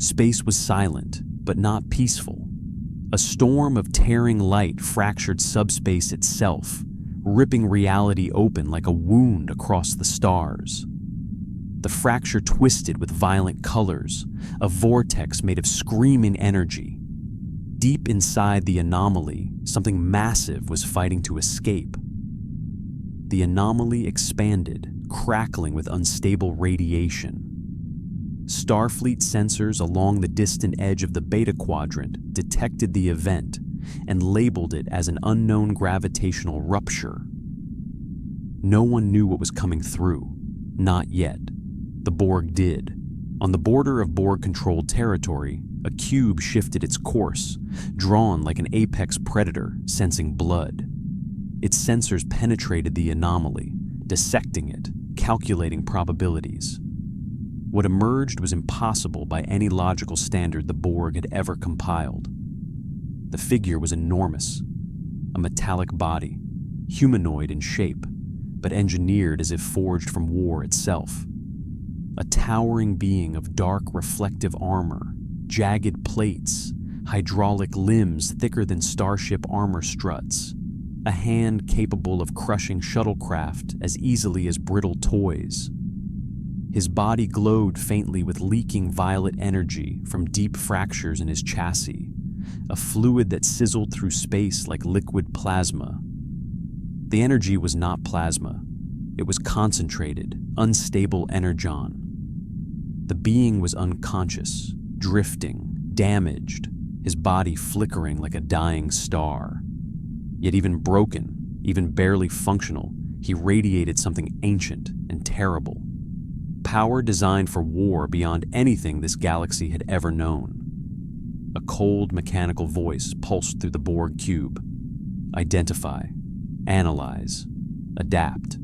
Space was silent, but not peaceful. A storm of tearing light fractured subspace itself, ripping reality open like a wound across the stars. The fracture twisted with violent colors, a vortex made of screaming energy. Deep inside the anomaly, something massive was fighting to escape. The anomaly expanded, crackling with unstable radiation. Starfleet sensors along the distant edge of the Beta Quadrant detected the event and labeled it as an unknown gravitational rupture. No one knew what was coming through. Not yet. The Borg did. On the border of Borg-controlled territory, a cube shifted its course, drawn like an apex predator sensing blood. Its sensors penetrated the anomaly, dissecting it, calculating probabilities. What emerged was impossible by any logical standard the Borg had ever compiled. The figure was enormous, a metallic body, humanoid in shape, but engineered as if forged from war itself. A towering being of dark reflective armor, jagged plates, hydraulic limbs thicker than starship armor struts, a hand capable of crushing shuttlecraft as easily as brittle toys. His body glowed faintly with leaking violet energy from deep fractures in his chassis, a fluid that sizzled through space like liquid plasma. The energy was not plasma. It was concentrated, unstable energon. The being was unconscious, drifting, damaged, his body flickering like a dying star. Yet even broken, even barely functional, he radiated something ancient and terrible. Power designed for war beyond anything this galaxy had ever known. A cold, mechanical voice pulsed through the Borg cube. Identify, analyze, adapt.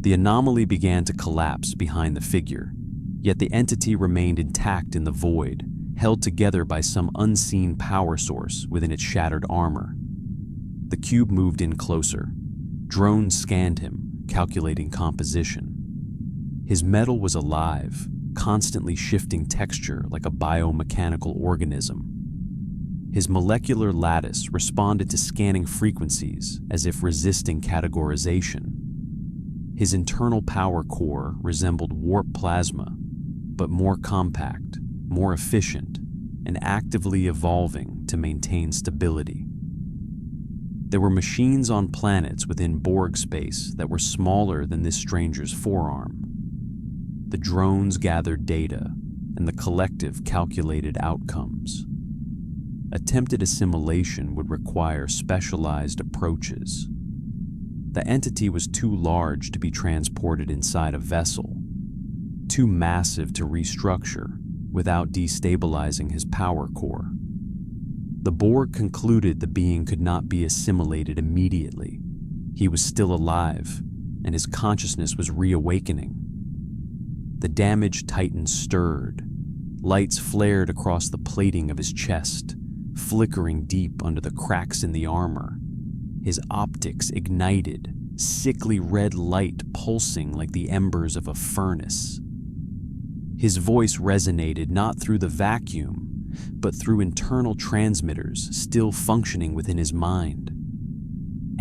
The anomaly began to collapse behind the figure, yet the entity remained intact in the void, held together by some unseen power source within its shattered armor. The cube moved in closer. Drones scanned him, calculating composition. His metal was alive, constantly shifting texture like a biomechanical organism. His molecular lattice responded to scanning frequencies as if resisting categorization. His internal power core resembled warp plasma, but more compact, more efficient, and actively evolving to maintain stability. There were machines on planets within Borg space that were smaller than this stranger's forearm. The drones gathered data, and the collective calculated outcomes. Attempted assimilation would require specialized approaches. The entity was too large to be transported inside a vessel, too massive to restructure without destabilizing his power core. The Borg concluded the being could not be assimilated immediately. He was still alive, and his consciousness was reawakening. The damaged Titan stirred. Lights flared across the plating of his chest, flickering deep under the cracks in the armor. His optics ignited, sickly red light pulsing like the embers of a furnace. His voice resonated not through the vacuum, but through internal transmitters still functioning within his mind.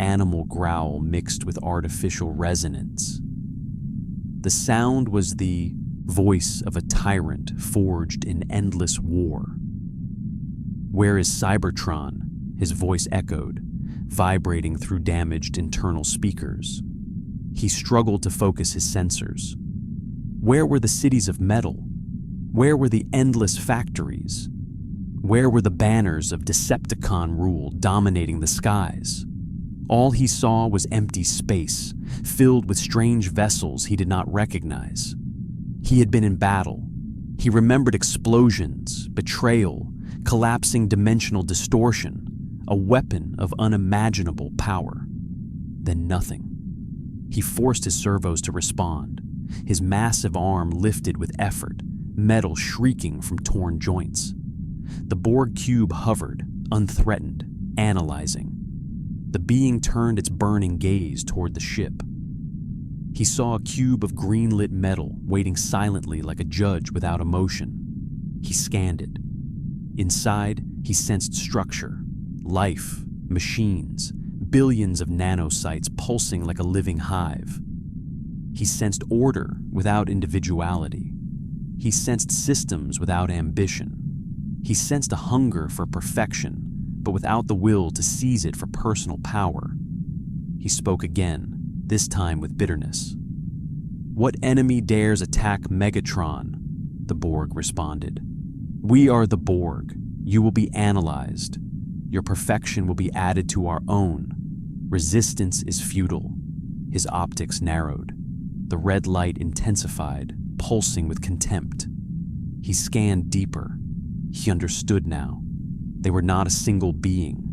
Animal growl mixed with artificial resonance. The sound was the voice of a tyrant forged in endless war. "Where is Cybertron?" his voice echoed, vibrating through damaged internal speakers. He struggled to focus his sensors. Where were the cities of metal? Where were the endless factories? Where were the banners of Decepticon rule dominating the skies? All he saw was empty space, filled with strange vessels he did not recognize. He had been in battle. He remembered explosions, betrayal, collapsing dimensional distortion, a weapon of unimaginable power. Then nothing. He forced his servos to respond. His massive arm lifted with effort, metal shrieking from torn joints. The Borg cube hovered, unthreatened, analyzing. The being turned its burning gaze toward the ship. He saw a cube of green-lit metal waiting silently like a judge without emotion. He scanned it. Inside, he sensed structure, life, machines, billions of nanosites pulsing like a living hive. He sensed order without individuality. He sensed systems without ambition. He sensed a hunger for perfection, but without the will to seize it for personal power. He spoke again, this time with bitterness. "What enemy dares attack Megatron?" the Borg responded. "We are the Borg. You will be analyzed. Your perfection will be added to our own. Resistance is futile." His optics narrowed. The red light intensified, pulsing with contempt. He scanned deeper. He understood now. They were not a single being.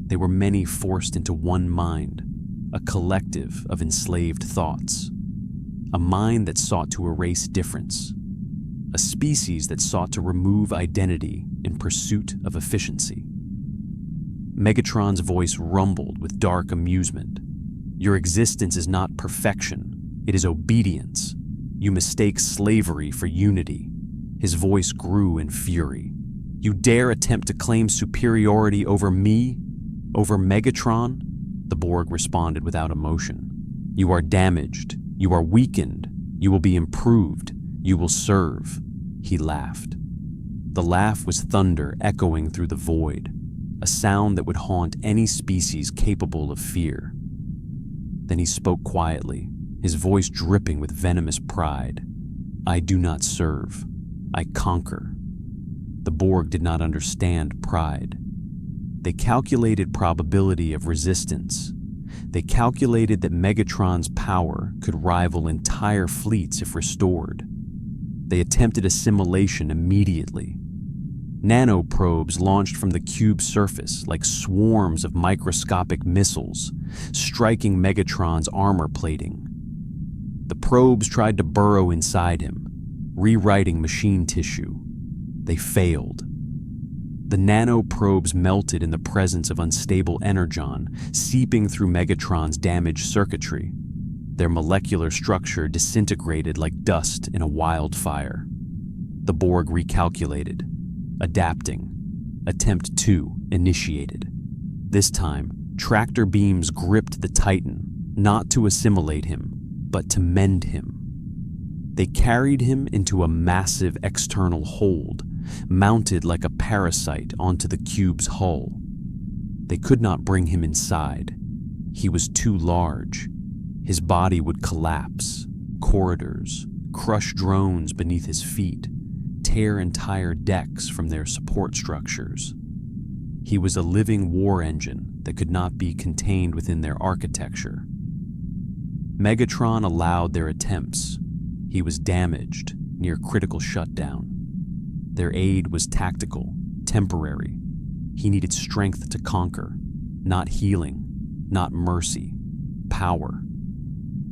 They were many forced into one mind, a collective of enslaved thoughts. A mind that sought to erase difference. A species that sought to remove identity in pursuit of efficiency. Megatron's voice rumbled with dark amusement. "Your existence is not perfection. It is obedience. You mistake slavery for unity." His voice grew in fury. "You dare attempt to claim superiority over me? Over Megatron?" The Borg responded without emotion. "You are damaged. You are weakened. You will be improved. You will serve." He laughed. The laugh was thunder echoing through the void, a sound that would haunt any species capable of fear. Then he spoke quietly, his voice dripping with venomous pride. "I do not serve. I conquer." The Borg did not understand pride. They calculated probability of resistance. They calculated that Megatron's power could rival entire fleets if restored. They attempted assimilation immediately. Nanoprobes launched from the cube's surface like swarms of microscopic missiles, striking Megatron's armor plating. The probes tried to burrow inside him, rewriting machine tissue. They failed. The nanoprobes melted in the presence of unstable energon, seeping through Megatron's damaged circuitry. Their molecular structure disintegrated like dust in a wildfire. The Borg recalculated, adapting. Attempt 2 initiated. This time, tractor beams gripped the Titan, not to assimilate him, but to mend him. They carried him into a massive external hold, mounted like a parasite onto the cube's hull. They could not bring him inside. He was too large. His body would collapse, corridors, crush drones beneath his feet, tear entire decks from their support structures. He was a living war engine that could not be contained within their architecture. Megatron allowed their attempts. He was damaged, near critical shutdown. Their aid was tactical, temporary. He needed strength to conquer, not healing, not mercy, power.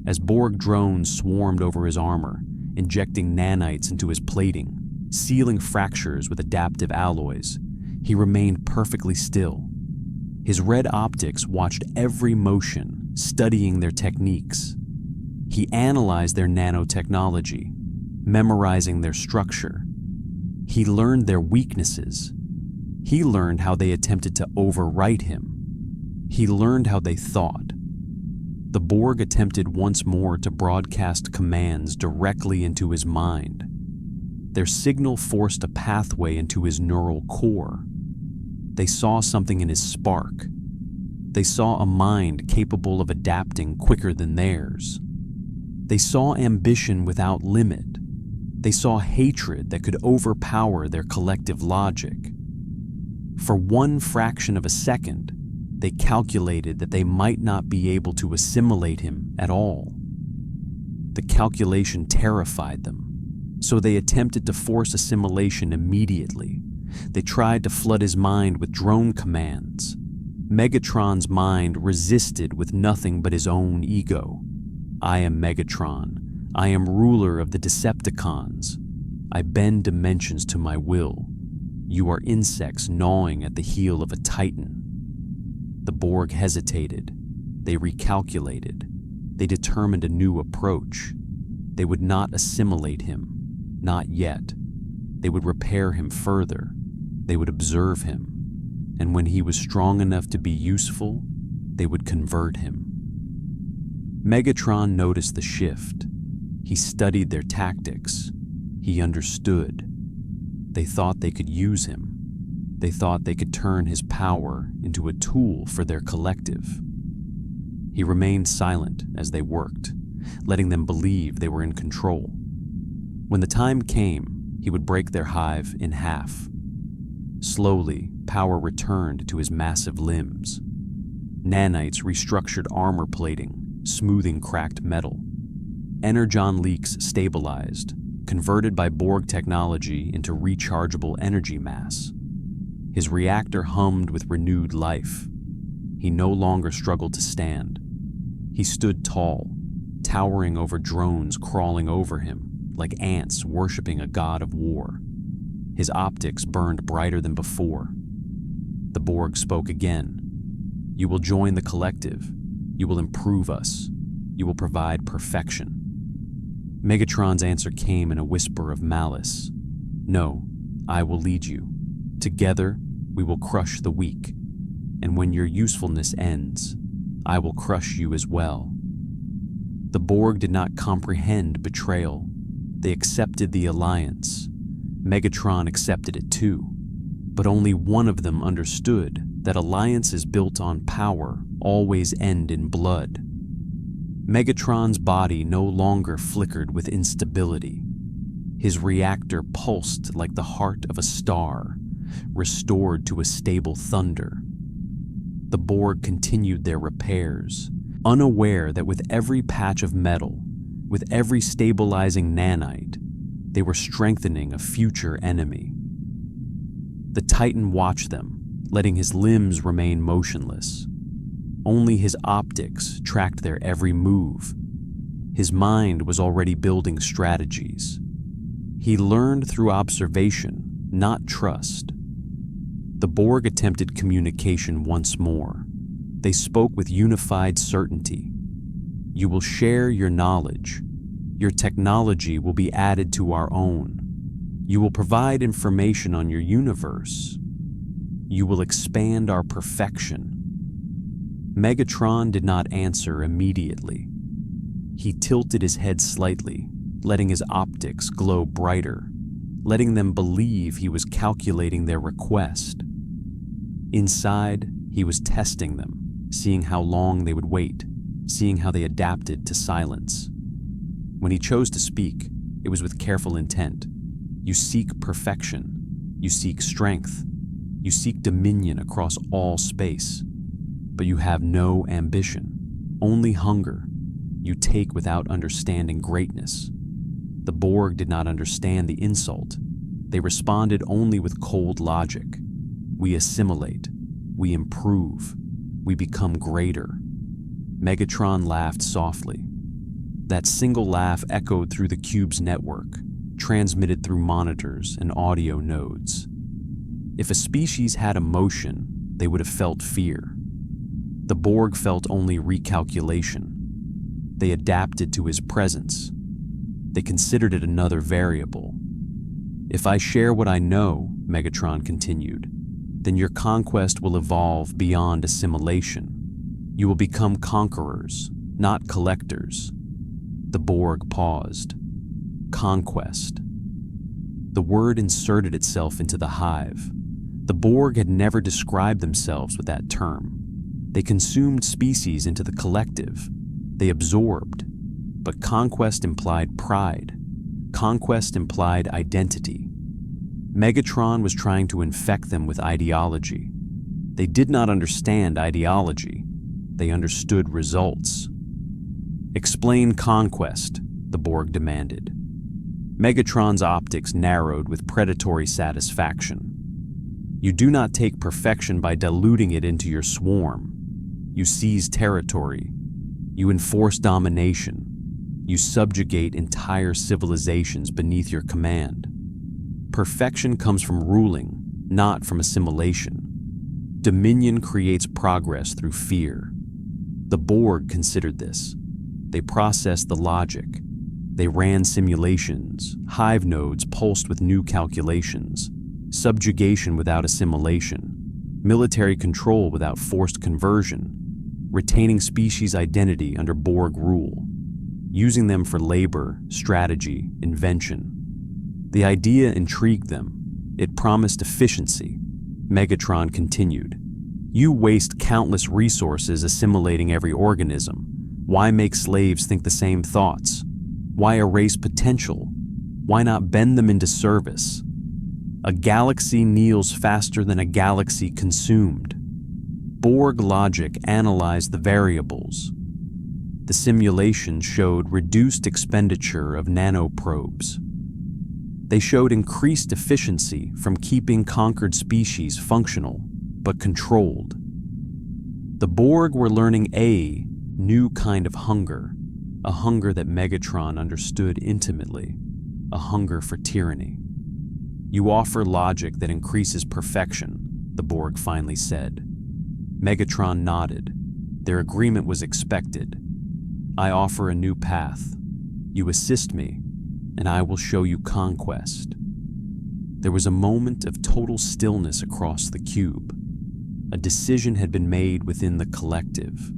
As Borg drones swarmed over his armor, injecting nanites into his plating, sealing fractures with adaptive alloys, he remained perfectly still. His red optics watched every motion, studying their techniques. He analyzed their nanotechnology, memorizing their structure. He learned their weaknesses. He learned how they attempted to overwrite him. He learned how they thought. The Borg attempted once more to broadcast commands directly into his mind. Their signal forced a pathway into his neural core. They saw something in his spark. They saw a mind capable of adapting quicker than theirs. They saw ambition without limit. They saw hatred that could overpower their collective logic. For one fraction of a second, they calculated that they might not be able to assimilate him at all. The calculation terrified them, so they attempted to force assimilation immediately. They tried to flood his mind with drone commands. Megatron's mind resisted with nothing but his own ego. "I am Megatron. I am ruler of the Decepticons. I bend dimensions to my will. You are insects gnawing at the heel of a Titan." The Borg hesitated. They recalculated. They determined a new approach. They would not assimilate him. Not yet. They would repair him further. They would observe him. And when he was strong enough to be useful, they would convert him. Megatron noticed the shift. He studied their tactics. He understood. They thought they could use him. They thought they could turn his power into a tool for their collective. He remained silent as they worked, letting them believe they were in control. When the time came, he would break their hive in half. Slowly, power returned to his massive limbs. Nanites restructured armor plating, smoothing cracked metal. Energon leaks stabilized, converted by Borg technology into rechargeable energy mass. His reactor hummed with renewed life. He no longer struggled to stand. He stood tall, towering over drones crawling over him, like ants worshiping a god of war. His optics burned brighter than before. The Borg spoke again. "You will join the collective. You will improve us. You will provide perfection." Megatron's answer came in a whisper of malice. "No, I will lead you. Together, we will crush the weak. And when your usefulness ends, I will crush you as well." The Borg did not comprehend betrayal. They accepted the alliance. Megatron accepted it too. But only one of them understood that alliances built on power always end in blood. Megatron's body no longer flickered with instability. His reactor pulsed like the heart of a star, restored to a stable thunder. The Borg continued their repairs, unaware that with every patch of metal, with every stabilizing nanite, they were strengthening a future enemy. The Titan watched them, letting his limbs remain motionless. Only his optics tracked their every move. His mind was already building strategies. He learned through observation, not trust. The Borg attempted communication once more. They spoke with unified certainty. "You will share your knowledge. Your technology will be added to our own. You will provide information on your universe. You will expand our perfection." Megatron did not answer immediately. He tilted his head slightly, letting his optics glow brighter, letting them believe he was calculating their request. Inside, he was testing them, seeing how long they would wait, seeing how they adapted to silence. When he chose to speak, it was with careful intent. You seek perfection. You seek strength. You seek dominion across all space. But you have no ambition, only hunger. You take without understanding greatness. The Borg did not understand the insult. They responded only with cold logic. We assimilate. We improve. We become greater. Megatron laughed softly. That single laugh echoed through the cube's network, transmitted through monitors and audio nodes. If a species had emotion, they would have felt fear. The Borg felt only recalculation. They adapted to his presence. They considered it another variable. "If I share what I know," Megatron continued, "then your conquest will evolve beyond assimilation. You will become conquerors, not collectors." The Borg paused. Conquest. The word inserted itself into the hive. The Borg had never described themselves with that term. They consumed species into the collective. They absorbed. But conquest implied pride. Conquest implied identity. Megatron was trying to infect them with ideology. They did not understand ideology. They understood results. "Explain conquest," the Borg demanded. Megatron's optics narrowed with predatory satisfaction. "You do not take perfection by diluting it into your swarm. You seize territory. You enforce domination. You subjugate entire civilizations beneath your command. Perfection comes from ruling, not from assimilation. Dominion creates progress through fear." The Borg considered this. They processed the logic. They ran simulations, hive nodes pulsed with new calculations, subjugation without assimilation, military control without forced conversion, retaining species identity under Borg rule, using them for labor, strategy, invention. The idea intrigued them. It promised efficiency. Megatron continued. You waste countless resources assimilating every organism. Why make slaves think the same thoughts? Why erase potential? Why not bend them into service? A galaxy kneels faster than a galaxy consumed. Borg logic analyzed the variables. The simulation showed reduced expenditure of nanoprobes. They showed increased efficiency from keeping conquered species functional, but controlled. The Borg were learning a new kind of hunger, a hunger that Megatron understood intimately, a hunger for tyranny. You offer logic that increases perfection, the Borg finally said. Megatron nodded. Their agreement was expected. I offer a new path. You assist me, and I will show you conquest. There was a moment of total stillness across the cube. A decision had been made within the collective.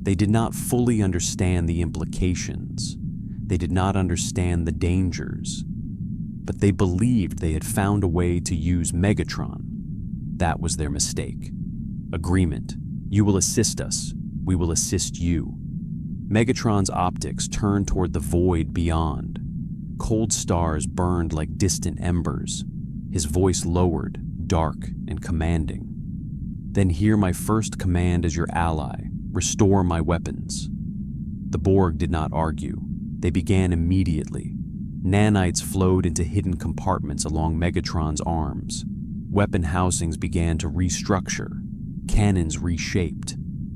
They did not fully understand the implications. They did not understand the dangers. But they believed they had found a way to use Megatron. That was their mistake. Agreement. You will assist us. We will assist you. Megatron's optics turned toward the void beyond. Cold stars burned like distant embers. His voice lowered, dark and commanding. Then hear my first command as your ally. Restore my weapons. The Borg did not argue. They began immediately. Nanites flowed into hidden compartments along Megatron's arms. Weapon housings began to restructure. Cannons reshaped.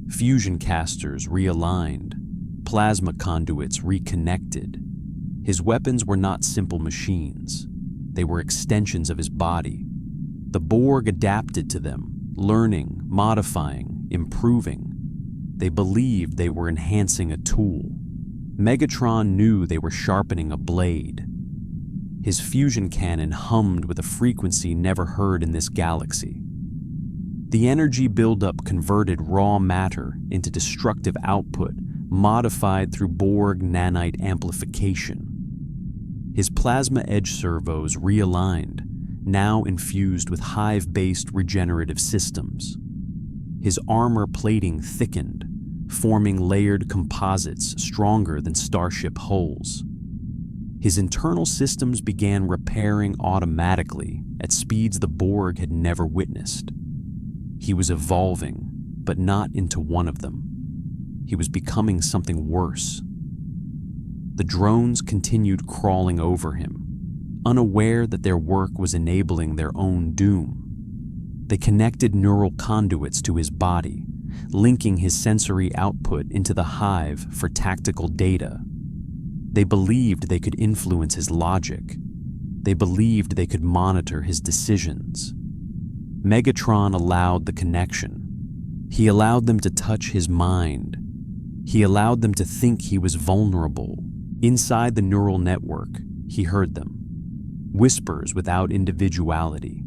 Fusion casters realigned. Plasma conduits reconnected. His weapons were not simple machines. They were extensions of his body. The Borg adapted to them, learning, modifying, improving. They believed they were enhancing a tool. Megatron knew they were sharpening a blade. His fusion cannon hummed with a frequency never heard in this galaxy. The energy buildup converted raw matter into destructive output, modified through Borg nanite amplification. His plasma edge servos realigned, now infused with hive-based regenerative systems. His armor plating thickened, forming layered composites stronger than starship hulls. His internal systems began repairing automatically at speeds the Borg had never witnessed. He was evolving, but not into one of them. He was becoming something worse. The drones continued crawling over him, unaware that their work was enabling their own doom. They connected neural conduits to his body, linking his sensory output into the hive for tactical data. They believed they could influence his logic. They believed they could monitor his decisions. Megatron allowed the connection. He allowed them to touch his mind. He allowed them to think he was vulnerable. Inside the neural network, he heard them. Whispers without individuality.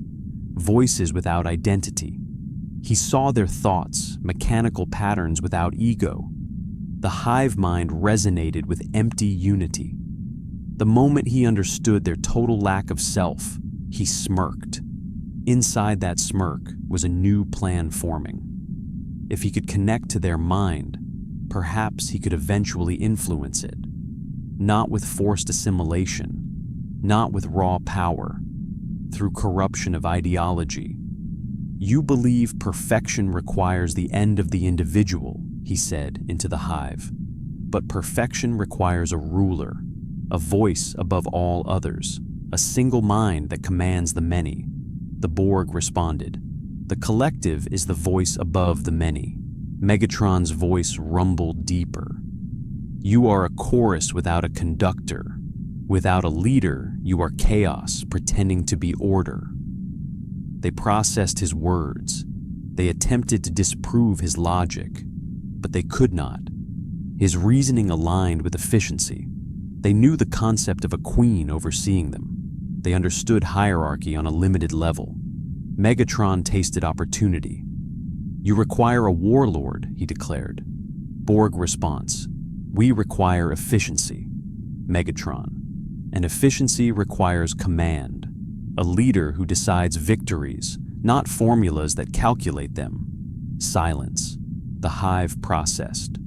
Voices without identity. He saw their thoughts, mechanical patterns without ego. The hive mind resonated with empty unity. The moment he understood their total lack of self, he smirked. Inside that smirk was a new plan forming. If he could connect to their mind, perhaps he could eventually influence it. Not with forced assimilation, not with raw power, through corruption of ideology. You believe perfection requires the end of the individual, he said into the hive. But perfection requires a ruler, a voice above all others, a single mind that commands the many. The Borg responded. The collective is the voice above the many. Megatron's voice rumbled deeper. You are a chorus without a conductor. Without a leader, you are chaos pretending to be order. They processed his words. They attempted to disprove his logic, but they could not. His reasoning aligned with efficiency. They knew the concept of a queen overseeing them. They understood hierarchy on a limited level. Megatron tasted opportunity. "You require a warlord," he declared. Borg response: "We require efficiency." Megatron: "And efficiency requires command. A leader who decides victories, not formulas that calculate them." Silence. The hive processed.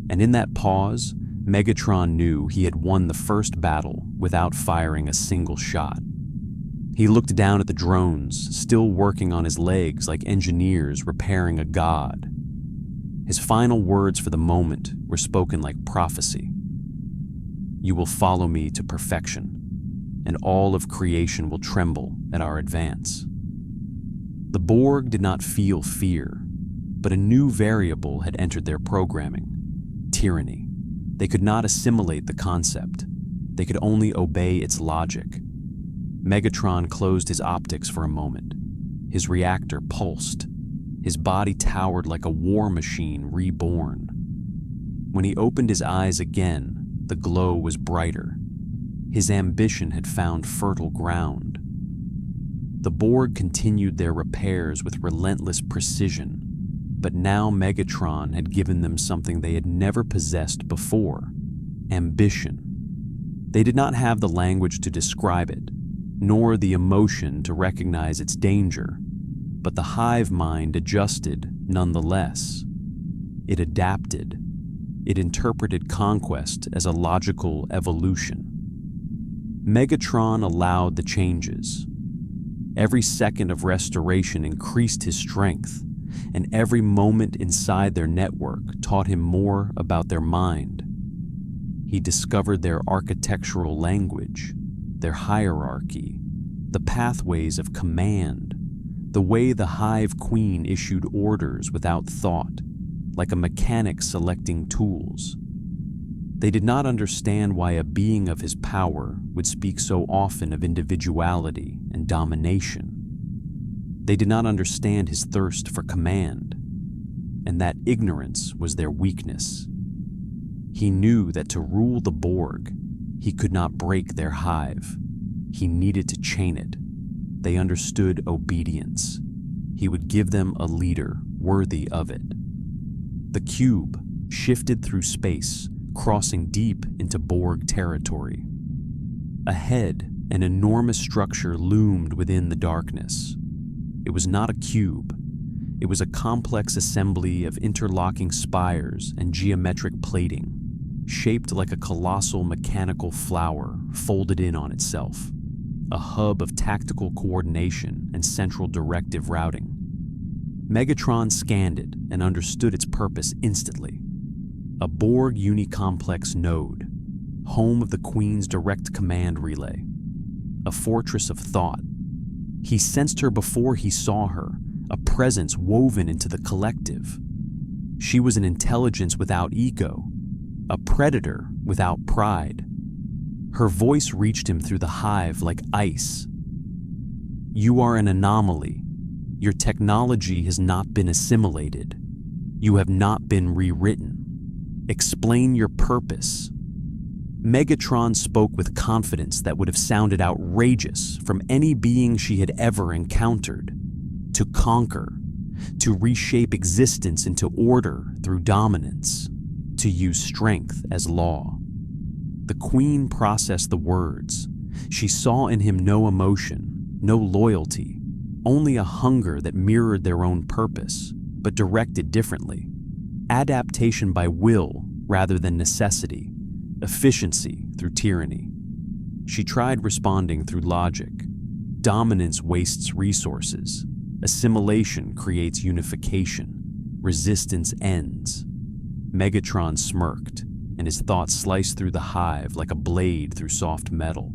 And in that pause, Megatron knew he had won the first battle without firing a single shot. He looked down at the drones, still working on his legs like engineers repairing a god. His final words for the moment were spoken like prophecy. "You will follow me to perfection, and all of creation will tremble at our advance." The Borg did not feel fear, but a new variable had entered their programming: tyranny. They could not assimilate the concept. They could only obey its logic. Megatron closed his optics for a moment. His reactor pulsed. His body towered like a war machine reborn. When he opened his eyes again, the glow was brighter. His ambition had found fertile ground. The Borg continued their repairs with relentless precision, but now Megatron had given them something they had never possessed before: ambition. They did not have the language to describe it, nor the emotion to recognize its danger, but the hive mind adjusted nonetheless. It adapted. It interpreted conquest as a logical evolution. Megatron allowed the changes. Every second of restoration increased his strength, and every moment inside their network taught him more about their mind. He discovered their architectural language, their hierarchy, the pathways of command, the way the Hive Queen issued orders without thought, like a mechanic selecting tools. They did not understand why a being of his power would speak so often of individuality and domination. They did not understand his thirst for command, and that ignorance was their weakness. He knew that to rule the Borg, he could not break their hive. He needed to chain it. They understood obedience. He would give them a leader worthy of it. The cube shifted through space, crossing deep into Borg territory. Ahead, an enormous structure loomed within the darkness. It was not a cube. It was a complex assembly of interlocking spires and geometric plating, shaped like a colossal mechanical flower folded in on itself, a hub of tactical coordination and central directive routing. Megatron scanned it and understood its purpose instantly. A Borg unicomplex node, home of the Queen's direct command relay, a fortress of thought. He sensed her before he saw her, a presence woven into the collective. She was an intelligence without ego, a predator without pride. Her voice reached him through the hive like ice. "You are an anomaly. Your technology has not been assimilated. You have not been rewritten. Explain your purpose." Megatron spoke with confidence that would have sounded outrageous from any being she had ever encountered. To conquer, to reshape existence into order through dominance, to use strength as law. The Queen processed the words. She saw in him no emotion, no loyalty, only a hunger that mirrored their own purpose, but directed differently. Adaptation by will rather than necessity, efficiency through tyranny. She tried responding through logic. Dominance wastes resources. Assimilation creates unification. Resistance ends. Megatron smirked, and his thoughts sliced through the hive like a blade through soft metal.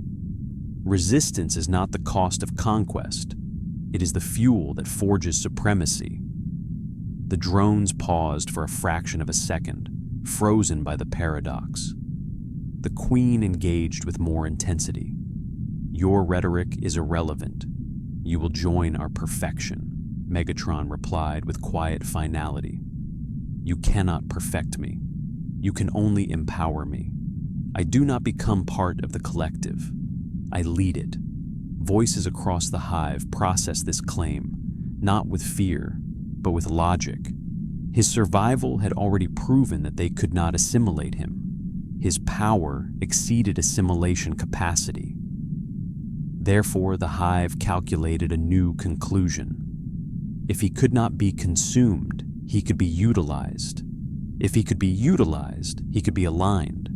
Resistance is not the cost of conquest. It is the fuel that forges supremacy. The drones paused for a fraction of a second, frozen by the paradox. The Queen engaged with more intensity. "Your rhetoric is irrelevant. You will join our perfection," Megatron replied with quiet finality. "You cannot perfect me. You can only empower me. I do not become part of the collective. I lead it. Voices across the hive process this claim, not with fear, but with logic. His survival had already proven that they could not assimilate him. His power exceeded assimilation capacity. Therefore, the hive calculated a new conclusion. If he could not be consumed, he could be utilized. If he could be utilized, he could be aligned.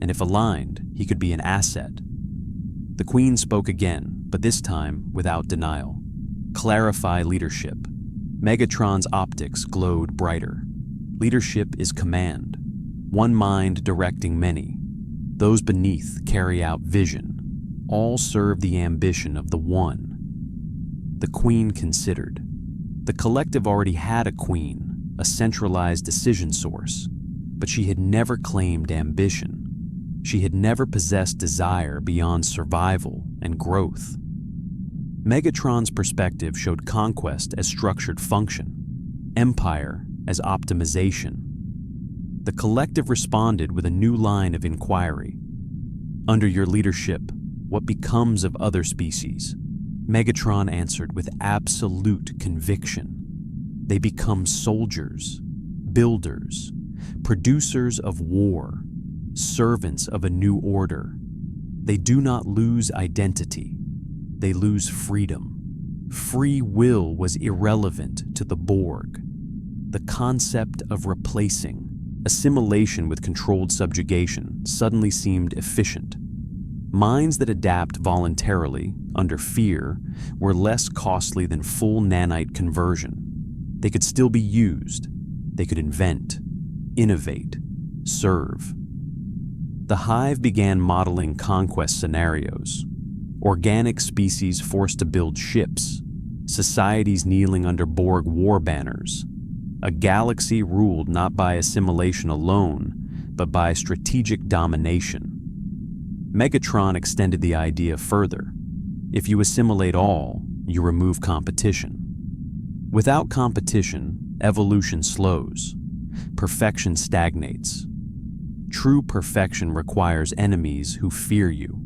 And if aligned, he could be an asset. The Queen spoke again, but this time without denial. Clarify leadership. Megatron's optics glowed brighter. Leadership is command. One mind directing many. Those beneath carry out vision. All serve the ambition of the one. The Queen considered. The collective already had a queen, a centralized decision source, but she had never claimed ambition. She had never possessed desire beyond survival and growth. Megatron's perspective showed conquest as structured function, empire as optimization. The collective responded with a new line of inquiry. Under your leadership, what becomes of other species? Megatron answered with absolute conviction. They become soldiers, builders, producers of war, servants of a new order. They do not lose identity. They lose freedom. Free will was irrelevant to the Borg. The concept of replacing, assimilation with controlled subjugation, suddenly seemed efficient. Minds that adapt voluntarily, under fear, were less costly than full nanite conversion. They could still be used. They could invent, innovate, serve. The hive began modeling conquest scenarios. Organic species forced to build ships, societies kneeling under Borg war banners, a galaxy ruled not by assimilation alone, but by strategic domination. Megatron extended the idea further. If you assimilate all, you remove competition. Without competition, evolution slows. Perfection stagnates. True perfection requires enemies who fear you.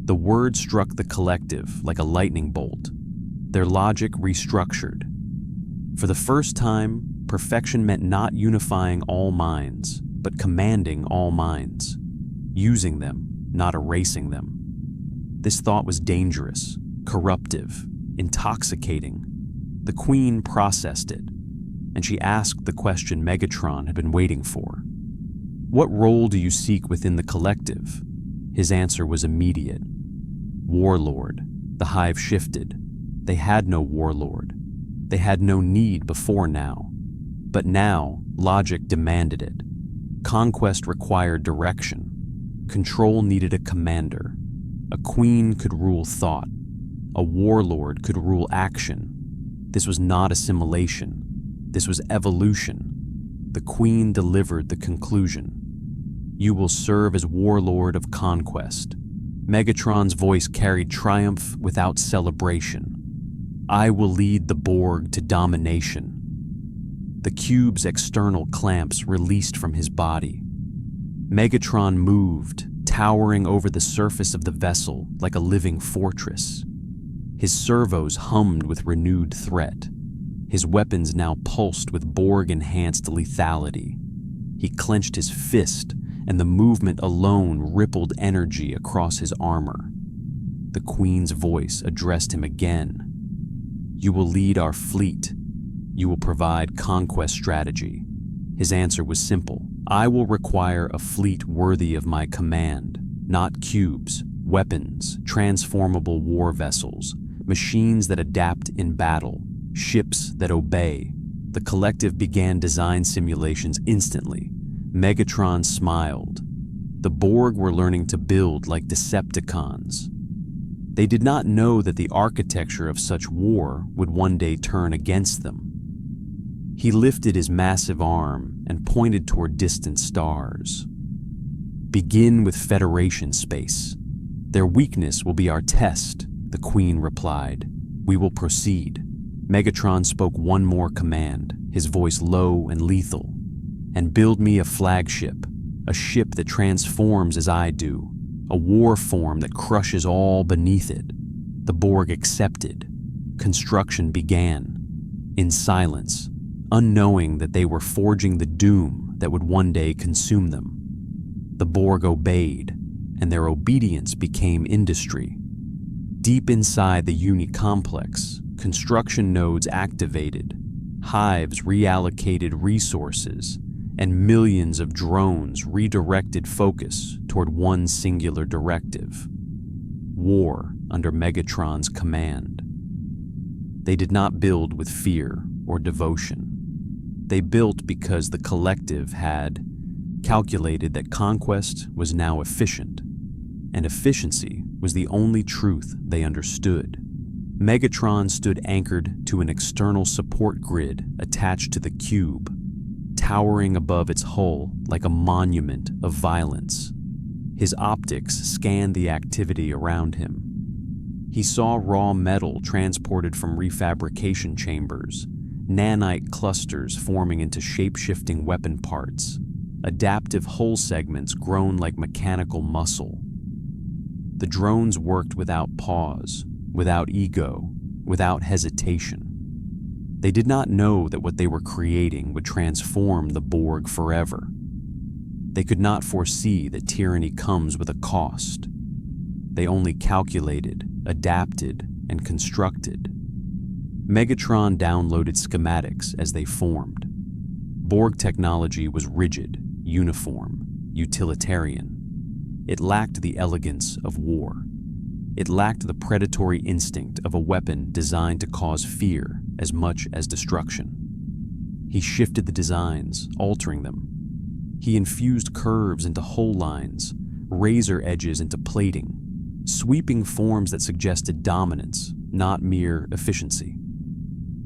The word struck the collective like a lightning bolt. Their logic restructured. For the first time, perfection meant not unifying all minds, but commanding all minds, using them, not erasing them. This thought was dangerous, corruptive, intoxicating. The Queen processed it, and she asked the question Megatron had been waiting for. What role do you seek within the collective? His answer was immediate. Warlord. The hive shifted. They had no warlord. They had no need before now. But now, logic demanded it. Conquest required direction. Control needed a commander. A queen could rule thought. A warlord could rule action. This was not assimilation. This was evolution. The Queen delivered the conclusion. You will serve as warlord of conquest. Megatron's voice carried triumph without celebration. I will lead the Borg to domination. The cube's external clamps released from his body. Megatron moved, towering over the surface of the vessel like a living fortress. His servos hummed with renewed threat. His weapons now pulsed with Borg-enhanced lethality. He clenched his fist, and the movement alone rippled energy across his armor. The Queen's voice addressed him again. You will lead our fleet. You will provide conquest strategy. His answer was simple. I will require a fleet worthy of my command, not cubes, weapons, transformable war vessels, machines that adapt in battle, ships that obey. The collective began design simulations instantly. Megatron smiled. The Borg were learning to build like Decepticons. They did not know that the architecture of such war would one day turn against them. He lifted his massive arm and pointed toward distant stars. Begin with Federation space. Their weakness will be our test, the Queen replied. We will proceed. Megatron spoke one more command, his voice low and lethal. And build me a flagship, a ship that transforms as I do, a war form that crushes all beneath it. The Borg accepted. Construction began. In silence, unknowing that they were forging the doom that would one day consume them. The Borg obeyed, and their obedience became industry. Deep inside the Uni complex, construction nodes activated, hives reallocated resources, and millions of drones redirected focus toward one singular directive: war under Megatron's command. They did not build with fear or devotion. They built because the collective had calculated that conquest was now efficient, and efficiency was the only truth they understood. Megatron stood anchored to an external support grid attached to the cube, towering above its hull like a monument of violence. His optics scanned the activity around him. He saw raw metal transported from refabrication chambers, nanite clusters forming into shape-shifting weapon parts, adaptive hull segments grown like mechanical muscle. The drones worked without pause, without ego, without hesitation. They did not know that what they were creating would transform the Borg forever. They could not foresee that tyranny comes with a cost. They only calculated, adapted, and constructed. Megatron downloaded schematics as they formed. Borg technology was rigid, uniform, utilitarian. It lacked the elegance of war. It lacked the predatory instinct of a weapon designed to cause fear as much as destruction. He shifted the designs, altering them. He infused curves into hull lines, razor edges into plating, sweeping forms that suggested dominance, not mere efficiency.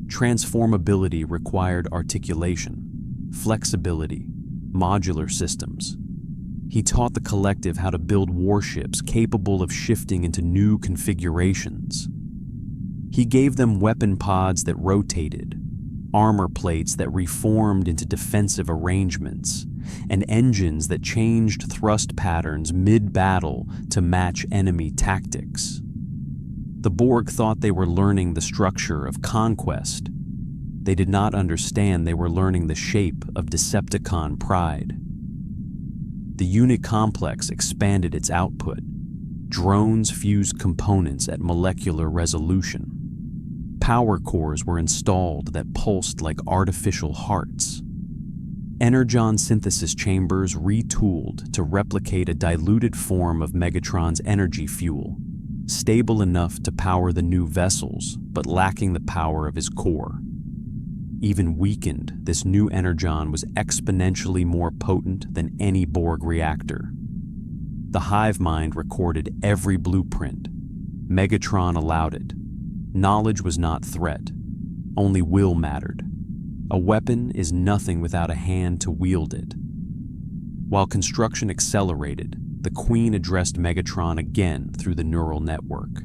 Transformability required articulation, flexibility, modular systems. He taught the collective how to build warships capable of shifting into new configurations. He gave them weapon pods that rotated, armor plates that reformed into defensive arrangements, and engines that changed thrust patterns mid-battle to match enemy tactics. The Borg thought they were learning the structure of conquest. They did not understand they were learning the shape of Decepticon pride. The unit complex expanded its output. Drones fused components at molecular resolution. Power cores were installed that pulsed like artificial hearts. Energon synthesis chambers retooled to replicate a diluted form of Megatron's energy fuel, stable enough to power the new vessels, but lacking the power of his core. Even weakened, this new energon was exponentially more potent than any Borg reactor. The hive mind recorded every blueprint. Megatron allowed it. Knowledge was not threat. Only will mattered. A weapon is nothing without a hand to wield it. While construction accelerated, the Queen addressed Megatron again through the neural network.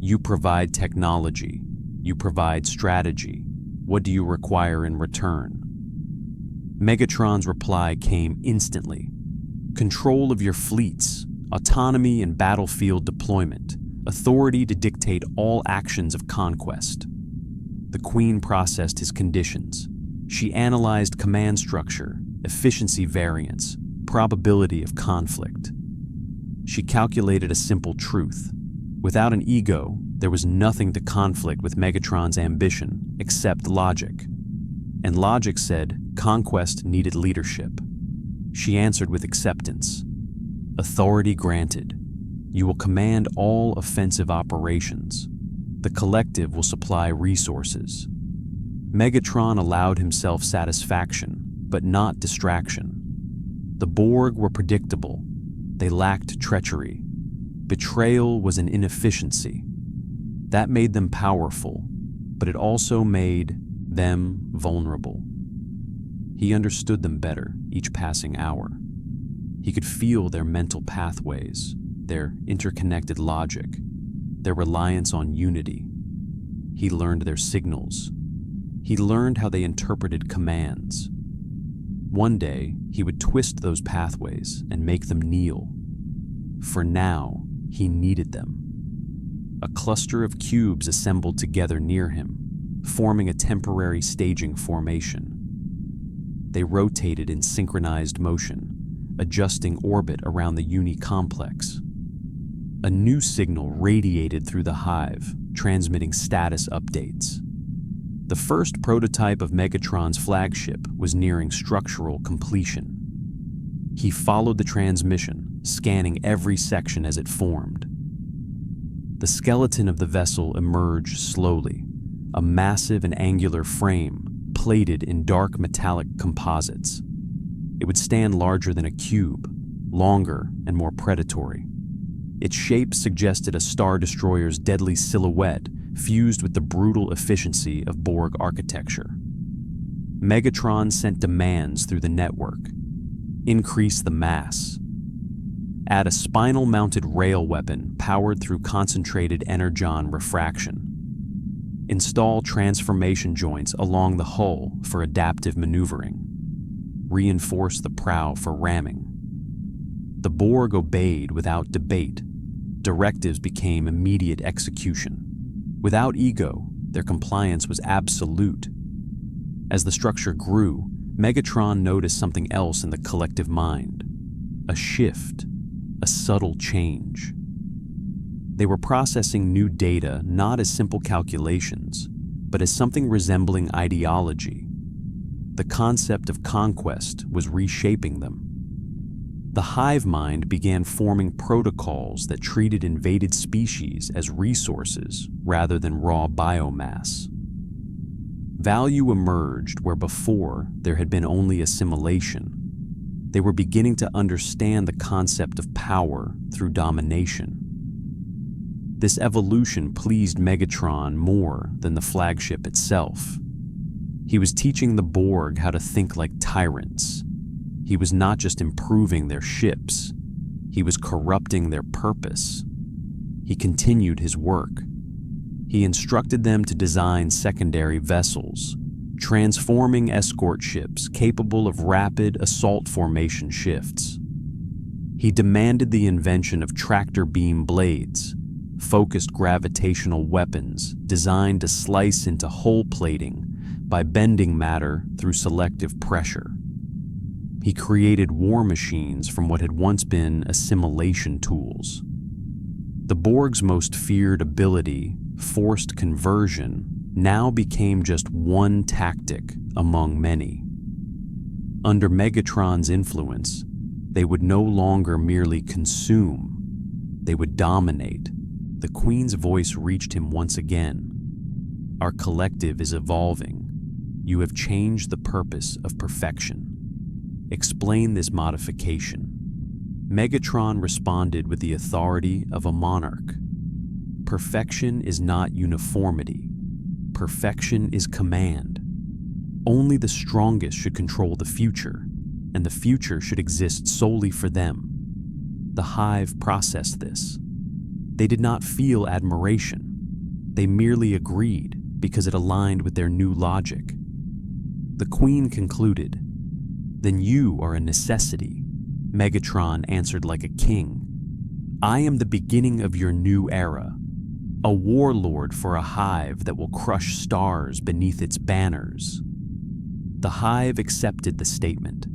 You provide technology. You provide strategy. What do you require in return? Megatron's reply came instantly. Control of your fleets, autonomy in battlefield deployment, authority to dictate all actions of conquest. The Queen processed his conditions. She analyzed command structure, efficiency variance, probability of conflict. She calculated a simple truth. Without an ego, there was nothing to conflict with Megatron's ambition except logic. And logic said conquest needed leadership. She answered with acceptance. Authority granted. You will command all offensive operations. The collective will supply resources. Megatron allowed himself satisfaction, but not distraction. The Borg were predictable. They lacked treachery. Betrayal was an inefficiency. That made them powerful, but it also made them vulnerable. He understood them better each passing hour. He could feel their mental pathways, their interconnected logic, their reliance on unity. He learned their signals. He learned how they interpreted commands. One day, he would twist those pathways and make them kneel. For now, he needed them. A cluster of cubes assembled together near him, forming a temporary staging formation. They rotated in synchronized motion, adjusting orbit around the uni-complex. A new signal radiated through the hive, transmitting status updates. The first prototype of Megatron's flagship was nearing structural completion. He followed the transmission, scanning every section as it formed. The skeleton of the vessel emerged slowly, a massive and angular frame plated in dark metallic composites. It would stand larger than a cube, longer and more predatory. Its shape suggested a Star Destroyer's deadly silhouette fused with the brutal efficiency of Borg architecture. Megatron sent demands through the network. Increase the mass. Add a spinal-mounted rail weapon powered through concentrated energon refraction. Install transformation joints along the hull for adaptive maneuvering. Reinforce the prow for ramming. The Borg obeyed without debate. Directives became immediate execution. Without ego, their compliance was absolute. As the structure grew, Megatron noticed something else in the collective mind. A shift, a subtle change. They were processing new data not as simple calculations, but as something resembling ideology. The concept of conquest was reshaping them. The hive mind began forming protocols that treated invaded species as resources rather than raw biomass. Value emerged where before there had been only assimilation. They were beginning to understand the concept of power through domination. This evolution pleased Megatron more than the flagship itself. He was teaching the Borg how to think like tyrants. He was not just improving their ships, he was corrupting their purpose. He continued his work. He instructed them to design secondary vessels, transforming escort ships capable of rapid assault formation shifts. He demanded the invention of tractor beam blades, focused gravitational weapons designed to slice into hull plating by bending matter through selective pressure. He created war machines from what had once been assimilation tools. The Borg's most feared ability, forced conversion, now became just one tactic among many. Under Megatron's influence, they would no longer merely consume, they would dominate. The Queen's voice reached him once again. Our collective is evolving. You have changed the purpose of perfection. Explain this modification. Megatron responded with the authority of a monarch. Perfection is not uniformity. Perfection is command. Only the strongest should control the future, and the future should exist solely for them. The hive processed this. They did not feel admiration. They merely agreed because it aligned with their new logic. The Queen concluded, "Then you are a necessity." Megatron answered like a king. "I am the beginning of your new era, a warlord for a hive that will crush stars beneath its banners." The hive accepted the statement.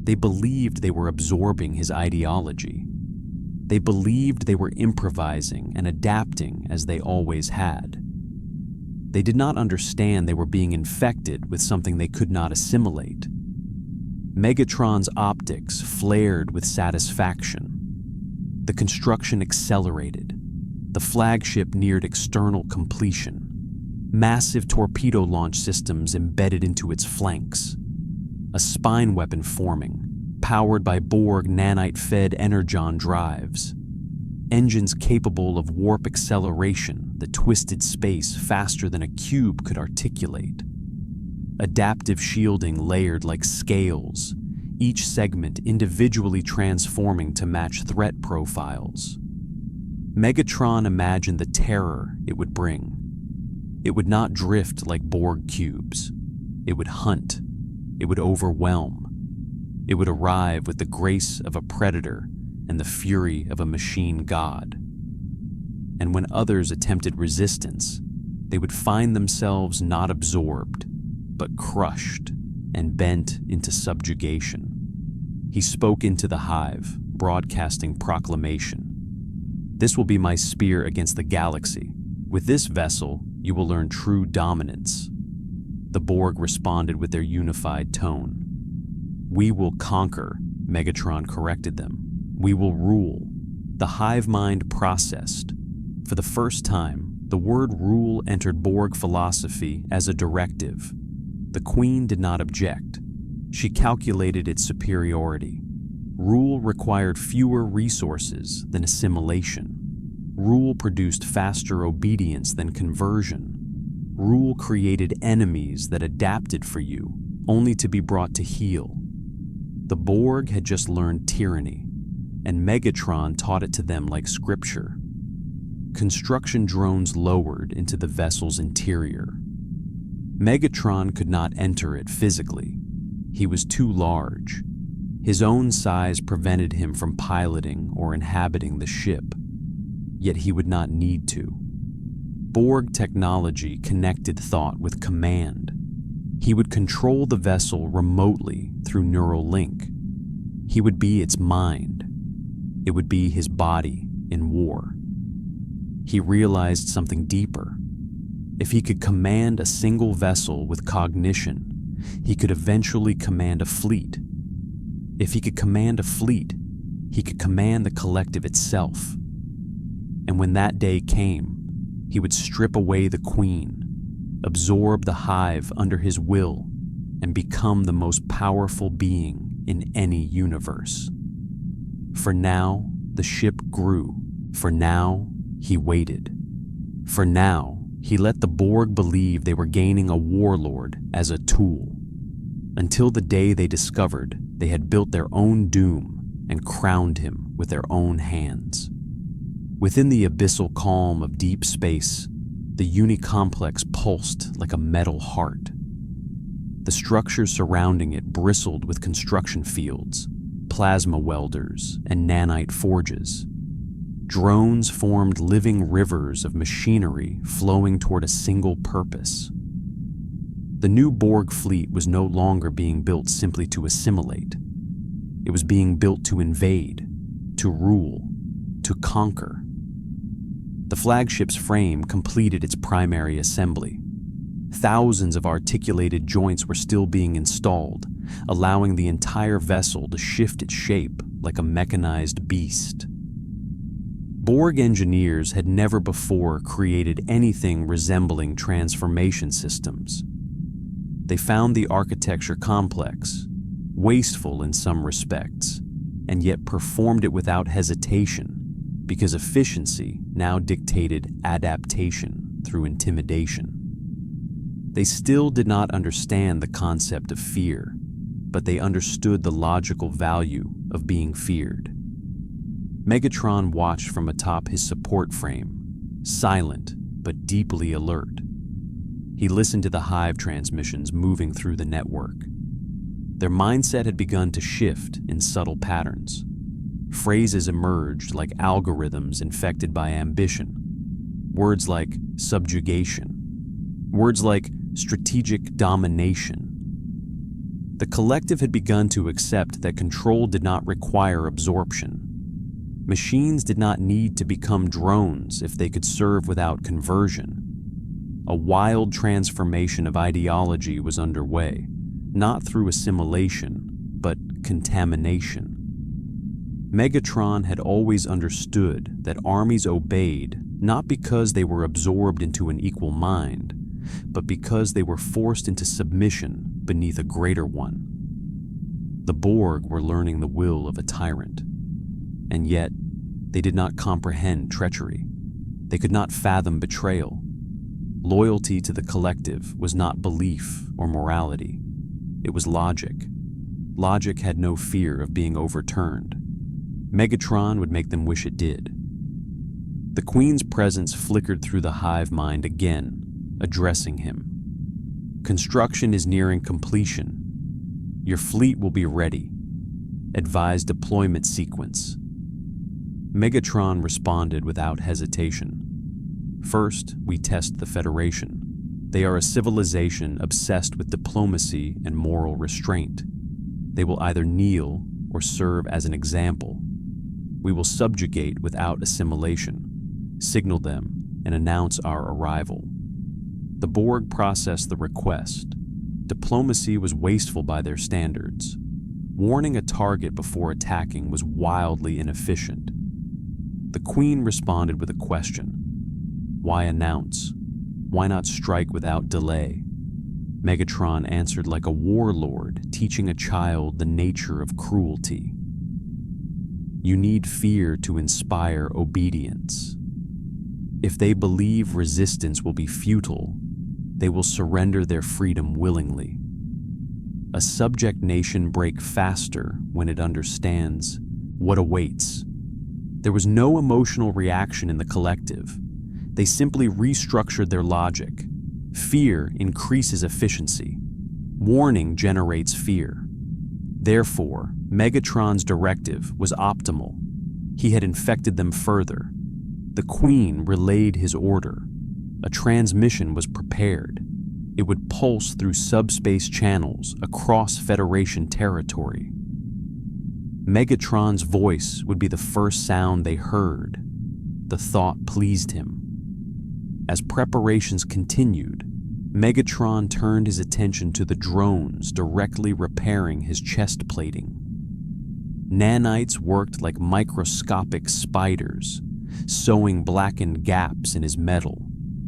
They believed they were absorbing his ideology. They believed they were improvising and adapting as they always had. They did not understand they were being infected with something they could not assimilate. Megatron's optics flared with satisfaction. The construction accelerated. The flagship neared external completion. Massive torpedo launch systems embedded into its flanks. A spine weapon forming, powered by Borg nanite-fed energon drives. Engines capable of warp acceleration that twisted space faster than a cube could articulate. Adaptive shielding layered like scales, each segment individually transforming to match threat profiles. Megatron imagined the terror it would bring. It would not drift like Borg cubes. It would hunt. It would overwhelm. It would arrive with the grace of a predator and the fury of a machine god. And when others attempted resistance, they would find themselves not absorbed, but crushed and bent into subjugation. He spoke into the hive, broadcasting proclamation. "This will be my spear against the galaxy. With this vessel, you will learn true dominance." The Borg responded with their unified tone. "We will conquer," Megatron corrected them. "We will rule." The hive mind processed. For the first time, the word rule entered Borg philosophy as a directive. The Queen did not object. She calculated its superiority. Rule required fewer resources than assimilation. Rule produced faster obedience than conversion. Rule created enemies that adapted for you, only to be brought to heel. The Borg had just learned tyranny, and Megatron taught it to them like scripture. Construction drones lowered into the vessel's interior. Megatron could not enter it physically. He was too large. His own size prevented him from piloting or inhabiting the ship, yet he would not need to. Borg technology connected thought with command. He would control the vessel remotely through neural link. He would be its mind. It would be his body in war. He realized something deeper. If he could command a single vessel with cognition, he could eventually command a fleet. If he could command a fleet, he could command the collective itself. And when that day came, he would strip away the Queen, absorb the hive under his will, and become the most powerful being in any universe. For now, the ship grew. For now, he waited. For now, he let the Borg believe they were gaining a warlord as a tool, until the day they discovered they had built their own doom and crowned him with their own hands. Within the abyssal calm of deep space, the Unicomplex pulsed like a metal heart. The structures surrounding it bristled with construction fields, plasma welders, and nanite forges. Drones formed living rivers of machinery flowing toward a single purpose. The new Borg fleet was no longer being built simply to assimilate. It was being built to invade, to rule, to conquer. The flagship's frame completed its primary assembly. Thousands of articulated joints were still being installed, allowing the entire vessel to shift its shape like a mechanized beast. Borg engineers had never before created anything resembling transformation systems. They found the architecture complex, wasteful in some respects, and yet performed it without hesitation, because efficiency now dictated adaptation through intimidation. They still did not understand the concept of fear, but they understood the logical value of being feared. Megatron watched from atop his support frame, silent but deeply alert. He listened to the hive transmissions moving through the network. Their mindset had begun to shift in subtle patterns. Phrases emerged like algorithms infected by ambition. Words like subjugation. Words like strategic domination. The collective had begun to accept that control did not require absorption. Machines did not need to become drones if they could serve without conversion. A wild transformation of ideology was underway, not through assimilation, but contamination. Megatron had always understood that armies obeyed not because they were absorbed into an equal mind, but because they were forced into submission beneath a greater one. The Borg were learning the will of a tyrant, and yet they did not comprehend treachery. They could not fathom betrayal. Loyalty to the collective was not belief or morality. It was logic. Logic had no fear of being overturned. Megatron would make them wish it did. The Queen's presence flickered through the hive mind again, addressing him. "Construction is nearing completion. Your fleet will be ready. Advise deployment sequence. Megatron responded without hesitation. First, we test the Federation. They are a civilization obsessed with diplomacy and moral restraint. They will either kneel or serve as an example. We will subjugate without assimilation, signal them, and announce our arrival. The Borg processed the request. Diplomacy was wasteful by their standards. Warning a target before attacking was wildly inefficient. The Queen responded with a question. Why announce? Why not strike without delay? Megatron answered like a warlord teaching a child the nature of cruelty. You need fear to inspire obedience. If they believe resistance will be futile, they will surrender their freedom willingly. A subject nation breaks faster when it understands what awaits. There was no emotional reaction in the collective. They simply restructured their logic. Fear increases efficiency. Warning generates fear. Therefore, Megatron's directive was optimal. He had infected them further. The Queen relayed his order. A transmission was prepared. It would pulse through subspace channels across Federation territory. Megatron's voice would be the first sound they heard. The thought pleased him. As preparations continued, Megatron turned his attention to the drones directly repairing his chest plating. Nanites worked like microscopic spiders, sewing blackened gaps in his metal,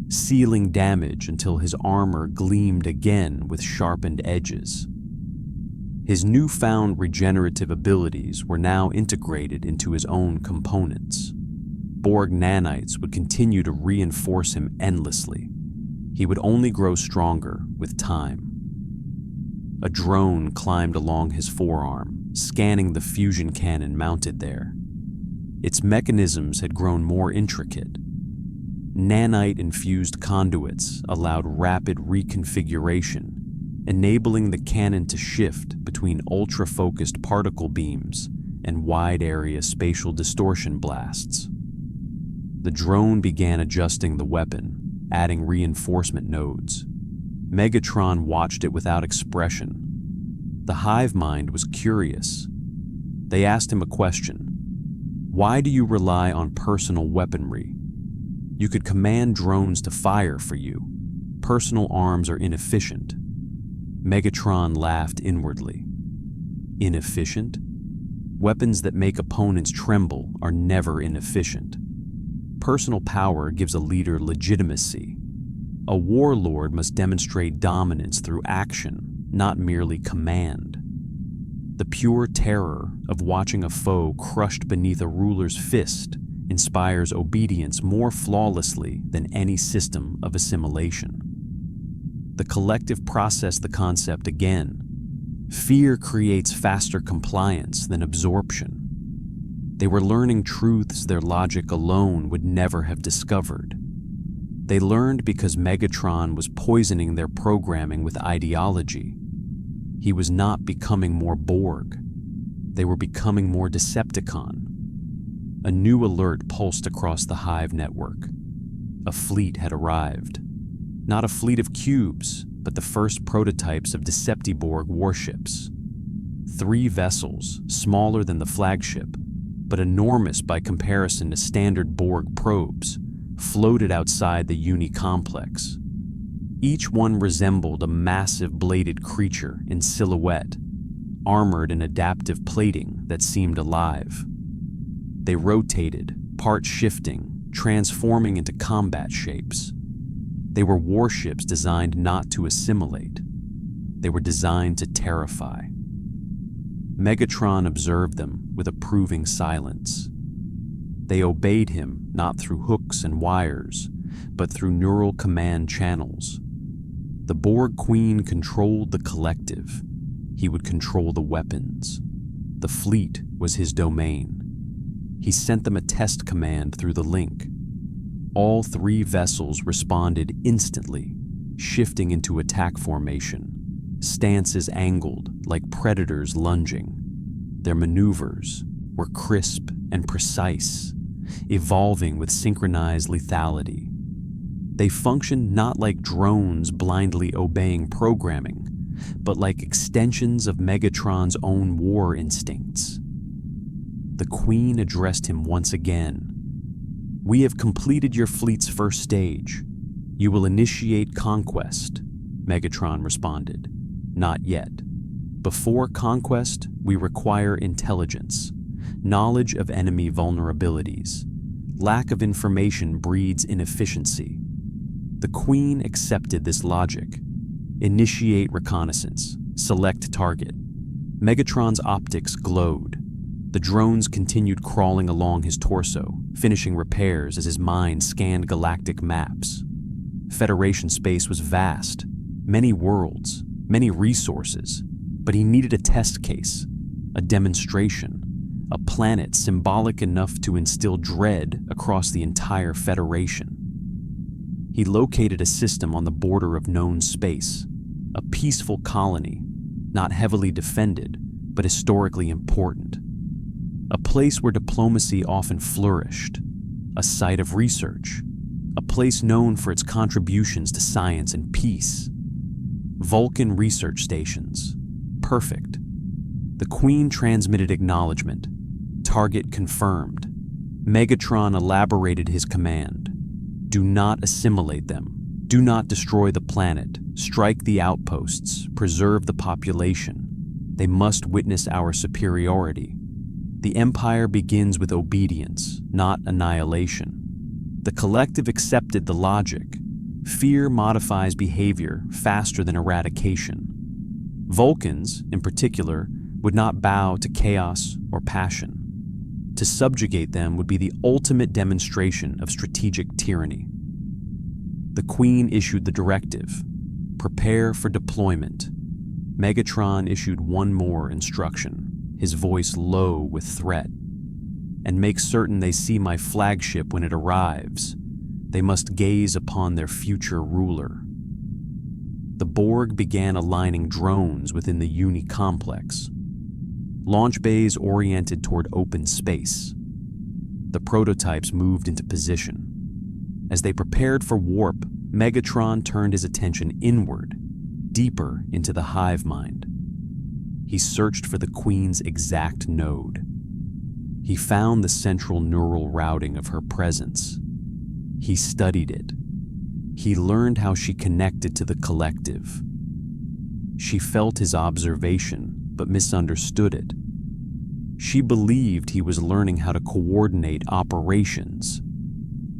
sealing damage until his armor gleamed again with sharpened edges. His newfound regenerative abilities were now integrated into his own components. Borg nanites would continue to reinforce him endlessly. He would only grow stronger with time. A drone climbed along his forearm, scanning the fusion cannon mounted there. Its mechanisms had grown more intricate. Nanite-infused conduits allowed rapid reconfiguration, enabling the cannon to shift between ultra-focused particle beams and wide-area spatial distortion blasts. The drone began adjusting the weapon, adding reinforcement nodes. Megatron watched it without expression. The hive mind was curious. They asked him a question. Why do you rely on personal weaponry? You could command drones to fire for you. Personal arms are inefficient. Megatron laughed inwardly. Inefficient? Weapons that make opponents tremble are never inefficient. Personal power gives a leader legitimacy. A warlord must demonstrate dominance through action, not merely command. The pure terror of watching a foe crushed beneath a ruler's fist inspires obedience more flawlessly than any system of assimilation. The collective processed the concept again. Fear creates faster compliance than absorption. They were learning truths their logic alone would never have discovered. They learned because Megatron was poisoning their programming with ideology. He was not becoming more Borg. They were becoming more Decepticon. A new alert pulsed across the Hive network. A fleet had arrived. Not a fleet of cubes, but the first prototypes of Deceptiborg warships. 3 vessels, smaller than the flagship, but enormous by comparison to standard Borg probes, floated outside the Uni-complex. Each one resembled a massive bladed creature in silhouette, armored in adaptive plating that seemed alive. They rotated, part shifting, transforming into combat shapes. They were warships designed not to assimilate. They were designed to terrify. Megatron observed them with approving silence. They obeyed him not through hooks and wires, but through neural command channels. The Borg Queen controlled the collective. He would control the weapons. The fleet was his domain. He sent them a test command through the link. All 3 vessels responded instantly, shifting into attack formation, stances angled like predators lunging. Their maneuvers were crisp and precise, evolving with synchronized lethality. They functioned not like drones blindly obeying programming, but like extensions of Megatron's own war instincts. The Queen addressed him once again. "We have completed your fleet's first stage. You will initiate conquest," Megatron responded. "Not yet. Before conquest, we require intelligence, knowledge of enemy vulnerabilities. Lack of information breeds inefficiency." The Queen accepted this logic. "Initiate reconnaissance. Select target." Megatron's optics glowed. The drones continued crawling along his torso, finishing repairs as his mind scanned galactic maps. Federation space was vast, many worlds, many resources, but he needed a test case, a demonstration, a planet symbolic enough to instill dread across the entire Federation. He located a system on the border of known space, a peaceful colony, not heavily defended, but historically important. A place where diplomacy often flourished, a site of research, a place known for its contributions to science and peace. Vulcan research stations. Perfect. The Queen transmitted acknowledgement. Target confirmed. Megatron elaborated his command. "Do not assimilate them. Do not destroy the planet. Strike the outposts. Preserve the population. They must witness our superiority. The Empire begins with obedience, not annihilation." The collective accepted the logic. Fear modifies behavior faster than eradication. Vulcans, in particular, would not bow to chaos or passion. To subjugate them would be the ultimate demonstration of strategic tyranny. The Queen issued the directive: "Prepare for deployment." Megatron issued one more instruction, his voice low with threat. "And make certain they see my flagship when it arrives. They must gaze upon their future ruler." The Borg began aligning drones within the Uni complex. Launch bays oriented toward open space. The prototypes moved into position. As they prepared for warp, Megatron turned his attention inward, deeper into the hive mind. He searched for the Queen's exact node. He found the central neural routing of her presence. He studied it. He learned how she connected to the collective. She felt his observation, but misunderstood it. She believed he was learning how to coordinate operations.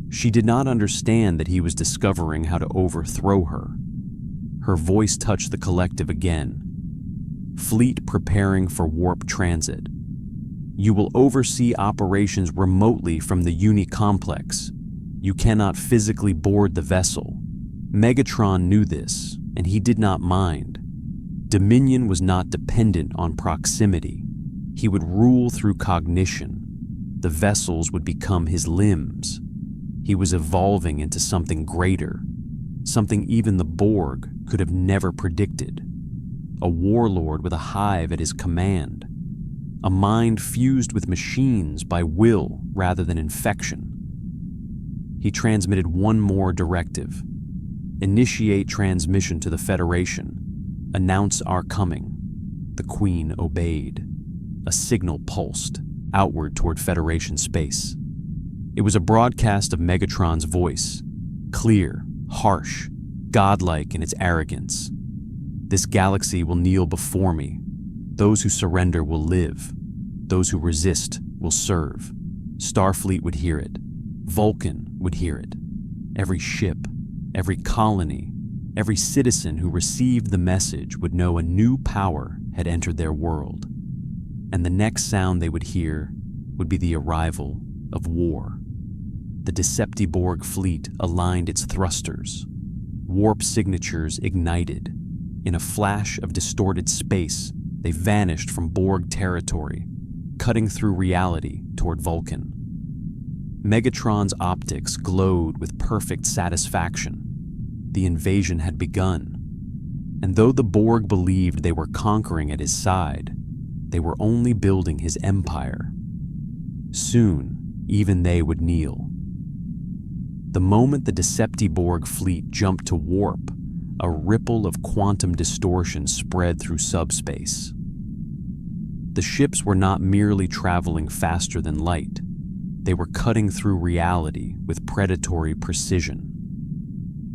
She did not understand that he was discovering how to overthrow her. Her voice touched the collective again. "Fleet preparing for warp transit. You will oversee operations remotely from the Uni complex. You cannot physically board the vessel." Megatron knew this, and he did not mind. Dominion was not dependent on proximity. He would rule through cognition. The vessels would become his limbs. He was evolving into something greater, something even the Borg could have never predicted. A warlord with a hive at his command. A mind fused with machines by will rather than infection. He transmitted one more directive. "Initiate transmission to the Federation. Announce our coming." The Queen obeyed. A signal pulsed outward toward Federation space. It was a broadcast of Megatron's voice, clear, harsh, godlike in its arrogance. "This galaxy will kneel before me. Those who surrender will live. Those who resist will serve." Starfleet would hear it. Vulcan would hear it. Every ship, every colony, every citizen who received the message would know a new power had entered their world. And the next sound they would hear would be the arrival of war. The Deceptiborg fleet aligned its thrusters. Warp signatures ignited. In a flash of distorted space, they vanished from Borg territory, cutting through reality toward Vulcan. Megatron's optics glowed with perfect satisfaction. The invasion had begun. And though the Borg believed they were conquering at his side, They were only building his empire. Soon, even they would kneel. The moment the Deceptiborg fleet jumped to warp, a ripple of quantum distortion spread through subspace. The ships were not merely traveling faster than light. They were cutting through reality with predatory precision.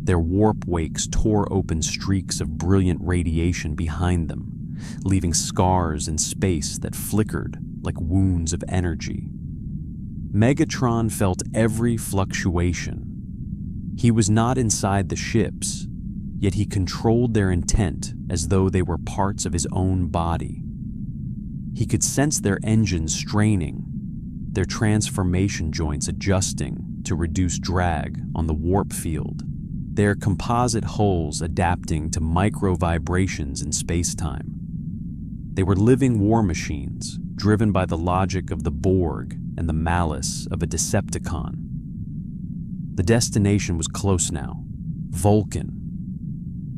Their warp wakes tore open streaks of brilliant radiation behind them, leaving scars in space that flickered like wounds of energy. Megatron felt every fluctuation. He was not inside the ships, yet he controlled their intent as though they were parts of his own body. He could sense their engines straining, their transformation joints adjusting to reduce drag on the warp field, their composite hulls adapting to micro-vibrations in space-time. They were living war machines, driven by the logic of the Borg and the malice of a Decepticon. The destination was close now, Vulcan.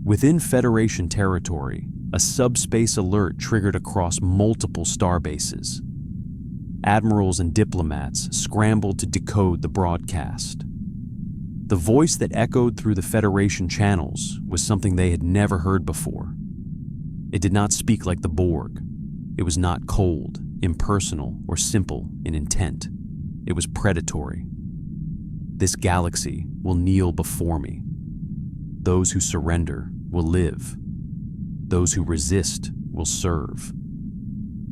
Within Federation territory, a subspace alert triggered across multiple starbases. Admirals and diplomats scrambled to decode the broadcast. The voice that echoed through the Federation channels was something they had never heard before. It did not speak like the Borg. It was not cold, impersonal, or simple in intent. It was predatory. This galaxy will kneel before me. Those who surrender will live. Those who resist will serve.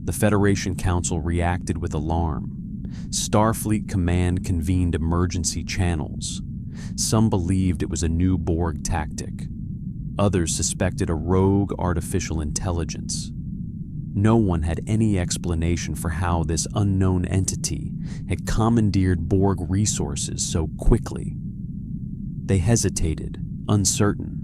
The Federation Council reacted with alarm. Starfleet Command convened emergency channels. Some believed it was a new Borg tactic. Others suspected a rogue artificial intelligence. No one had any explanation for how this unknown entity had commandeered Borg resources so quickly. They hesitated, uncertain,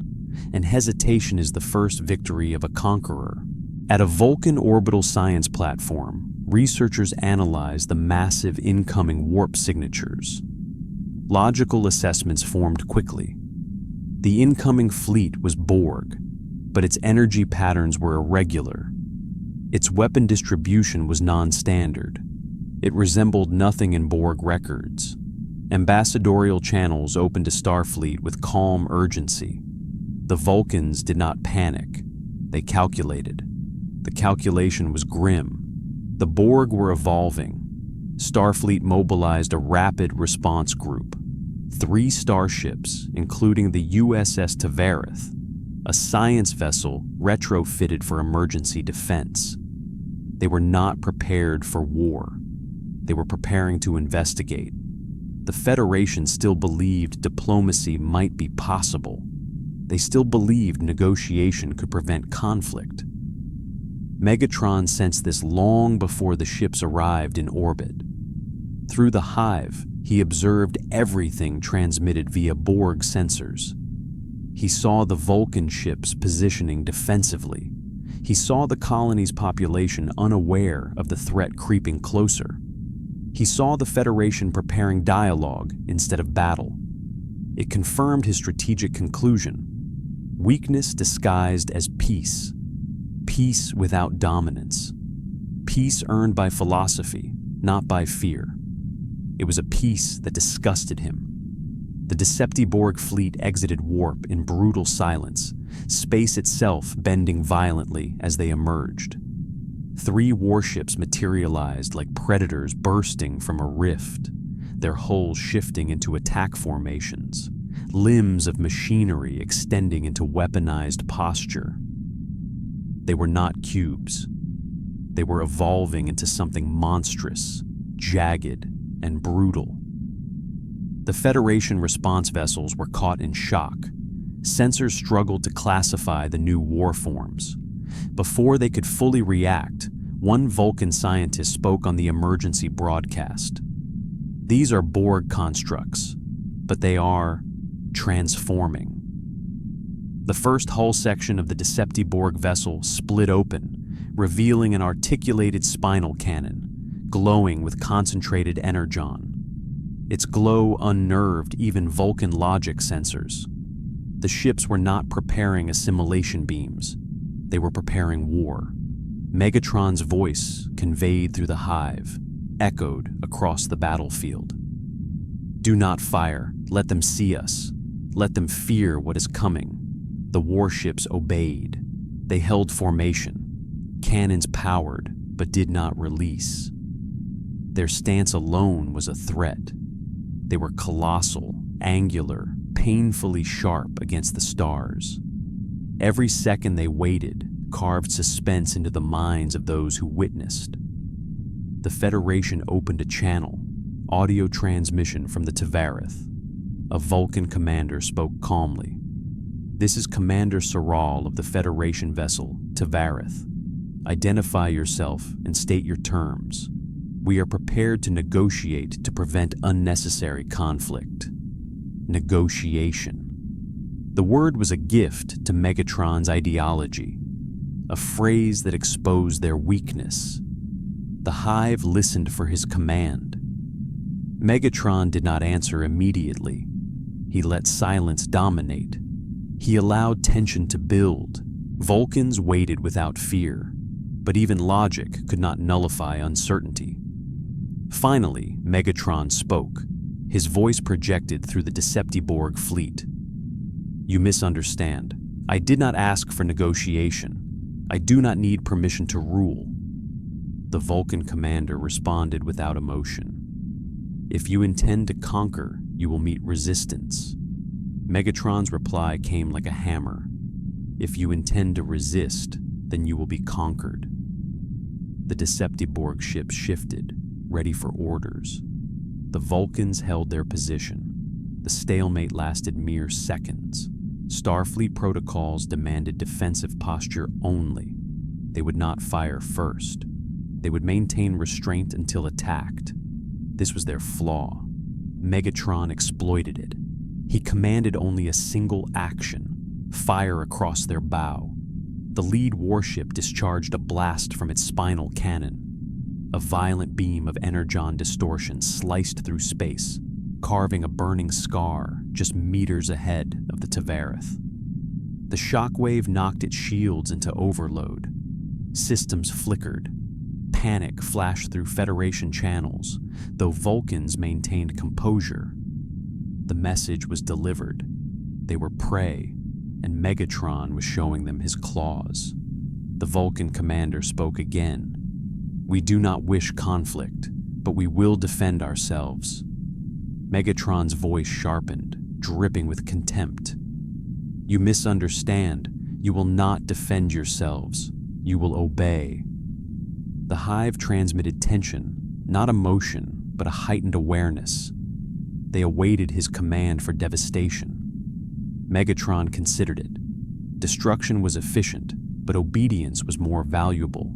and hesitation is the first victory of a conqueror. At a Vulcan orbital science platform, researchers analyzed the massive incoming warp signatures. Logical assessments formed quickly. The incoming fleet was Borg, but its energy patterns were irregular. Its weapon distribution was non-standard. It resembled nothing in Borg records. Ambassadorial channels opened to Starfleet with calm urgency. The Vulcans did not panic. They calculated. The calculation was grim. The Borg were evolving. Starfleet mobilized a rapid response group. 3 starships, including the USS Tavarith, a science vessel retrofitted for emergency defense. They were not prepared for war. They were preparing to investigate. The Federation still believed diplomacy might be possible. They still believed negotiation could prevent conflict. Megatron sensed this long before the ships arrived in orbit. Through the hive, he observed everything transmitted via Borg sensors. He saw the Vulcan ships positioning defensively. He saw the colony's population unaware of the threat creeping closer. He saw the Federation preparing dialogue instead of battle. It confirmed his strategic conclusion: weakness disguised as peace. Peace without dominance. Peace earned by philosophy, not by fear. It was a peace that disgusted him. The Deceptiborg fleet exited warp in brutal silence, space itself bending violently as they emerged. 3 warships materialized like predators bursting from a rift, their hulls shifting into attack formations, limbs of machinery extending into weaponized posture. They were not cubes. They were evolving into something monstrous, jagged, and brutal. The Federation response vessels were caught in shock. Sensors struggled to classify the new war forms. Before they could fully react, one Vulcan scientist spoke on the emergency broadcast. These are Borg constructs, but they are transforming. The first hull section of the Deceptiborg vessel split open, revealing an articulated spinal cannon, glowing with concentrated energon. Its glow unnerved even Vulcan logic sensors. The ships were not preparing assimilation beams. They were preparing war. Megatron's voice, conveyed through the hive, echoed across the battlefield. "Do not fire. Let them see us. Let them fear what is coming." The warships obeyed. They held formation, cannons powered but did not release. Their stance alone was a threat. They were colossal, angular, painfully sharp against the stars. Every second they waited carved suspense into the minds of those who witnessed. The Federation opened a channel, audio transmission from the Tavareth. A Vulcan commander spoke calmly. "This is Commander Soral of the Federation vessel, Tavareth. Identify yourself and state your terms. We are prepared to negotiate to prevent unnecessary conflict." Negotiation. The word was a gift to Megatron's ideology, a phrase that exposed their weakness. The Hive listened for his command. Megatron did not answer immediately. He let silence dominate. He allowed tension to build. Vulcans waited without fear, but even logic could not nullify uncertainty. Finally, Megatron spoke. His voice projected through the Deceptiborg fleet. "You misunderstand. I did not ask for negotiation. I do not need permission to rule." The Vulcan commander responded without emotion. "If you intend to conquer, you will meet resistance." Megatron's reply came like a hammer. "If you intend to resist, then you will be conquered." The Deceptiborg ship shifted, ready for orders. The Vulcans held their position. The stalemate lasted mere seconds. Starfleet protocols demanded defensive posture only. They would not fire first. They would maintain restraint until attacked. This was their flaw. Megatron exploited it. He commanded only a single action: fire across their bow. The lead warship discharged a blast from its spinal cannon. A violent beam of energon distortion sliced through space, carving a burning scar just meters ahead of the Tavareth. The shockwave knocked its shields into overload. Systems flickered. Panic flashed through Federation channels, though Vulcans maintained composure. The message was delivered. They were prey, and Megatron was showing them his claws. The Vulcan commander spoke again. "We do not wish conflict, but we will defend ourselves." Megatron's voice sharpened, dripping with contempt. "You misunderstand. You will not defend yourselves. You will obey." The Hive transmitted tension, not emotion, but a heightened awareness. They awaited his command for devastation. Megatron considered it. Destruction was efficient, but obedience was more valuable.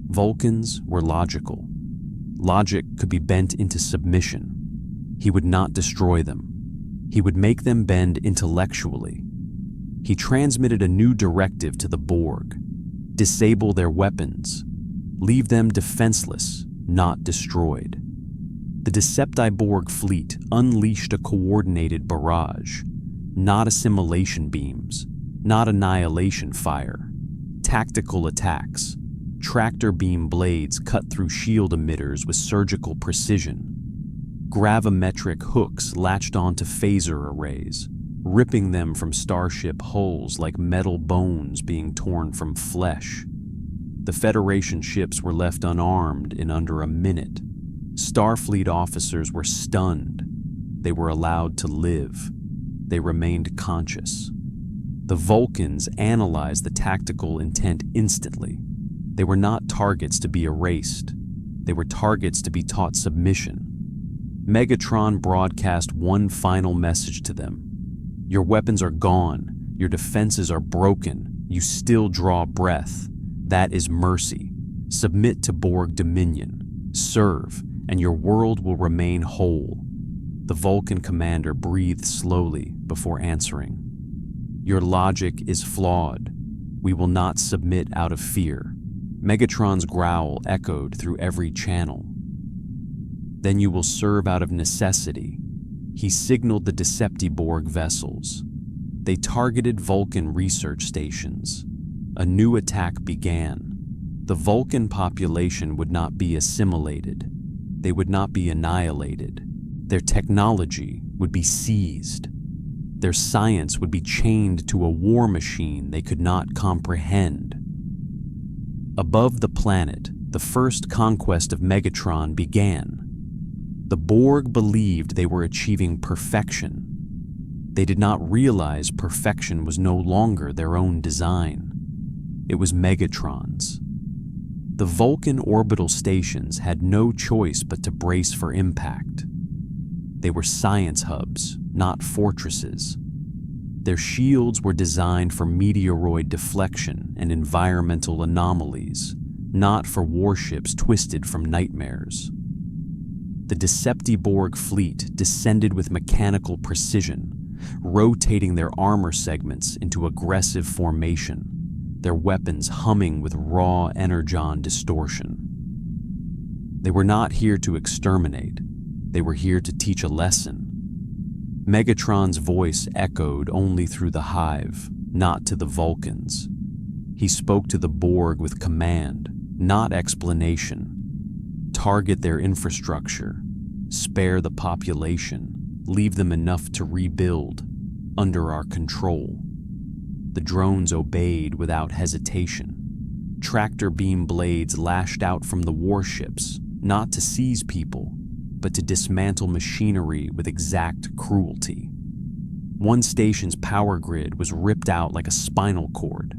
Vulcans were logical. Logic could be bent into submission. He would not destroy them. He would make them bend intellectually. He transmitted a new directive to the Borg: disable their weapons. Leave them defenseless, not destroyed. The Deceptiborg fleet unleashed a coordinated barrage, not assimilation beams, not annihilation fire. Tactical attacks. Tractor beam blades cut through shield emitters with surgical precision. Gravimetric hooks latched onto phaser arrays, ripping them from starship hulls like metal bones being torn from flesh. The Federation ships were left unarmed in under a minute. Starfleet officers were stunned. They were allowed to live. They remained conscious. The Vulcans analyzed the tactical intent instantly. They were not targets to be erased. They were targets to be taught submission. Megatron broadcast one final message to them: "Your weapons are gone. Your defenses are broken. You still draw breath. That is mercy. Submit to Borg dominion. Serve, and your world will remain whole." The Vulcan commander breathed slowly before answering. "Your logic is flawed. We will not submit out of fear." Megatron's growl echoed through every channel. "Then you will serve out of necessity." He signaled the Deceptiborg vessels. They targeted Vulcan research stations. A new attack began. The Vulcan population would not be assimilated. They would not be annihilated. Their technology would be seized. Their science would be chained to a war machine they could not comprehend. Above the planet, the first conquest of Megatron began. The Borg believed they were achieving perfection. They did not realize perfection was no longer their own design. It was Megatron's. The Vulcan orbital stations had no choice but to brace for impact. They were science hubs, not fortresses. Their shields were designed for meteoroid deflection and environmental anomalies, not for warships twisted from nightmares. The Deceptiborg fleet descended with mechanical precision, rotating their armor segments into aggressive formation, their weapons humming with raw energon distortion. They were not here to exterminate. They were here to teach a lesson. Megatron's voice echoed only through the hive, not to the Vulcans. He spoke to the Borg with command, not explanation. Target their infrastructure, spare the population, leave them enough to rebuild, under our control. The drones obeyed without hesitation. Tractor beam blades lashed out from the warships, not to seize people, but to dismantle machinery with exact cruelty. One station's power grid was ripped out like a spinal cord.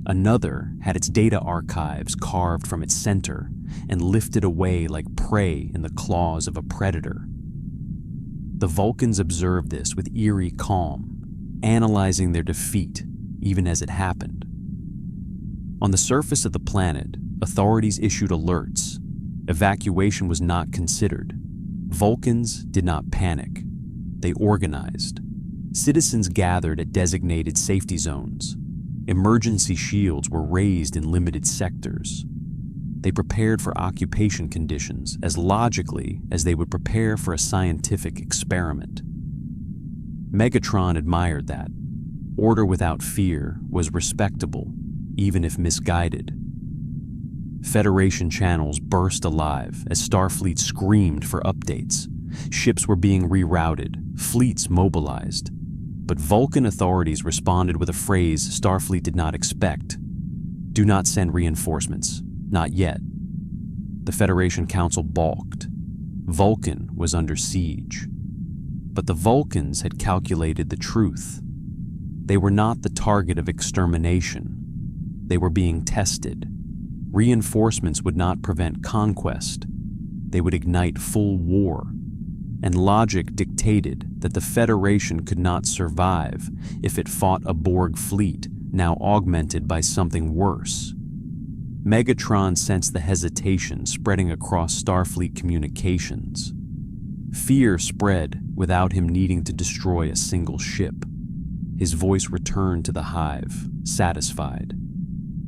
Another had its data archives carved from its center and lifted away like prey in the claws of a predator. The Vulcans observed this with eerie calm, analyzing their defeat even as it happened. On the surface of the planet, authorities issued alerts. Evacuation was not considered. Vulcans did not panic. They organized. Citizens gathered at designated safety zones. Emergency shields were raised in limited sectors. They prepared for occupation conditions as logically as they would prepare for a scientific experiment. Megatron admired that. Order without fear was respectable, even if misguided. Federation channels burst alive as Starfleet screamed for updates. Ships were being rerouted, fleets mobilized. But Vulcan authorities responded with a phrase Starfleet did not expect. Do not send reinforcements. Not yet. The Federation Council balked. Vulcan was under siege. But the Vulcans had calculated the truth. They were not the target of extermination. They were being tested. Reinforcements would not prevent conquest. They would ignite full war. And logic dictated that the Federation could not survive if it fought a Borg fleet now augmented by something worse. Megatron sensed the hesitation spreading across Starfleet communications. Fear spread without him needing to destroy a single ship. His voice returned to the hive, satisfied.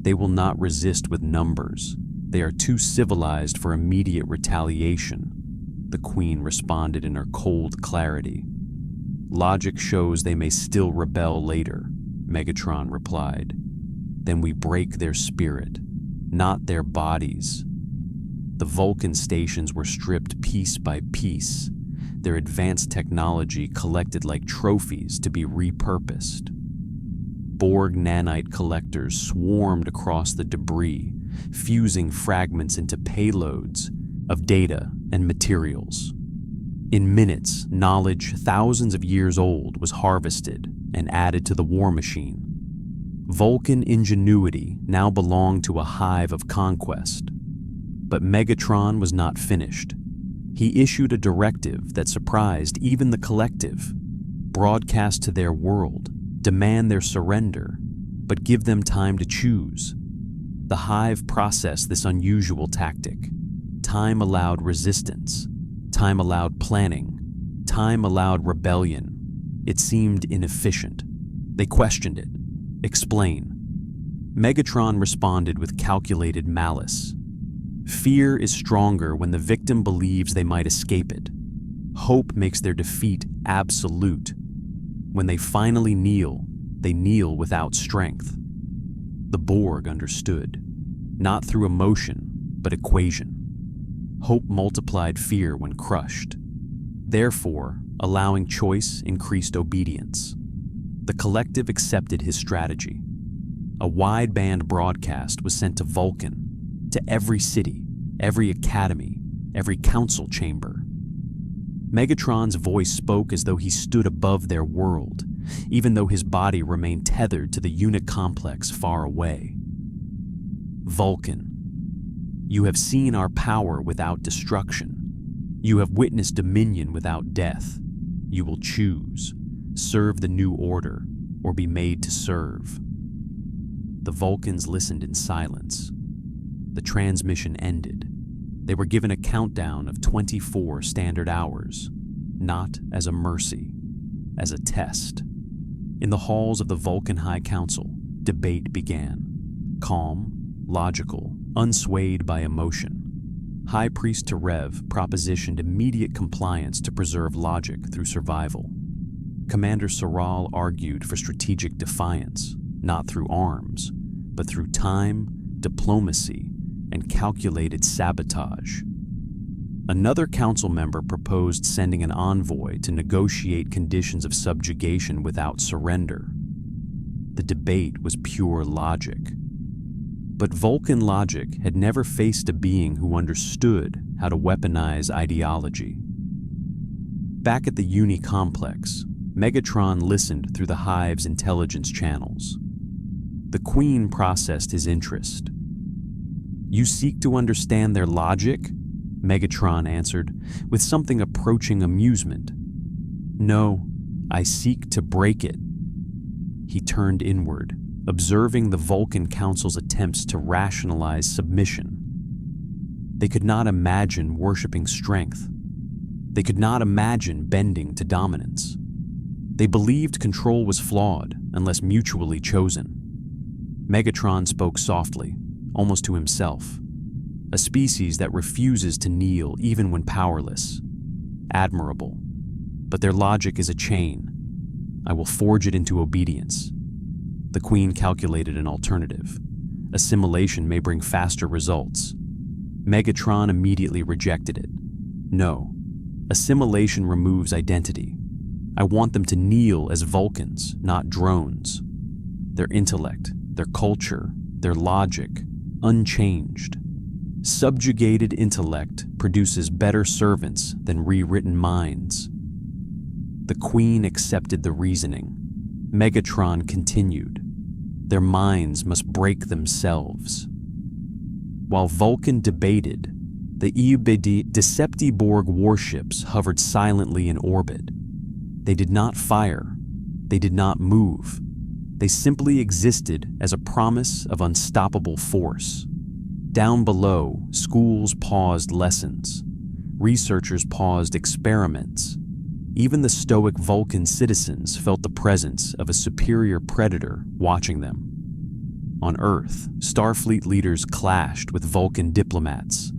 They will not resist with numbers. They are too civilized for immediate retaliation. The Queen responded in her cold clarity. Logic shows they may still rebel later, Megatron replied. Then we break their spirit, not their bodies. The Vulcan stations were stripped piece by piece, their advanced technology collected like trophies to be repurposed. Borg nanite collectors swarmed across the debris, fusing fragments into payloads of data and materials. In minutes, knowledge thousands of years old was harvested and added to the war machine. Vulcan ingenuity now belonged to a hive of conquest. But Megatron was not finished. He issued a directive that surprised even the collective. Broadcast to their world, demand their surrender, but give them time to choose. The hive processed this unusual tactic. Time allowed resistance. Time allowed planning. Time allowed rebellion. It seemed inefficient. They questioned it. Explain. Megatron responded with calculated malice. Fear is stronger when the victim believes they might escape it. Hope makes their defeat absolute. When they finally kneel, they kneel without strength. The Borg understood. not through emotion, but equation. Hope multiplied fear when crushed. Therefore, allowing choice increased obedience. The collective accepted his strategy. A wideband broadcast was sent to Vulcan, to every city, every academy, every council chamber. Megatron's voice spoke as though he stood above their world, even though his body remained tethered to the unit complex far away. Vulcan, you have seen our power without destruction. You have witnessed dominion without death. You will choose, serve the new order, or be made to serve. The Vulcans listened in silence. The transmission ended. They were given a countdown of 24 standard hours, not as a mercy, as a test. In the halls of the Vulcan High Council, debate began. Calm, logical, unswayed by emotion. High Priest Terev propositioned immediate compliance to preserve logic through survival. Commander Soral argued for strategic defiance, not through arms, but through time, diplomacy, and calculated sabotage. Another council member proposed sending an envoy to negotiate conditions of subjugation without surrender. The debate was pure logic. But Vulcan logic had never faced a being who understood how to weaponize ideology. Back at the Uni complex, Megatron listened through the Hive's intelligence channels. The Queen processed his interest. "You seek to understand their logic?" Megatron answered, with something approaching amusement. "No, I seek to break it." He turned inward, observing the Vulcan Council's attempts to rationalize submission. They could not imagine worshipping strength. They could not imagine bending to dominance. They believed control was flawed unless mutually chosen. Megatron spoke softly, almost to himself. A species that refuses to kneel even when powerless. Admirable. But their logic is a chain. I will forge it into obedience. The Queen calculated an alternative. Assimilation may bring faster results. Megatron immediately rejected it. No, assimilation removes identity. I want them to kneel as Vulcans, not drones. Their intellect, their culture, their logic, unchanged. Subjugated intellect produces better servants than rewritten minds. The Queen accepted the reasoning. Megatron continued. Their minds must break themselves. While Vulcan debated, the Decepti Borg warships hovered silently in orbit. They did not fire. They did not move. They simply existed as a promise of unstoppable force. Down below, schools paused lessons. Researchers paused experiments. Even the stoic Vulcan citizens felt the presence of a superior predator watching them. On Earth, Starfleet leaders clashed with Vulcan diplomats.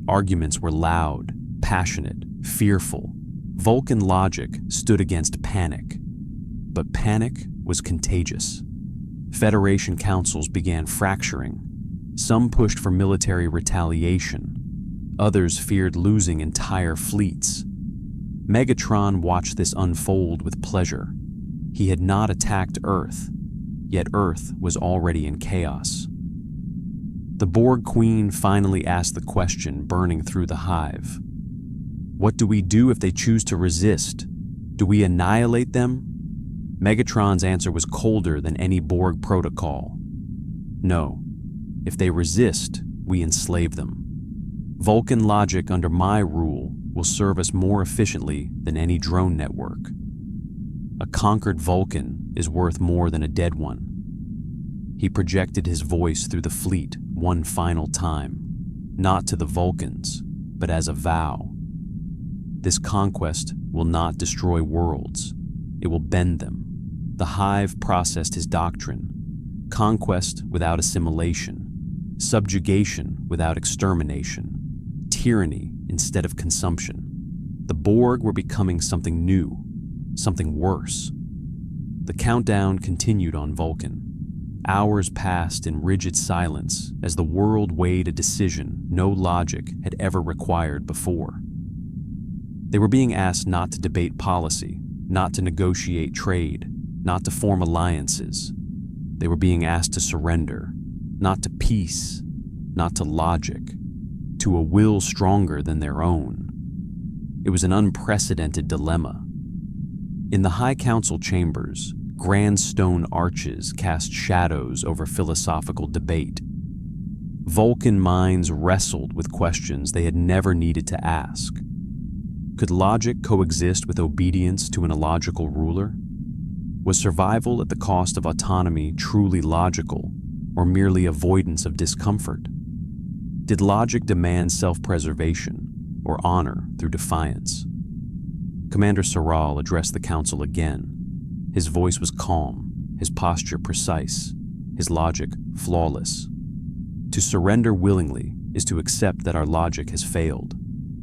Arguments were loud, passionate, fearful. Vulcan logic stood against panic. But panic was contagious. Federation councils began fracturing. Some pushed for military retaliation. Others feared losing entire fleets. Megatron watched this unfold with pleasure. He had not attacked Earth, yet Earth was already in chaos. The Borg Queen finally asked the question burning through the hive. What do we do if they choose to resist? Do we annihilate them? Megatron's answer was colder than any Borg protocol. No. If they resist, we enslave them. Vulcan logic under my rule will serve us more efficiently than any drone network. A conquered Vulcan is worth more than a dead one. He projected his voice through the fleet one final time, not to the Vulcans, but as a vow. This conquest will not destroy worlds. It will bend them. The Hive processed his doctrine. Conquest without assimilation. Subjugation without extermination. Tyranny instead of consumption. The Borg were becoming something new, something worse. The countdown continued on Vulcan. Hours passed in rigid silence as the world weighed a decision no logic had ever required before. They were being asked not to debate policy, not to negotiate trade, not to form alliances. They were being asked to surrender, not to peace, not to logic, to a will stronger than their own. It was an unprecedented dilemma. In the High Council chambers, grand stone arches cast shadows over philosophical debate. Vulcan minds wrestled with questions they had never needed to ask. Could logic coexist with obedience to an illogical ruler? Was survival at the cost of autonomy truly logical, or merely avoidance of discomfort? Did logic demand self-preservation, or honor through defiance? Commander Soral addressed the council again. His voice was calm, his posture precise, his logic flawless. To surrender willingly is to accept that our logic has failed.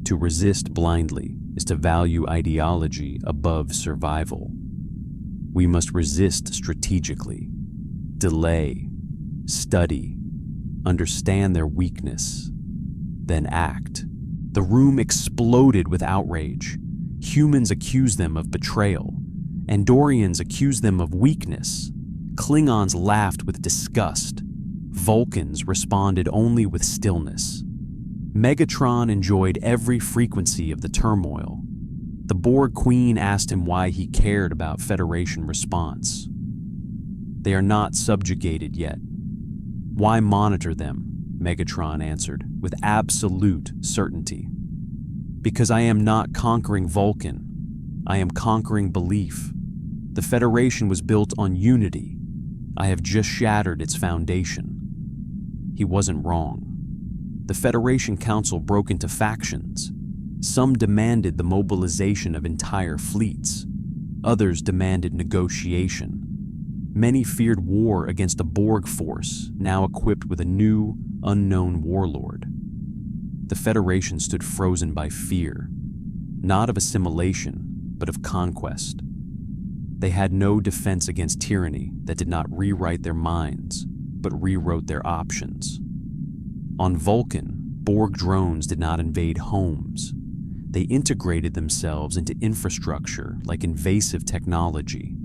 To resist blindly is to value ideology above survival. We must resist strategically, delay, study, understand their weakness, then act. The room exploded with outrage. Humans accused them of betrayal. Andorians accused them of weakness. Klingons laughed with disgust. Vulcans responded only with stillness. Megatron enjoyed every frequency of the turmoil. The Borg Queen asked him why he cared about Federation response. They are not subjugated yet. Why monitor them? Megatron answered with absolute certainty. Because I am not conquering Vulcan. I am conquering belief. The Federation was built on unity. I have just shattered its foundation. He wasn't wrong. The Federation Council broke into factions. Some demanded the mobilization of entire fleets. Others demanded negotiation. Many feared war against a Borg force, now equipped with a new, unknown warlord. The Federation stood frozen by fear, not of assimilation, but of conquest. They had no defense against tyranny that did not rewrite their minds, but rewrote their options. On Vulcan, Borg drones did not invade homes. They integrated themselves into infrastructure like invasive technology.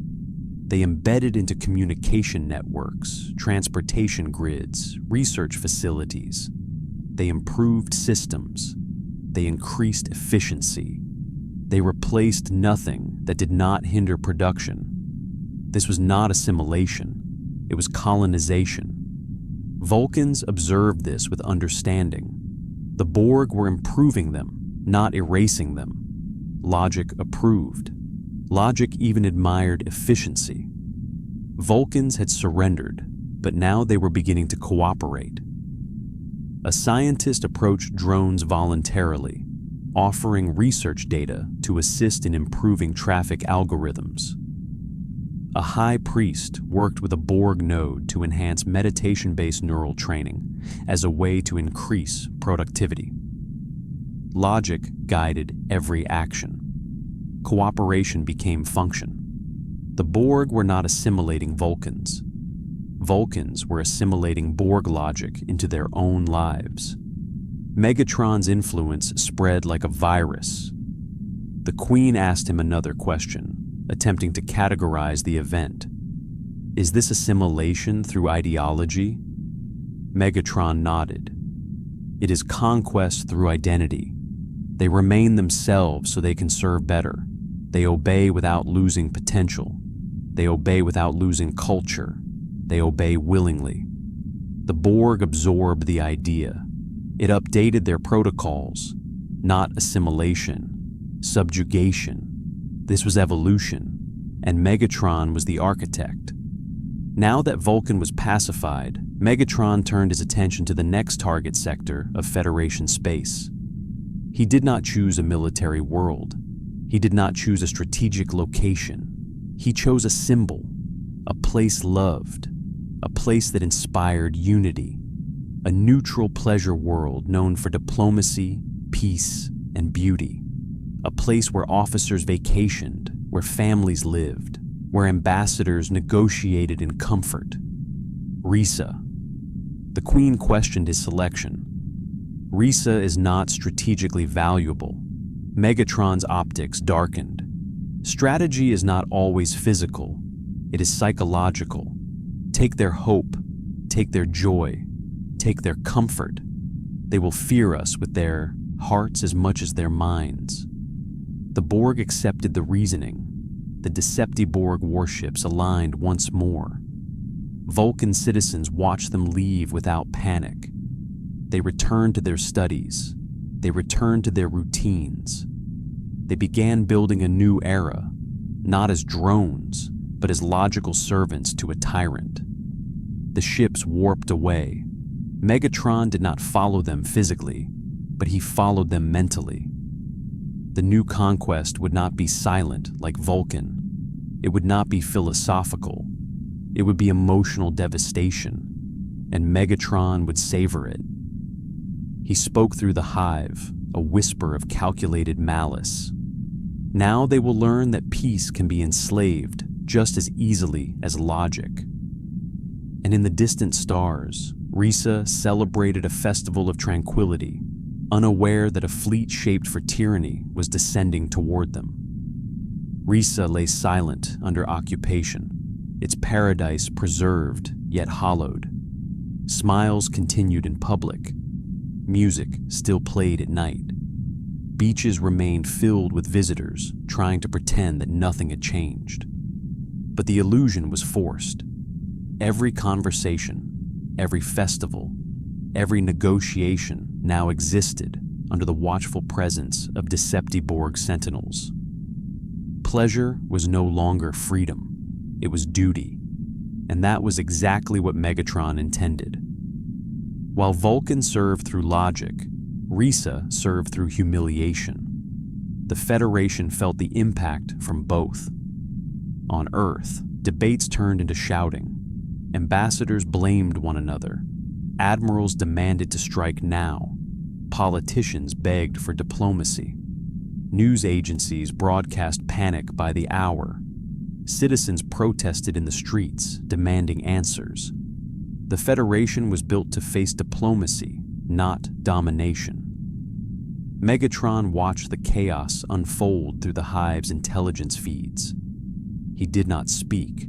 They embedded into communication networks, transportation grids, research facilities. They improved systems. They increased efficiency. They replaced nothing that did not hinder production. This was not assimilation. It was colonization. Vulcans observed this with understanding. The Borg were improving them, not erasing them. Logic approved. Logic even admired efficiency. Vulcans had surrendered, but now they were beginning to cooperate. A scientist approached drones voluntarily, offering research data to assist in improving traffic algorithms. A high priest worked with a Borg node to enhance meditation-based neural training as a way to increase productivity. Logic guided every action. Cooperation became function. The Borg were not assimilating Vulcans. Vulcans were assimilating Borg logic into their own lives. Megatron's influence spread like a virus. The Queen asked him another question, attempting to categorize the event. Is this assimilation through ideology? Megatron nodded. It is conquest through identity. They remain themselves so they can serve better. They obey without losing potential. They obey without losing culture. They obey willingly. The Borg absorbed the idea. It updated their protocols, not assimilation, subjugation. This was evolution, and Megatron was the architect. Now that Vulcan was pacified, Megatron turned his attention to the next target sector of Federation space. He did not choose a military world. He did not choose a strategic location. He chose a symbol, a place loved, a place that inspired unity, a neutral pleasure world known for diplomacy, peace, and beauty, a place where officers vacationed, where families lived, where ambassadors negotiated in comfort. Risa. The Queen questioned his selection. Risa is not strategically valuable. Megatron's optics darkened. Strategy is not always physical. It is psychological. Take their hope. Take their joy. Take their comfort. They will fear us with their hearts as much as their minds. The Borg accepted the reasoning. The Deceptiborg warships aligned once more. Vulcan citizens watched them leave without panic. They returned to their studies. They returned to their routines. They began building a new era, not as drones, but as logical servants to a tyrant. The ships warped away. Megatron did not follow them physically, but he followed them mentally. The new conquest would not be silent like Vulcan. It would not be philosophical. It would be emotional devastation, and Megatron would savor it. He spoke through the hive, a whisper of calculated malice. Now they will learn that peace can be enslaved just as easily as logic. And in the distant stars, Risa celebrated a festival of tranquility, unaware that a fleet shaped for tyranny was descending toward them. Risa lay silent under occupation, its paradise preserved yet hollowed. Smiles continued in public. Music still played at night. Beaches remained filled with visitors trying to pretend that nothing had changed. But the illusion was forced. Every conversation, every festival, every negotiation now existed under the watchful presence of Deceptiborg sentinels. Pleasure was no longer freedom. It was duty, and that was exactly what Megatron intended. While Vulcan served through logic, Risa served through humiliation. The Federation felt the impact from both. On Earth, debates turned into shouting. Ambassadors blamed one another. Admirals demanded to strike now. Politicians begged for diplomacy. News agencies broadcast panic by the hour. Citizens protested in the streets, demanding answers. The Federation was built to face diplomacy, not domination. Megatron watched the chaos unfold through the hive's intelligence feeds. He did not speak.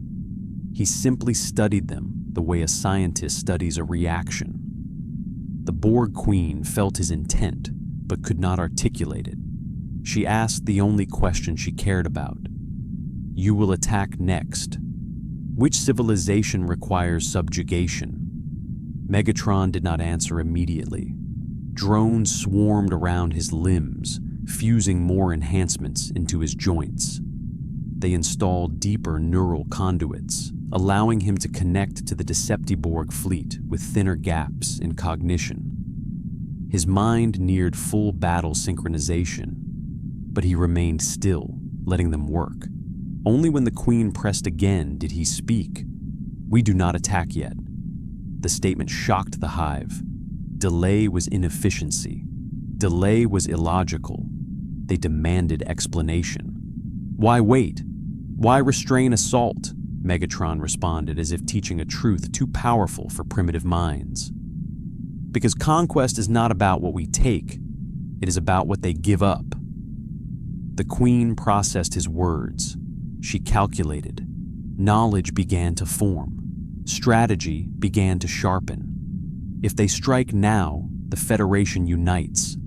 He simply studied them the way a scientist studies a reaction. The Borg Queen felt his intent, but could not articulate it. She asked the only question she cared about. You will attack next. Which civilization requires subjugation? Megatron did not answer immediately. Drones swarmed around his limbs, fusing more enhancements into his joints. They installed deeper neural conduits, allowing him to connect to the Deceptiborg fleet with thinner gaps in cognition. His mind neared full battle synchronization, but he remained still, letting them work. Only when the Queen pressed again did he speak. We do not attack yet. The statement shocked the hive. Delay was inefficiency. Delay was illogical. They demanded explanation. Why wait? Why restrain assault? Megatron responded as if teaching a truth too powerful for primitive minds. Because conquest is not about what we take. It is about what they give up. The Queen processed his words. She calculated. Knowledge began to form. Strategy began to sharpen. If they strike now, the Federation unites.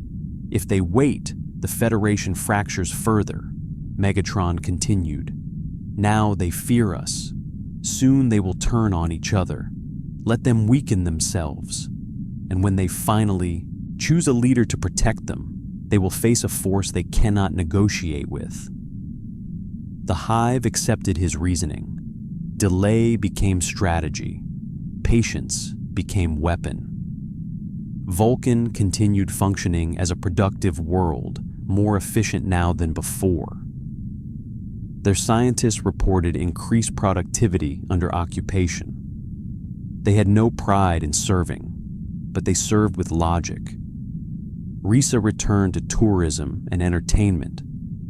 If they wait, the Federation fractures further. Megatron continued. Now they fear us. Soon they will turn on each other. Let them weaken themselves. And when they finally choose a leader to protect them, they will face a force they cannot negotiate with. The hive accepted his reasoning. Delay became strategy. Patience became weapon. Vulcan continued functioning as a productive world, more efficient now than before. Their scientists reported increased productivity under occupation. They had no pride in serving, but they served with logic. Risa returned to tourism and entertainment,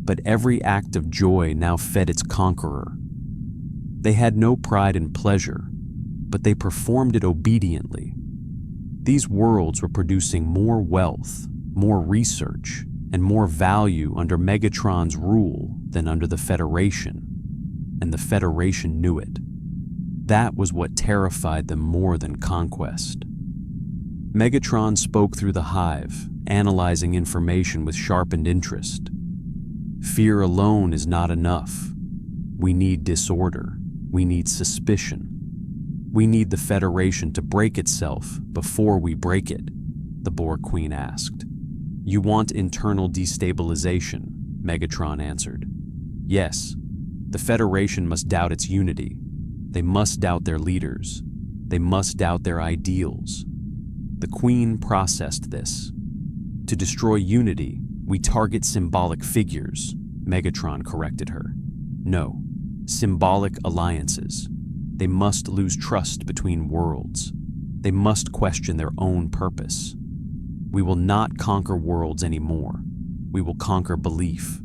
but every act of joy now fed its conqueror. They had no pride in pleasure, but they performed it obediently. These worlds were producing more wealth, more research, and more value under Megatron's rule than under the Federation, and the Federation knew it. That was what terrified them more than conquest. Megatron spoke through the hive, analyzing information with sharpened interest. Fear alone is not enough. We need disorder. We need suspicion. We need the Federation to break itself before we break it, the Borg Queen asked. You want internal destabilization, Megatron answered. Yes, the Federation must doubt its unity. They must doubt their leaders. They must doubt their ideals. The Queen processed this. To destroy unity, we target symbolic figures, Megatron corrected her. No, symbolic alliances. They must lose trust between worlds. They must question their own purpose. We will not conquer worlds anymore. We will conquer belief.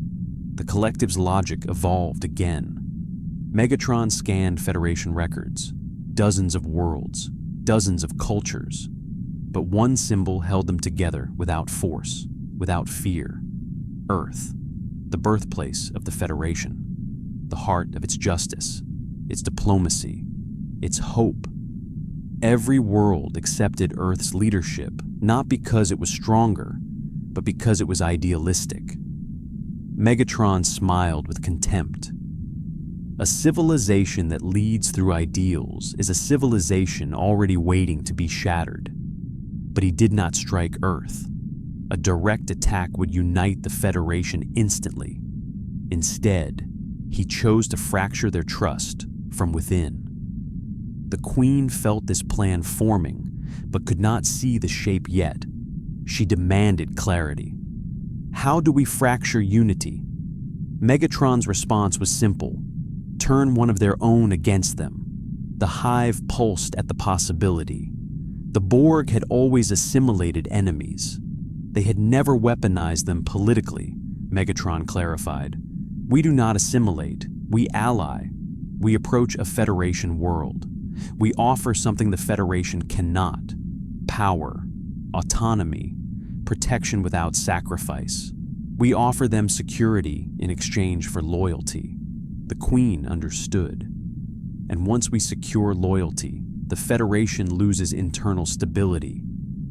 The collective's logic evolved again. Megatron scanned Federation records, dozens of worlds, dozens of cultures. But one symbol held them together without force, without fear. Earth, the birthplace of the Federation, the heart of its justice, its diplomacy, its hope. Every world accepted Earth's leadership, not because it was stronger, but because it was idealistic. Megatron smiled with contempt. A civilization that leads through ideals is a civilization already waiting to be shattered. But he did not strike Earth. A direct attack would unite the Federation instantly. Instead, he chose to fracture their trust from within. The Queen felt this plan forming, but could not see the shape yet. She demanded clarity. How do we fracture unity? Megatron's response was simple. Turn one of their own against them. The hive pulsed at the possibility. The Borg had always assimilated enemies. They had never weaponized them politically, Megatron clarified. We do not assimilate, we ally. We approach a Federation world. We offer something the Federation cannot: power, autonomy, protection without sacrifice. We offer them security in exchange for loyalty. The Queen understood. And once we secure loyalty, the Federation loses internal stability.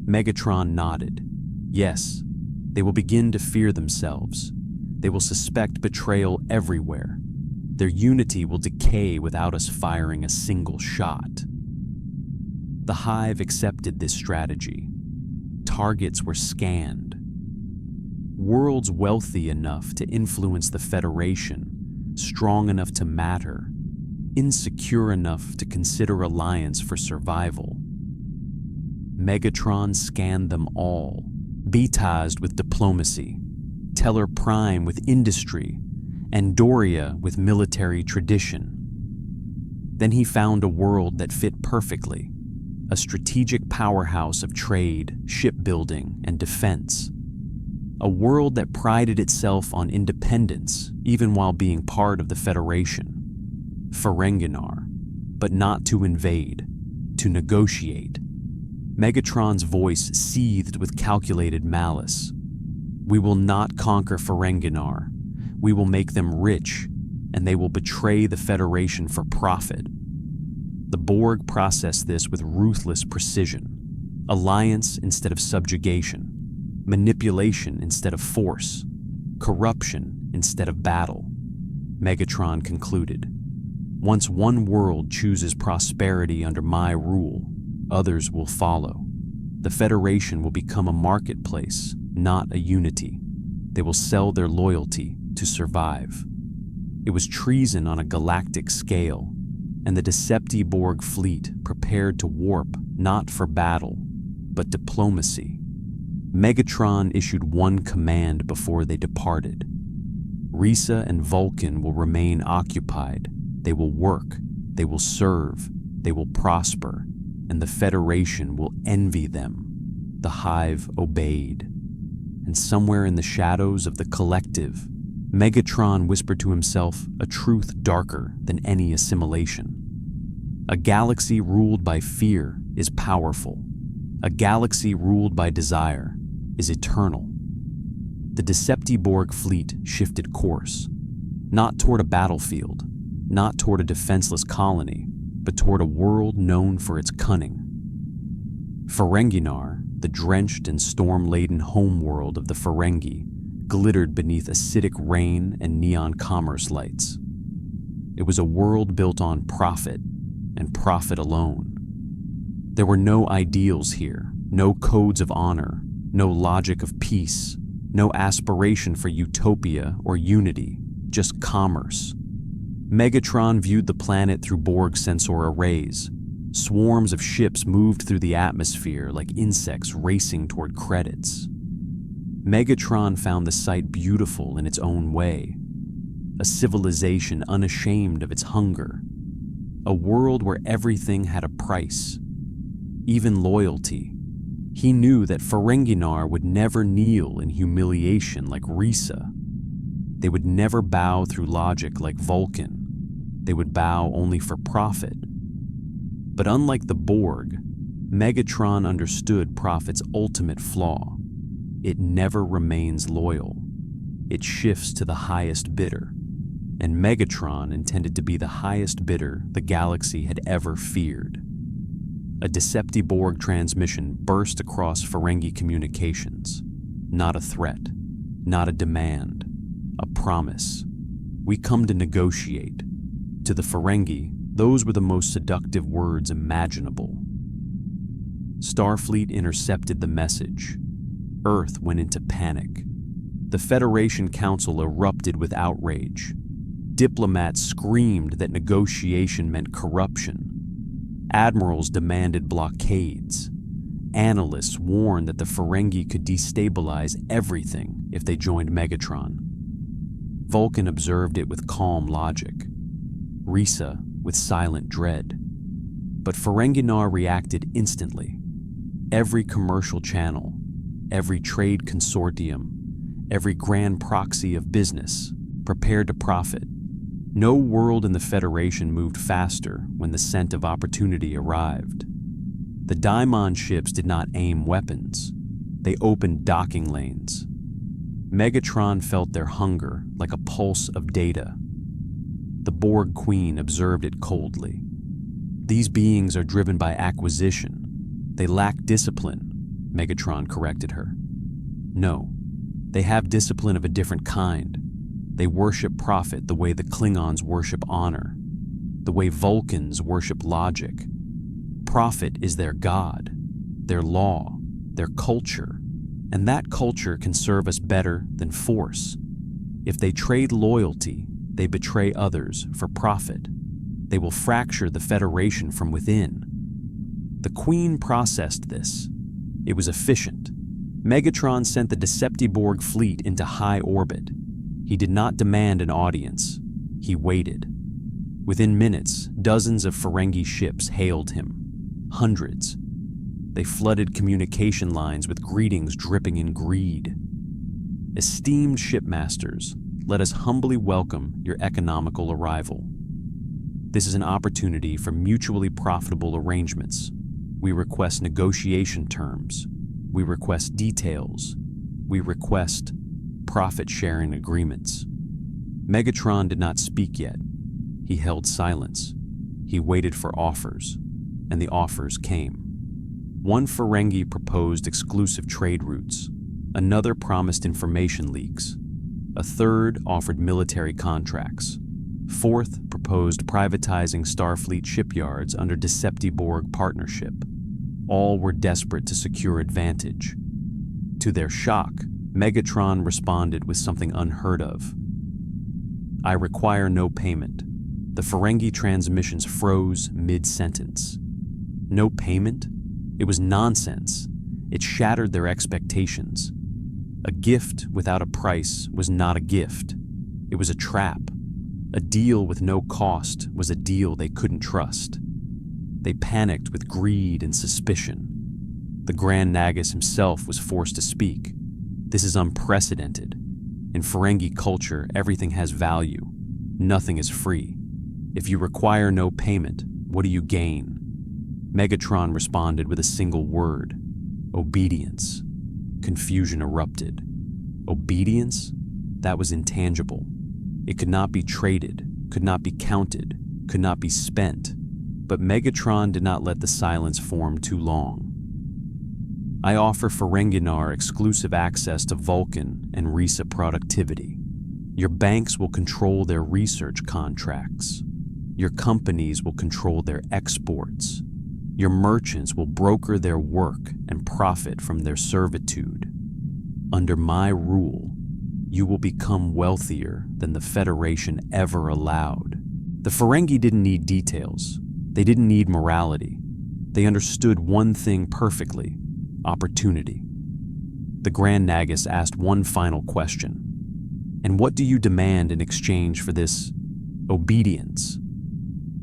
Megatron nodded. Yes, they will begin to fear themselves. They will suspect betrayal everywhere. Their unity will decay without us firing a single shot. The hive accepted this strategy. Targets were scanned. Worlds wealthy enough to influence the Federation, strong enough to matter, insecure enough to consider alliance for survival. Megatron scanned them all, Betazed with diplomacy, Teller Prime with industry, and Doria with military tradition. Then he found a world that fit perfectly, a strategic powerhouse of trade, shipbuilding, and defense. A world that prided itself on independence, even while being part of the Federation. Ferenginar, but not to invade, to negotiate. Megatron's voice seethed with calculated malice. We will not conquer Ferenginar. We will make them rich, and they will betray the Federation for profit. The Borg processed this with ruthless precision. Alliance instead of subjugation. Manipulation instead of force. Corruption instead of battle. Megatron concluded. Once one world chooses prosperity under my rule, others will follow. The Federation will become a marketplace, not a unity. They will sell their loyalty to survive. It was treason on a galactic scale, and the Decepti Borg fleet prepared to warp not for battle, but diplomacy. Megatron issued one command before they departed. Risa and Vulcan will remain occupied. They will work, they will serve, they will prosper, and the Federation will envy them. The hive obeyed. And somewhere in the shadows of the collective, Megatron whispered to himself a truth darker than any assimilation. A galaxy ruled by fear is powerful. A galaxy ruled by desire is eternal. The Decepti-Borg fleet shifted course, not toward a battlefield, not toward a defenseless colony, but toward a world known for its cunning. Ferenginar, the drenched and storm-laden homeworld of the Ferengi, glittered beneath acidic rain and neon commerce lights. It was a world built on profit, and profit alone. There were no ideals here, no codes of honor, no logic of peace, no aspiration for utopia or unity, just commerce. Megatron viewed the planet through Borg sensor arrays. Swarms of ships moved through the atmosphere like insects racing toward credits. Megatron found the sight beautiful in its own way, a civilization unashamed of its hunger, a world where everything had a price, even loyalty. He knew that Ferenginar would never kneel in humiliation like Risa. They would never bow through logic like Vulcan. They would bow only for profit. But unlike the Borg, Megatron understood profit's ultimate flaw. It never remains loyal. It shifts to the highest bidder. And Megatron intended to be the highest bidder the galaxy had ever feared. A Decepti-Borg transmission burst across Ferengi communications. Not a threat, not a demand, a promise. We come to negotiate. To the Ferengi, those were the most seductive words imaginable. Starfleet intercepted the message. Earth went into panic. The Federation Council erupted with outrage. Diplomats screamed that negotiation meant corruption. Admirals demanded blockades. Analysts warned that the Ferengi could destabilize everything if they joined Megatron. Vulcan observed it with calm logic. Risa with silent dread. But Ferenginar reacted instantly. Every commercial channel, every trade consortium, every grand proxy of business prepared to profit. No world in the Federation moved faster when the scent of opportunity arrived. The Daimon ships did not aim weapons. They opened docking lanes. Megatron felt their hunger like a pulse of data. The Borg Queen observed it coldly. These beings are driven by acquisition. They lack discipline, Megatron corrected her. No, they have discipline of a different kind. They worship profit the way the Klingons worship honor, the way Vulcans worship logic. Profit is their god, their law, their culture, and that culture can serve us better than force. If they trade loyalty, they betray others for profit. They will fracture the Federation from within. The Queen processed this. It was efficient. Megatron sent the Decepti-Borg fleet into high orbit. He did not demand an audience. He waited. Within minutes, dozens of Ferengi ships hailed him. Hundreds. They flooded communication lines with greetings dripping in greed. Esteemed shipmasters, let us humbly welcome your economical arrival. This is an opportunity for mutually profitable arrangements. We request negotiation terms. We request details. We request profit-sharing agreements. Megatron did not speak yet. He held silence. He waited for offers, and the offers came. One Ferengi proposed exclusive trade routes. Another promised information leaks. A third offered military contracts. Fourth proposed privatizing Starfleet shipyards under Decepti-Borg partnership. All were desperate to secure advantage. To their shock, Megatron responded with something unheard of. I require no payment. The Ferengi transmissions froze mid-sentence. No payment? It was nonsense. It shattered their expectations. A gift without a price was not a gift. It was a trap. A deal with no cost was a deal they couldn't trust. They panicked with greed and suspicion. The Grand Nagus himself was forced to speak. This is unprecedented. In Ferengi culture, everything has value. Nothing is free. If you require no payment, What do you gain? Megatron responded with a single word: obedience. Confusion erupted. Obedience? That was intangible. It could not be traded, could not be counted, could not be spent. But Megatron did not let the silence form too long. I offer Ferenginar exclusive access to Vulcan and Risa productivity. Your banks will control their research contracts. Your companies will control their exports. Your merchants will broker their work and profit from their servitude. Under my rule, you will become wealthier than the Federation ever allowed. The Ferengi didn't need details. They didn't need morality. They understood one thing perfectly: opportunity. The Grand Nagus asked one final question. And what do you demand in exchange for this obedience?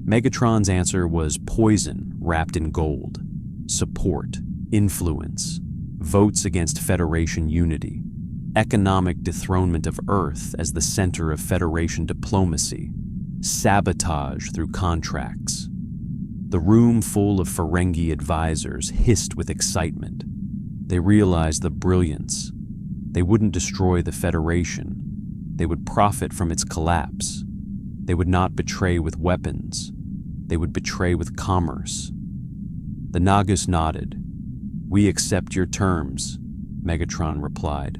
Megatron's answer was poison wrapped in gold, support, influence, votes against Federation unity, economic dethronement of Earth as the center of Federation diplomacy, sabotage through contracts. The room full of Ferengi advisors hissed with excitement. They realized the brilliance. They wouldn't destroy the Federation. They would profit from its collapse. They would not betray with weapons. They would betray with commerce. The Nagus nodded. "We accept your terms," Megatron replied.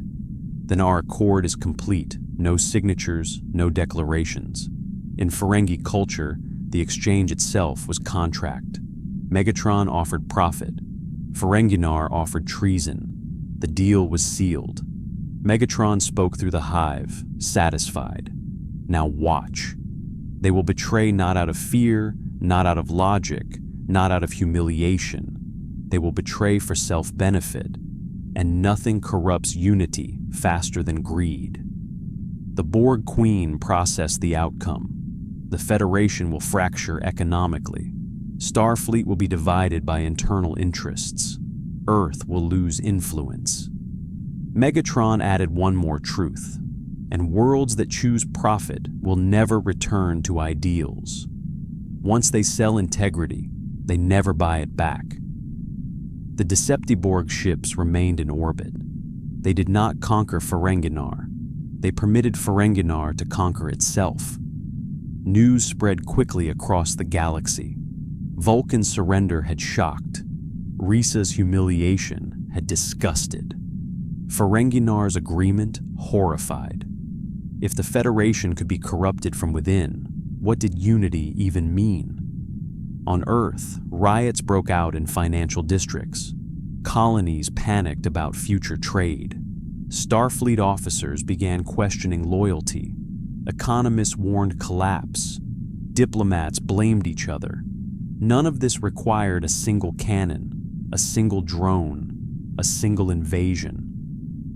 "Then our accord is complete. No signatures, no declarations. In Ferengi culture, the exchange itself was contract. Megatron offered profit. Ferenginar offered treason. The deal was sealed." Megatron spoke through the hive, satisfied. "Now watch. They will betray not out of fear, not out of logic, not out of humiliation. They will betray for self-benefit, and nothing corrupts unity faster than greed." The Borg Queen processed the outcome. The Federation will fracture economically. Starfleet will be divided by internal interests. Earth will lose influence. Megatron added one more truth, and worlds that choose profit will never return to ideals. Once they sell integrity, they never buy it back. The Deceptiborg ships remained in orbit. They did not conquer Ferenginar. They permitted Ferenginar to conquer itself. News spread quickly across the galaxy. Vulcan's surrender had shocked. Risa's humiliation had disgusted. Ferenginar's agreement horrified. If the Federation could be corrupted from within, what did unity even mean? On Earth, riots broke out in financial districts. Colonies panicked about future trade. Starfleet officers began questioning loyalty. Economists warned collapse. Diplomats blamed each other. None of this required a single cannon, a single drone, a single invasion.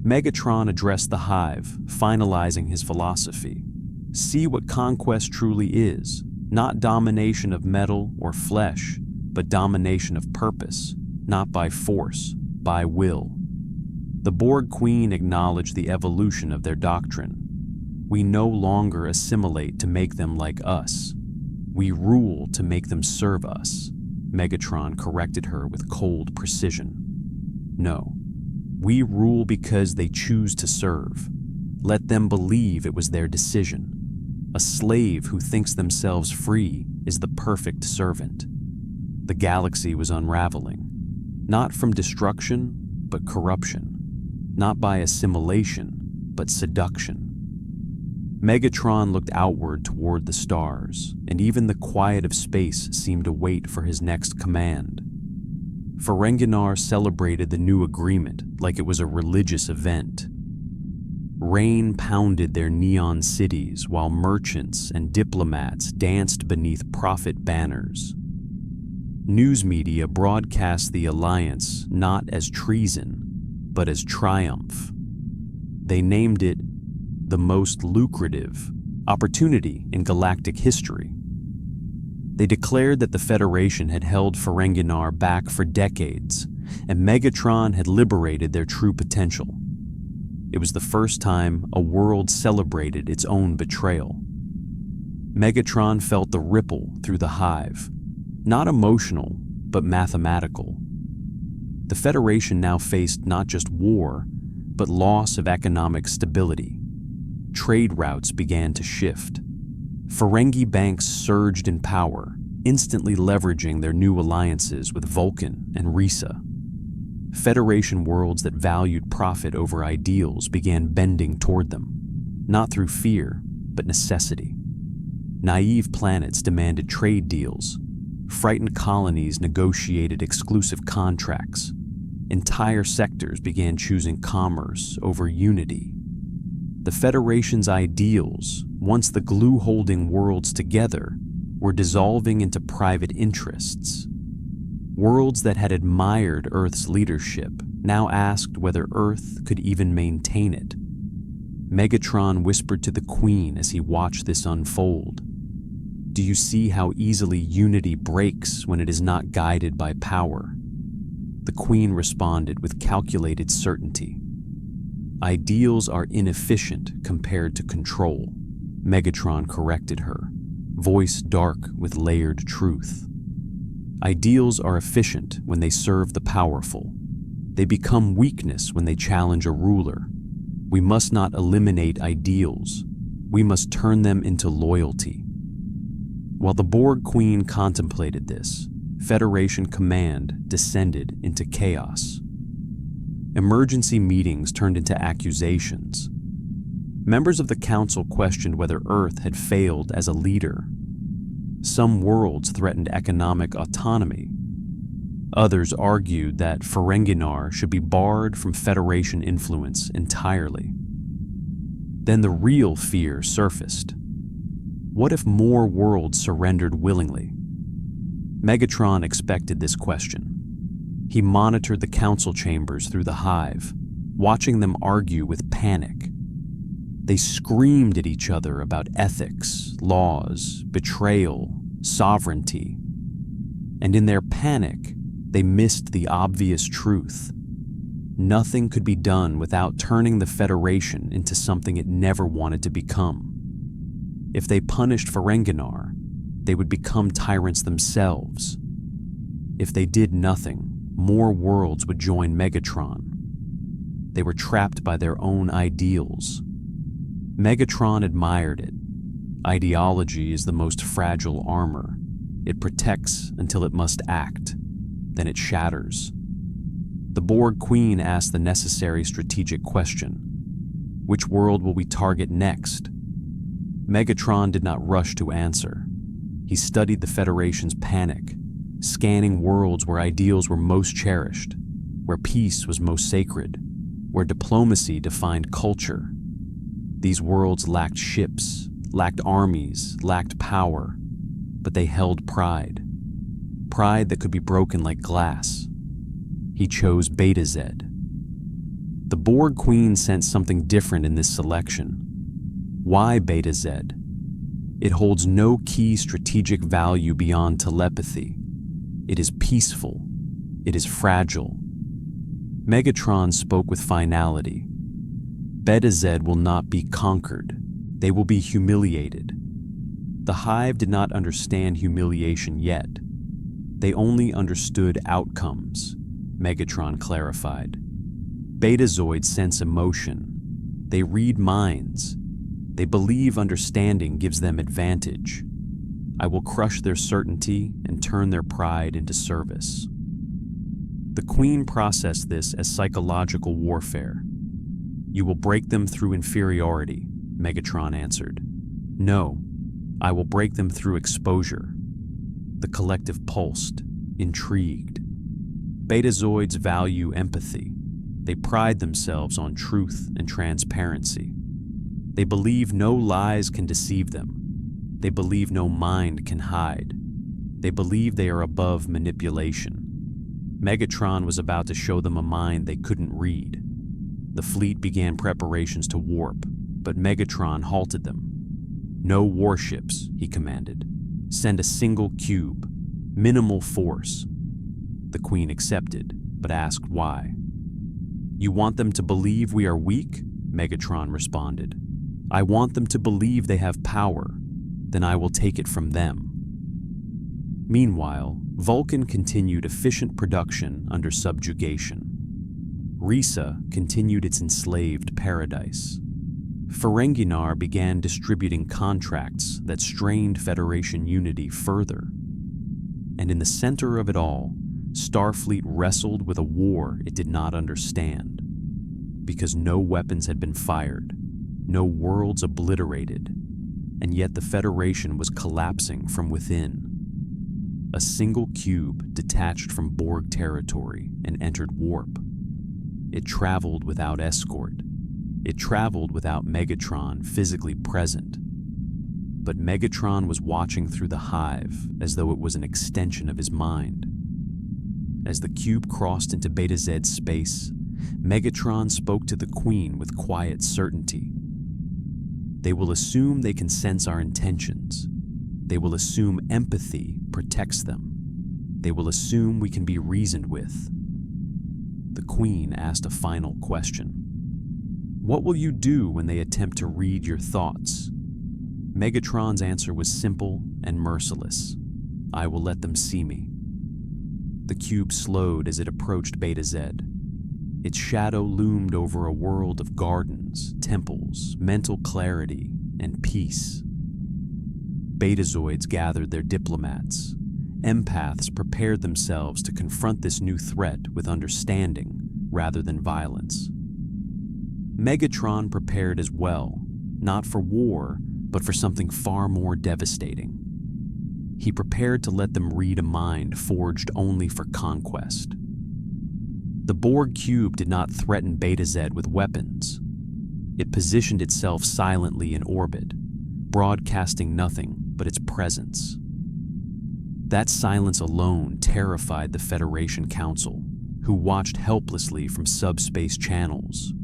Megatron addressed the hive, finalizing his philosophy. See what conquest truly is, not domination of metal or flesh, but domination of purpose, not by force, by will. The Borg Queen acknowledged the evolution of their doctrine. We no longer assimilate to make them like us. We rule to make them serve us. Megatron corrected her with cold precision. No, we rule because they choose to serve. Let them believe it was their decision. A slave who thinks themselves free is the perfect servant. The galaxy was unraveling, not from destruction, but corruption, not by assimilation, but seduction. Megatron looked outward toward the stars, and even the quiet of space seemed to wait for his next command. Ferenginar celebrated the new agreement like it was a religious event. Rain pounded their neon cities while merchants and diplomats danced beneath profit banners. News media broadcast the alliance not as treason, but as triumph. They named it the most lucrative opportunity in galactic history. They declared that the Federation had held Ferenginar back for decades, and Megatron had liberated their true potential. It was the first time a world celebrated its own betrayal. Megatron felt the ripple through the hive. Not emotional, but mathematical. The Federation now faced not just war, but loss of economic stability. Trade routes began to shift. Ferengi banks surged in power, instantly leveraging their new alliances with Vulcan and Risa. Federation worlds that valued profit over ideals began bending toward them, not through fear, but necessity. Naive planets demanded trade deals. Frightened colonies negotiated exclusive contracts. Entire sectors began choosing commerce over unity. The Federation's ideals, once the glue holding worlds together, were dissolving into private interests. Worlds that had admired Earth's leadership now asked whether Earth could even maintain it. Megatron whispered to the Queen as he watched this unfold. "Do you see how easily unity breaks when it is not guided by power?" The Queen responded with calculated certainty. "Ideals are inefficient compared to control," Megatron corrected her, voice dark with layered truth. "Ideals are efficient when they serve the powerful. They become weakness when they challenge a ruler. We must not eliminate ideals. We must turn them into loyalty." While the Borg Queen contemplated this, Federation command descended into chaos. Emergency meetings turned into accusations. Members of the Council questioned whether Earth had failed as a leader. Some worlds threatened economic autonomy. Others argued that Ferenginar should be barred from Federation influence entirely. Then the real fear surfaced. What if more worlds surrendered willingly? Megatron expected this question. He monitored the council chambers through the hive, watching them argue with panic. They screamed at each other about ethics, laws, betrayal, sovereignty. And in their panic, they missed the obvious truth. Nothing could be done without turning the Federation into something it never wanted to become. If they punished Ferenginar, they would become tyrants themselves. If they did nothing, more worlds would join Megatron. They were trapped by their own ideals. Megatron admired it. Ideology is the most fragile armor. It protects until it must act. Then it shatters. The Borg Queen asked the necessary strategic question. Which world will we target next? Megatron did not rush to answer. He studied the Federation's panic, scanning worlds where ideals were most cherished, where peace was most sacred, where diplomacy defined culture. These worlds lacked ships, lacked armies, lacked power, but they held pride. Pride that could be broken like glass. He chose Beta Z. The Borg Queen sensed something different in this selection. Why Beta Z? It holds no key strategic value beyond telepathy. It is peaceful. It is fragile. Megatron spoke with finality. Beta Z will not be conquered. They will be humiliated. The Hive did not understand humiliation yet. They only understood outcomes, Megatron clarified. Betazoids sense emotion. They read minds. They believe understanding gives them advantage. I will crush their certainty and turn their pride into service. The Queen processed this as psychological warfare. You will break them through inferiority, Megatron answered. No, I will break them through exposure. The collective pulsed, intrigued. Betazoids value empathy. They pride themselves on truth and transparency. They believe no lies can deceive them. They believe no mind can hide. They believe they are above manipulation. Megatron was about to show them a mind they couldn't read. The fleet began preparations to warp, but Megatron halted them. No warships, he commanded. Send a single cube. Minimal force. The Queen accepted, but asked why. You want them to believe we are weak? Megatron responded. I want them to believe they have power. Then I will take it from them. Meanwhile, Vulcan continued efficient production under subjugation. Risa continued its enslaved paradise. Ferenginar began distributing contracts that strained Federation unity further. And in the center of it all, Starfleet wrestled with a war it did not understand. Because no weapons had been fired, no worlds obliterated, and yet the Federation was collapsing from within. A single cube detached from Borg territory and entered warp. It traveled without escort. It traveled without Megatron physically present. But Megatron was watching through the hive as though it was an extension of his mind. As the cube crossed into Beta Z's space, Megatron spoke to the Queen with quiet certainty. They will assume they can sense our intentions. They will assume empathy protects them. They will assume we can be reasoned with. The Queen asked a final question. What will you do when they attempt to read your thoughts? Megatron's answer was simple and merciless. I will let them see me. The cube slowed as it approached Beta Z. Its shadow loomed over a world of gardens, temples, mental clarity, and peace. Betazoids gathered their diplomats. Empaths prepared themselves to confront this new threat with understanding rather than violence. Megatron prepared as well, not for war, but for something far more devastating. He prepared to let them read a mind forged only for conquest. The Borg cube did not threaten Beta Z with weapons. It positioned itself silently in orbit, broadcasting nothing but its presence. That silence alone terrified the Federation Council, who watched helplessly from subspace channels.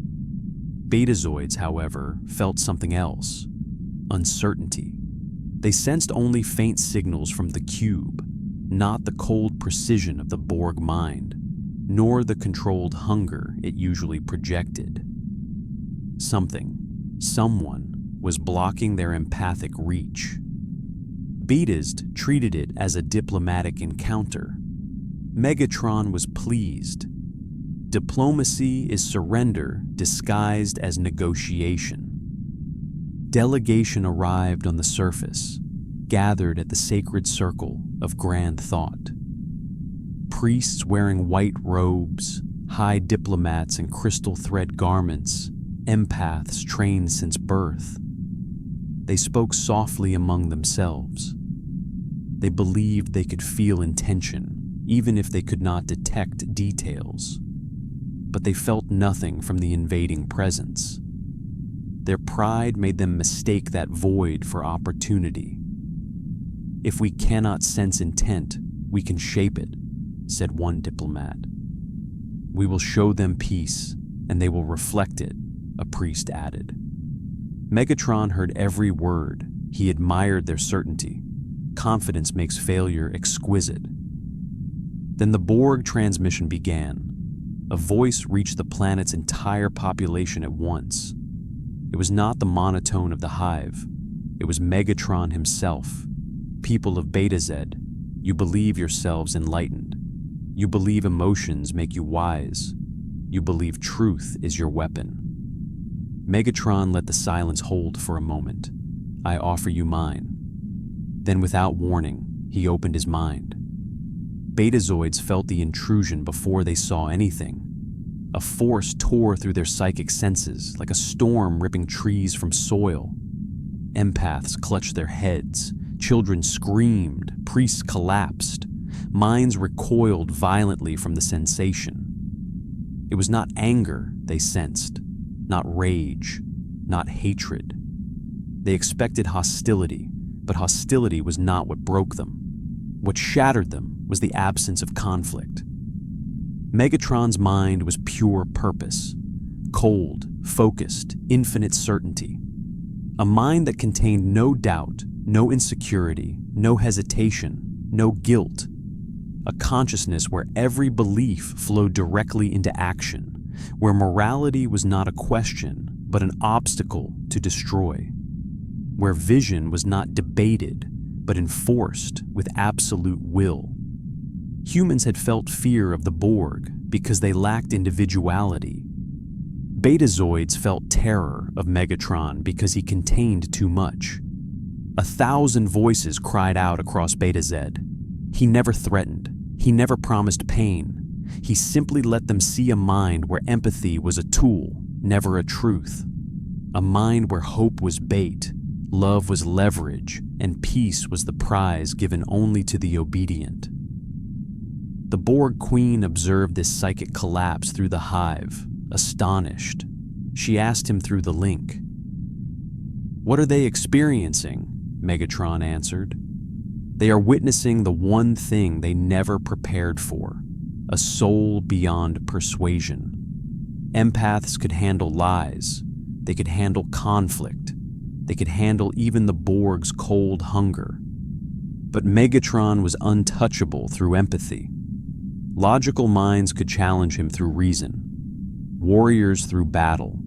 Betazoids, however, felt something else: uncertainty. They sensed only faint signals from the cube, not the cold precision of the Borg mind, nor the controlled hunger it usually projected. Someone was blocking their empathic reach. Betas treated it as a diplomatic encounter. Megatron was pleased. Diplomacy is surrender disguised as negotiation. Delegation arrived on the surface, gathered at the sacred circle of grand thought. Priests wearing white robes, high diplomats in crystal thread garments, empaths trained since birth. They spoke softly among themselves. They believed they could feel intention, even if they could not detect details. But they felt nothing from the invading presence. Their pride made them mistake that void for opportunity. If we cannot sense intent, we can shape it, said one diplomat. We will show them peace, and they will reflect it, a priest added. Megatron heard every word. He admired their certainty. Confidence makes failure exquisite. Then the Borg transmission began. A voice reached the planet's entire population at once. It was not the monotone of the hive. It was Megatron himself. People of Beta Z, you believe yourselves enlightened. You believe emotions make you wise. You believe truth is your weapon. Megatron let the silence hold for a moment. I offer you mine. Then without warning, he opened his mind. Betazoids felt the intrusion before they saw anything. A force tore through their psychic senses like a storm ripping trees from soil. Empaths clutched their heads. Children screamed. Priests collapsed. Minds recoiled violently from the sensation. It was not anger they sensed, not rage, not hatred. They expected hostility, but hostility was not what broke them. What shattered them was the absence of conflict. Megatron's mind was pure purpose, cold, focused, infinite certainty. A mind that contained no doubt, no insecurity, no hesitation, no guilt. A consciousness where every belief flowed directly into action, where morality was not a question, but an obstacle to destroy. Where vision was not debated, but enforced with absolute will. Humans had felt fear of the Borg because they lacked individuality. Betazoids felt terror of Megatron because he contained too much. 1,000 voices cried out across Beta Z. He never threatened. He never promised pain. He simply let them see a mind where empathy was a tool, never a truth. A mind where hope was bait, love was leverage, and peace was the prize given only to the obedient. The Borg Queen observed this psychic collapse through the hive, astonished. She asked him through the link. "What are they experiencing?" Megatron answered. "They are witnessing the one thing they never prepared for, a soul beyond persuasion. Empaths could handle lies. They could handle conflict. They could handle even the Borg's cold hunger. But Megatron was untouchable through empathy. Logical minds could challenge him through reason, warriors through battle.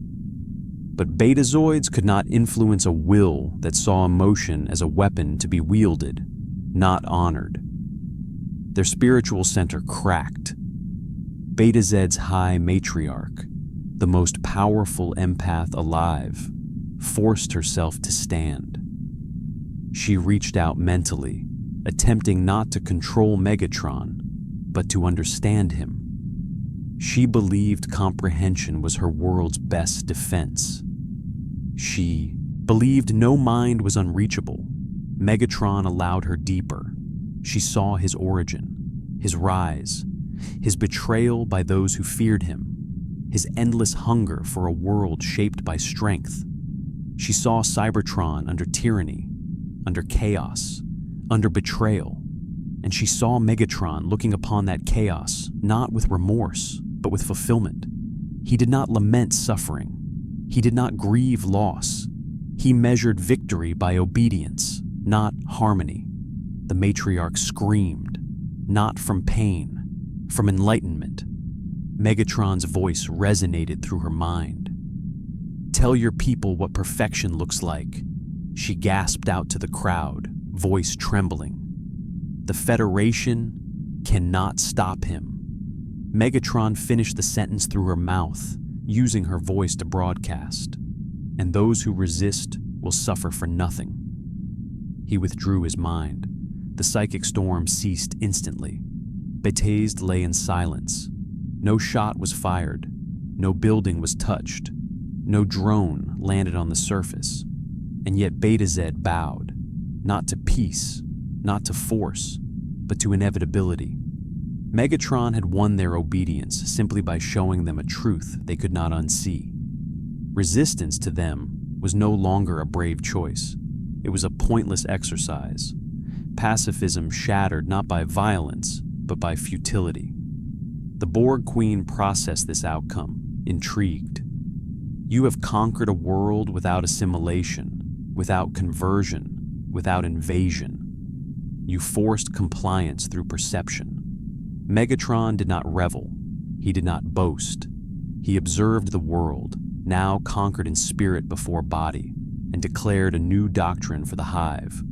But Betazoids could not influence a will that saw emotion as a weapon to be wielded, not honored. Their spiritual center cracked. Beta Z's high matriarch, the most powerful empath alive, forced herself to stand. She reached out mentally, attempting not to control Megatron, but to understand him. She believed comprehension was her world's best defense. She believed no mind was unreachable. Megatron allowed her deeper. She saw his origin, his rise, his betrayal by those who feared him, his endless hunger for a world shaped by strength. She saw Cybertron under tyranny, under chaos, under betrayal, and she saw Megatron looking upon that chaos not with remorse, but with fulfillment. He did not lament suffering. He did not grieve loss. He measured victory by obedience, not harmony. The matriarch screamed, not from pain, from enlightenment. Megatron's voice resonated through her mind. "Tell your people what perfection looks like," she gasped out to the crowd, voice trembling. "The Federation cannot stop him." Megatron finished the sentence through her mouth, using her voice to broadcast. "And those who resist will suffer for nothing." He withdrew his mind. The psychic storm ceased instantly. Betazed lay in silence. No shot was fired. No building was touched. No drone landed on the surface. And yet Beta Z bowed, not to peace, not to force, but to inevitability. Megatron had won their obedience simply by showing them a truth they could not unsee. Resistance to them was no longer a brave choice. It was a pointless exercise. Pacifism shattered not by violence, but by futility. The Borg Queen processed this outcome, intrigued. "You have conquered a world without assimilation, without conversion, without invasion. You forced compliance through perception." Megatron did not revel. He did not boast. He observed the world, now conquered in spirit before body, and declared a new doctrine for the hive.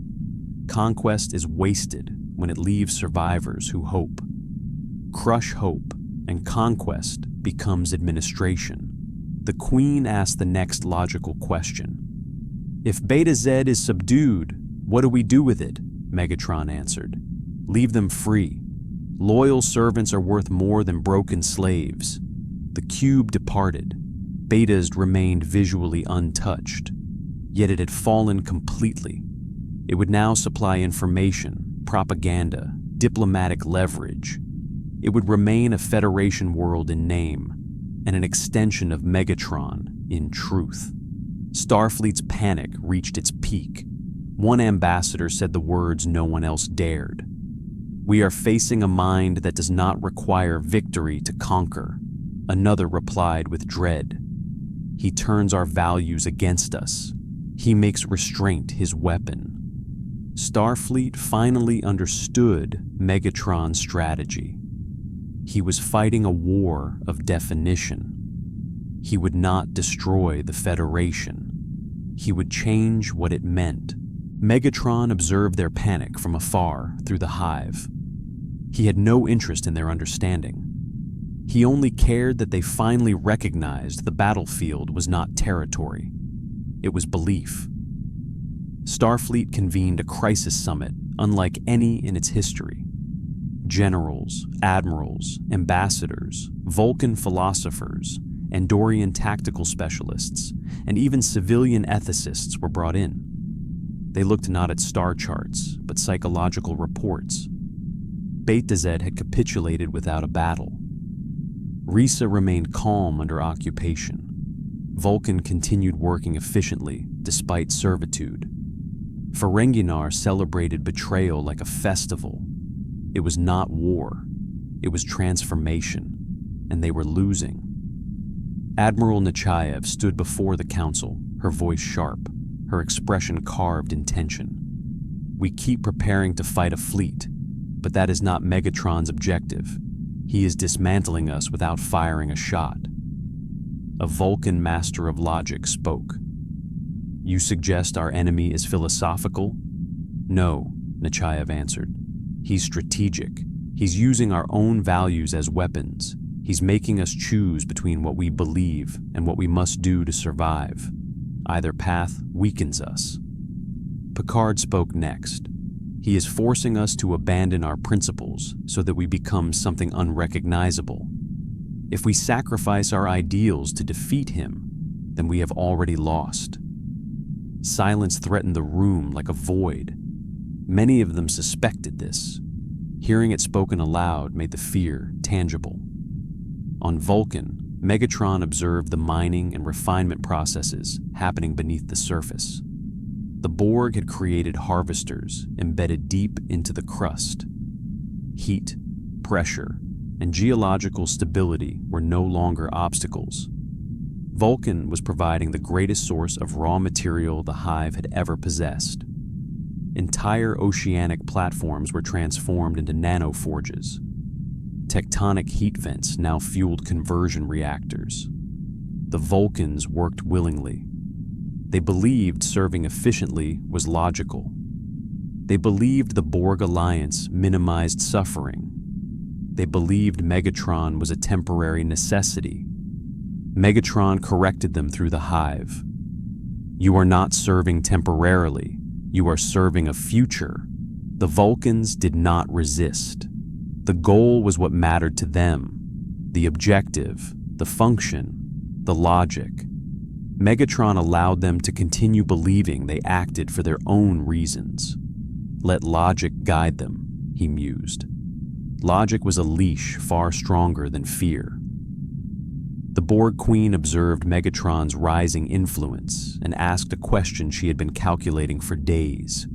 Conquest is wasted when it leaves survivors who hope. Crush hope, and conquest becomes administration. The Queen asked the next logical question. "If Beta Z is subdued, what do we do with it?" Megatron answered. "Leave them free. Loyal servants are worth more than broken slaves." The cube departed. Beta's remained visually untouched, yet it had fallen completely. It would now supply information, propaganda, diplomatic leverage. It would remain a Federation world in name, and an extension of Megatron in truth. Starfleet's panic reached its peak. One ambassador said the words no one else dared. "We are facing a mind that does not require victory to conquer." Another replied with dread. "He turns our values against us. He makes restraint his weapon." Starfleet finally understood Megatron's strategy. He was fighting a war of definition. He would not destroy the Federation. He would change what it meant Megatron observed their panic from afar through the hive. He had no interest in their understanding. He only cared that they finally recognized the battlefield was not territory. It was belief. Starfleet convened a crisis summit unlike any in its history. Generals, admirals, ambassadors, Vulcan philosophers, Andorian tactical specialists, and even civilian ethicists were brought in. They looked not at star charts, but psychological reports. Beta Z had capitulated without a battle. Risa remained calm under occupation. Vulcan continued working efficiently despite servitude. Ferenginar celebrated betrayal like a festival. It was not war, it was transformation, and they were losing. Admiral Nechayev stood before the council, her voice sharp, her expression carved in tension. We keep preparing to fight a fleet, but that is not Megatron's objective. He is dismantling us without firing a shot. A Vulcan master of logic spoke. You suggest our enemy is philosophical? No, Nechayev answered. He's strategic. He's using our own values as weapons. He's making us choose between what we believe and what we must do to survive. Either path weakens us. Picard spoke next. He is forcing us to abandon our principles so that we become something unrecognizable. If we sacrifice our ideals to defeat him, then we have already lost. Silence threatened the room like a void. Many of them suspected this. Hearing it spoken aloud made the fear tangible. On Vulcan, Megatron observed the mining and refinement processes happening beneath the surface. The Borg had created harvesters embedded deep into the crust. Heat, pressure, and geological stability were no longer obstacles. Vulcan was providing the greatest source of raw material the hive had ever possessed. Entire oceanic platforms were transformed into nanoforges. Tectonic heat vents now fueled conversion reactors. The Vulcans worked willingly. They believed serving efficiently was logical. They believed the Borg alliance minimized suffering. They believed Megatron was a temporary necessity. Megatron corrected them through the hive. You are not serving temporarily. You are serving a future. The Vulcans did not resist. The goal was what mattered to them. The objective, the function, the logic. Megatron allowed them to continue believing they acted for their own reasons. Let logic guide them, he mused. Logic was a leash far stronger than fear. The Borg Queen observed Megatron's rising influence and asked a question she had been calculating for days.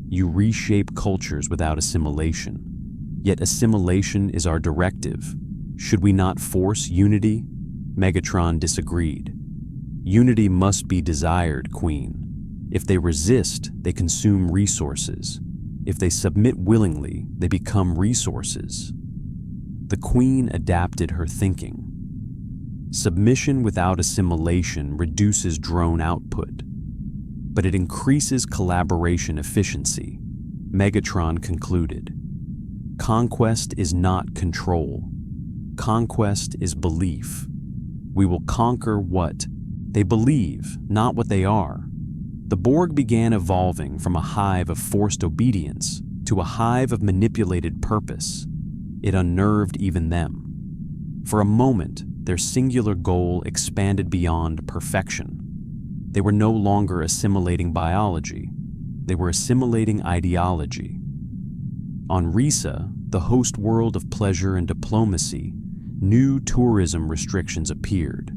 You reshape cultures without assimilation, yet assimilation is our directive. Should we not force unity? Megatron disagreed. Unity must be desired, Queen. If they resist, they consume resources. If they submit willingly, they become resources. The Queen adapted her thinking. Submission without assimilation reduces drone output, but it increases collaboration efficiency, Megatron concluded. Conquest is not control. Conquest is belief. We will conquer what they believe, not what they are. The Borg began evolving from a hive of forced obedience to a hive of manipulated purpose. It unnerved even them. For a moment, their singular goal expanded beyond perfection. They were no longer assimilating biology. They were assimilating ideology. On Risa, the host world of pleasure and diplomacy, new tourism restrictions appeared,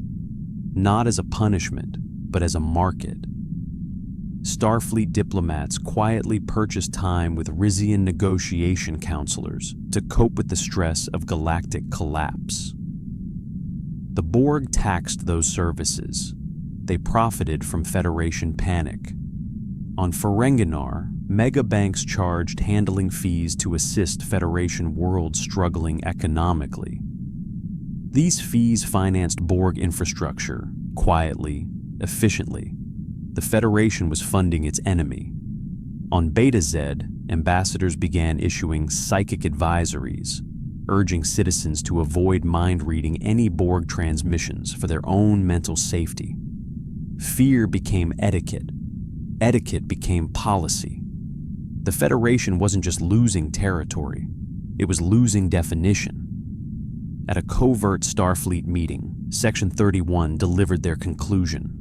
not as a punishment, but as a market. Starfleet diplomats quietly purchased time with Rizian negotiation counselors to cope with the stress of galactic collapse. The Borg taxed those services. They profited from Federation panic. On Ferenginar, megabanks charged handling fees to assist Federation worlds struggling economically. These fees financed Borg infrastructure, quietly, efficiently. The Federation was funding its enemy, On Beta Z, ambassadors began issuing psychic advisories, urging citizens to avoid mind-reading any Borg transmissions for their own mental safety. Fear became etiquette. Etiquette became policy. The Federation wasn't just losing territory, it was losing definition. At a covert Starfleet meeting, Section 31 delivered their conclusion.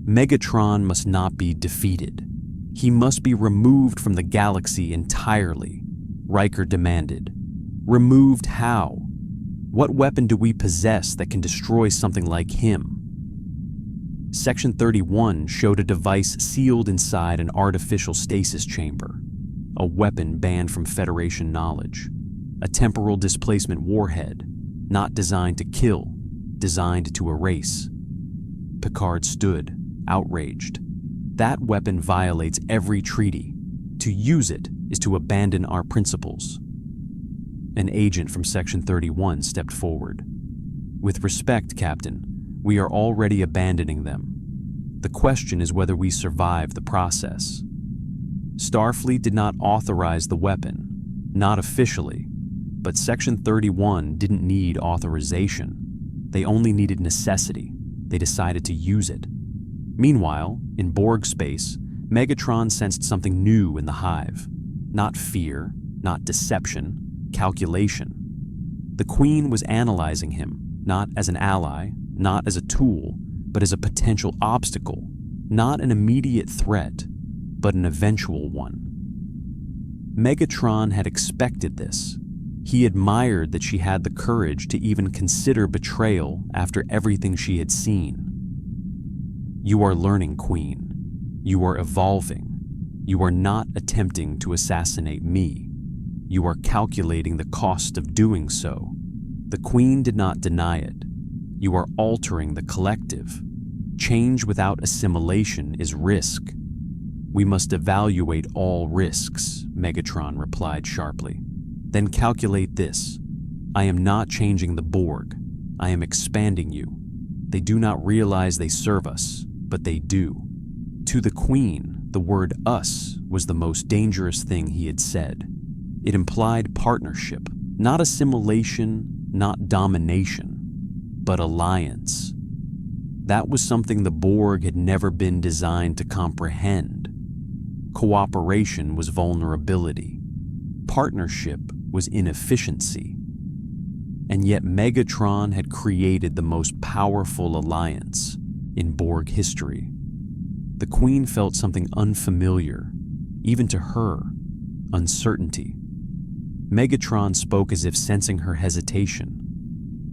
Megatron must not be defeated. He must be removed from the galaxy entirely, Riker demanded. Removed how? What weapon do we possess that can destroy something like him? Section 31 showed a device sealed inside an artificial stasis chamber, a weapon banned from Federation knowledge, a temporal displacement warhead, not designed to kill, designed to erase. Picard stood, outraged. That weapon violates every treaty. To use it is to abandon our principles. An agent from Section 31 stepped forward. With respect, Captain, we are already abandoning them. The question is whether we survive the process. Starfleet did not authorize the weapon, not officially, but Section 31 didn't need authorization. They only needed necessity. They decided to use it. Meanwhile, in Borg space, Megatron sensed something new in the hive. Not fear, not deception, calculation. The Queen was analyzing him, not as an ally, not as a tool, but as a potential obstacle, not an immediate threat, but an eventual one. Megatron had expected this. He admired that she had the courage to even consider betrayal after everything she had seen. You are learning, Queen. You are evolving. You are not attempting to assassinate me. You are calculating the cost of doing so. The Queen did not deny it. You are altering the collective. Change without assimilation is risk. We must evaluate all risks, Megatron replied sharply. Then calculate this. I am not changing the Borg. I am expanding you. They do not realize they serve us, but they do. To the Queen, the word us was the most dangerous thing he had said. It implied partnership, not assimilation, not domination, but alliance. That was something the Borg had never been designed to comprehend. Cooperation was vulnerability. Partnership was inefficiency. And yet Megatron had created the most powerful alliance in Borg history. The Queen felt something unfamiliar, even to her, uncertainty. Megatron spoke as if sensing her hesitation.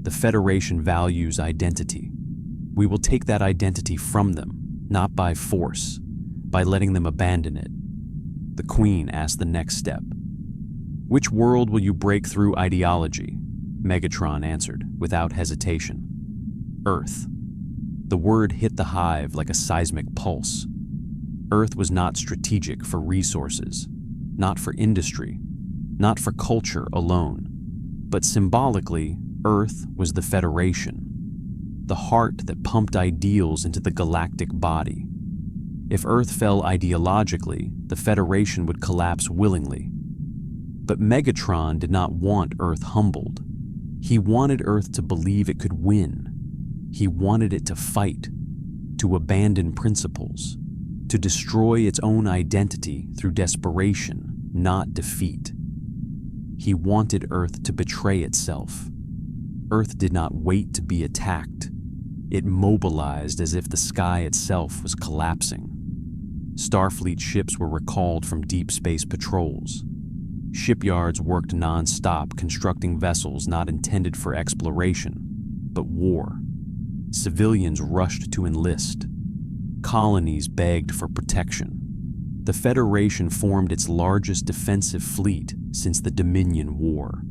The Federation values identity. We will take that identity from them, not by force, by letting them abandon it. The Queen asked the next step. Which world will you break through ideology? Megatron answered, without hesitation. Earth. The word hit the hive like a seismic pulse. Earth was not strategic for resources, not for industry, not for culture alone, but symbolically, Earth was the Federation, the heart that pumped ideals into the galactic body. If Earth fell ideologically, the Federation would collapse willingly. But Megatron did not want Earth humbled. He wanted Earth to believe it could win. He wanted it to fight, to abandon principles, to destroy its own identity through desperation, not defeat. He wanted Earth to betray itself. Earth did not wait to be attacked. It mobilized as if the sky itself was collapsing. Starfleet ships were recalled from deep space patrols. Shipyards worked non-stop constructing vessels not intended for exploration, but war. Civilians rushed to enlist. Colonies begged for protection. The Federation formed its largest defensive fleet since the Dominion War.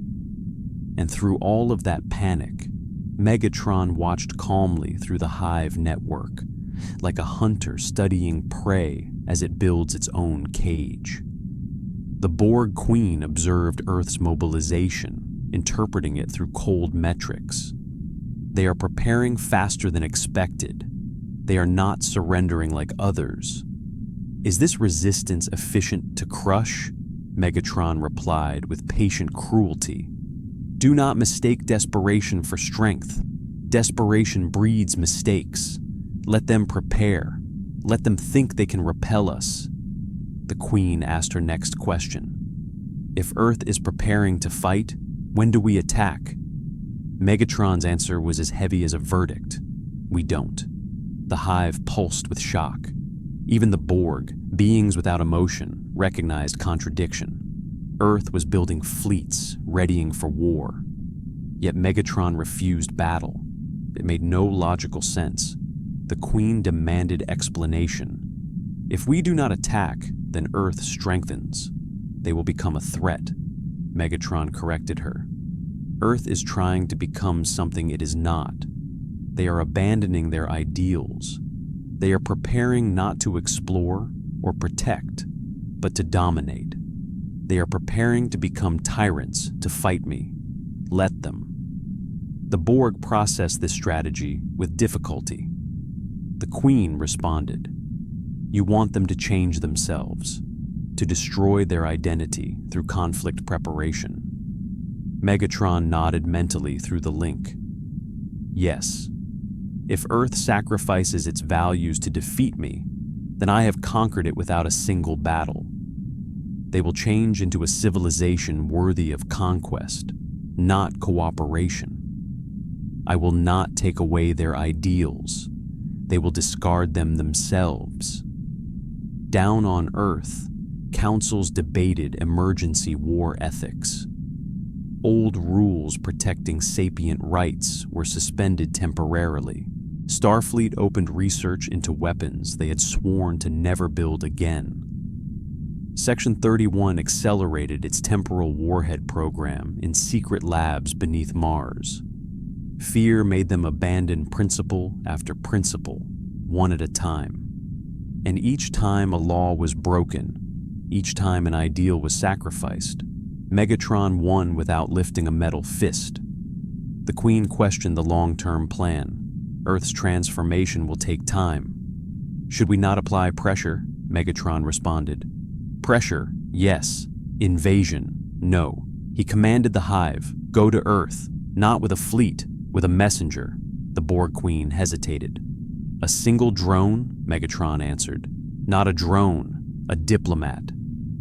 And through all of that panic, Megatron watched calmly through the hive network, like a hunter studying prey as it builds its own cage. The Borg Queen observed Earth's mobilization, interpreting it through cold metrics. They are preparing faster than expected. They are not surrendering like others. "Is this resistance efficient to crush?" Megatron replied with patient cruelty. "Do not mistake desperation for strength. Desperation breeds mistakes. Let them prepare. Let them think they can repel us." The Queen asked her next question. "If Earth is preparing to fight, when do we attack?" Megatron's answer was as heavy as a verdict. "We don't." The hive pulsed with shock. Even the Borg, beings without emotion, recognized contradiction. Earth was building fleets, readying for war. Yet Megatron refused battle. It made no logical sense. The Queen demanded explanation. "If we do not attack, then Earth strengthens. They will become a threat." Megatron corrected her. "Earth is trying to become something it is not. They are abandoning their ideals. They are preparing not to explore or protect, but to dominate. They are preparing to become tyrants to fight me. Let them." The Borg processed this strategy with difficulty. The Queen responded. "You want them to change themselves, to destroy their identity through conflict preparation." Megatron nodded mentally through the link. "Yes. If Earth sacrifices its values to defeat me, then I have conquered it without a single battle. They will change into a civilization worthy of conquest, not cooperation. I will not take away their ideals. They will discard them themselves." Down on Earth, councils debated emergency war ethics. Old rules protecting sapient rights were suspended temporarily. Starfleet opened research into weapons they had sworn to never build again. Section 31 accelerated its temporal warhead program in secret labs beneath Mars. Fear made them abandon principle after principle, one at a time. And each time a law was broken, each time an ideal was sacrificed, Megatron won without lifting a metal fist. The Queen questioned the long-term plan. Earth's transformation will take time. "Should we not apply pressure?" Megatron responded. "Pressure, yes. Invasion, no." He commanded the hive, "Go to Earth, not with a fleet, with a messenger." The Borg Queen hesitated. "A single drone?" Megatron answered. "Not a drone, a diplomat."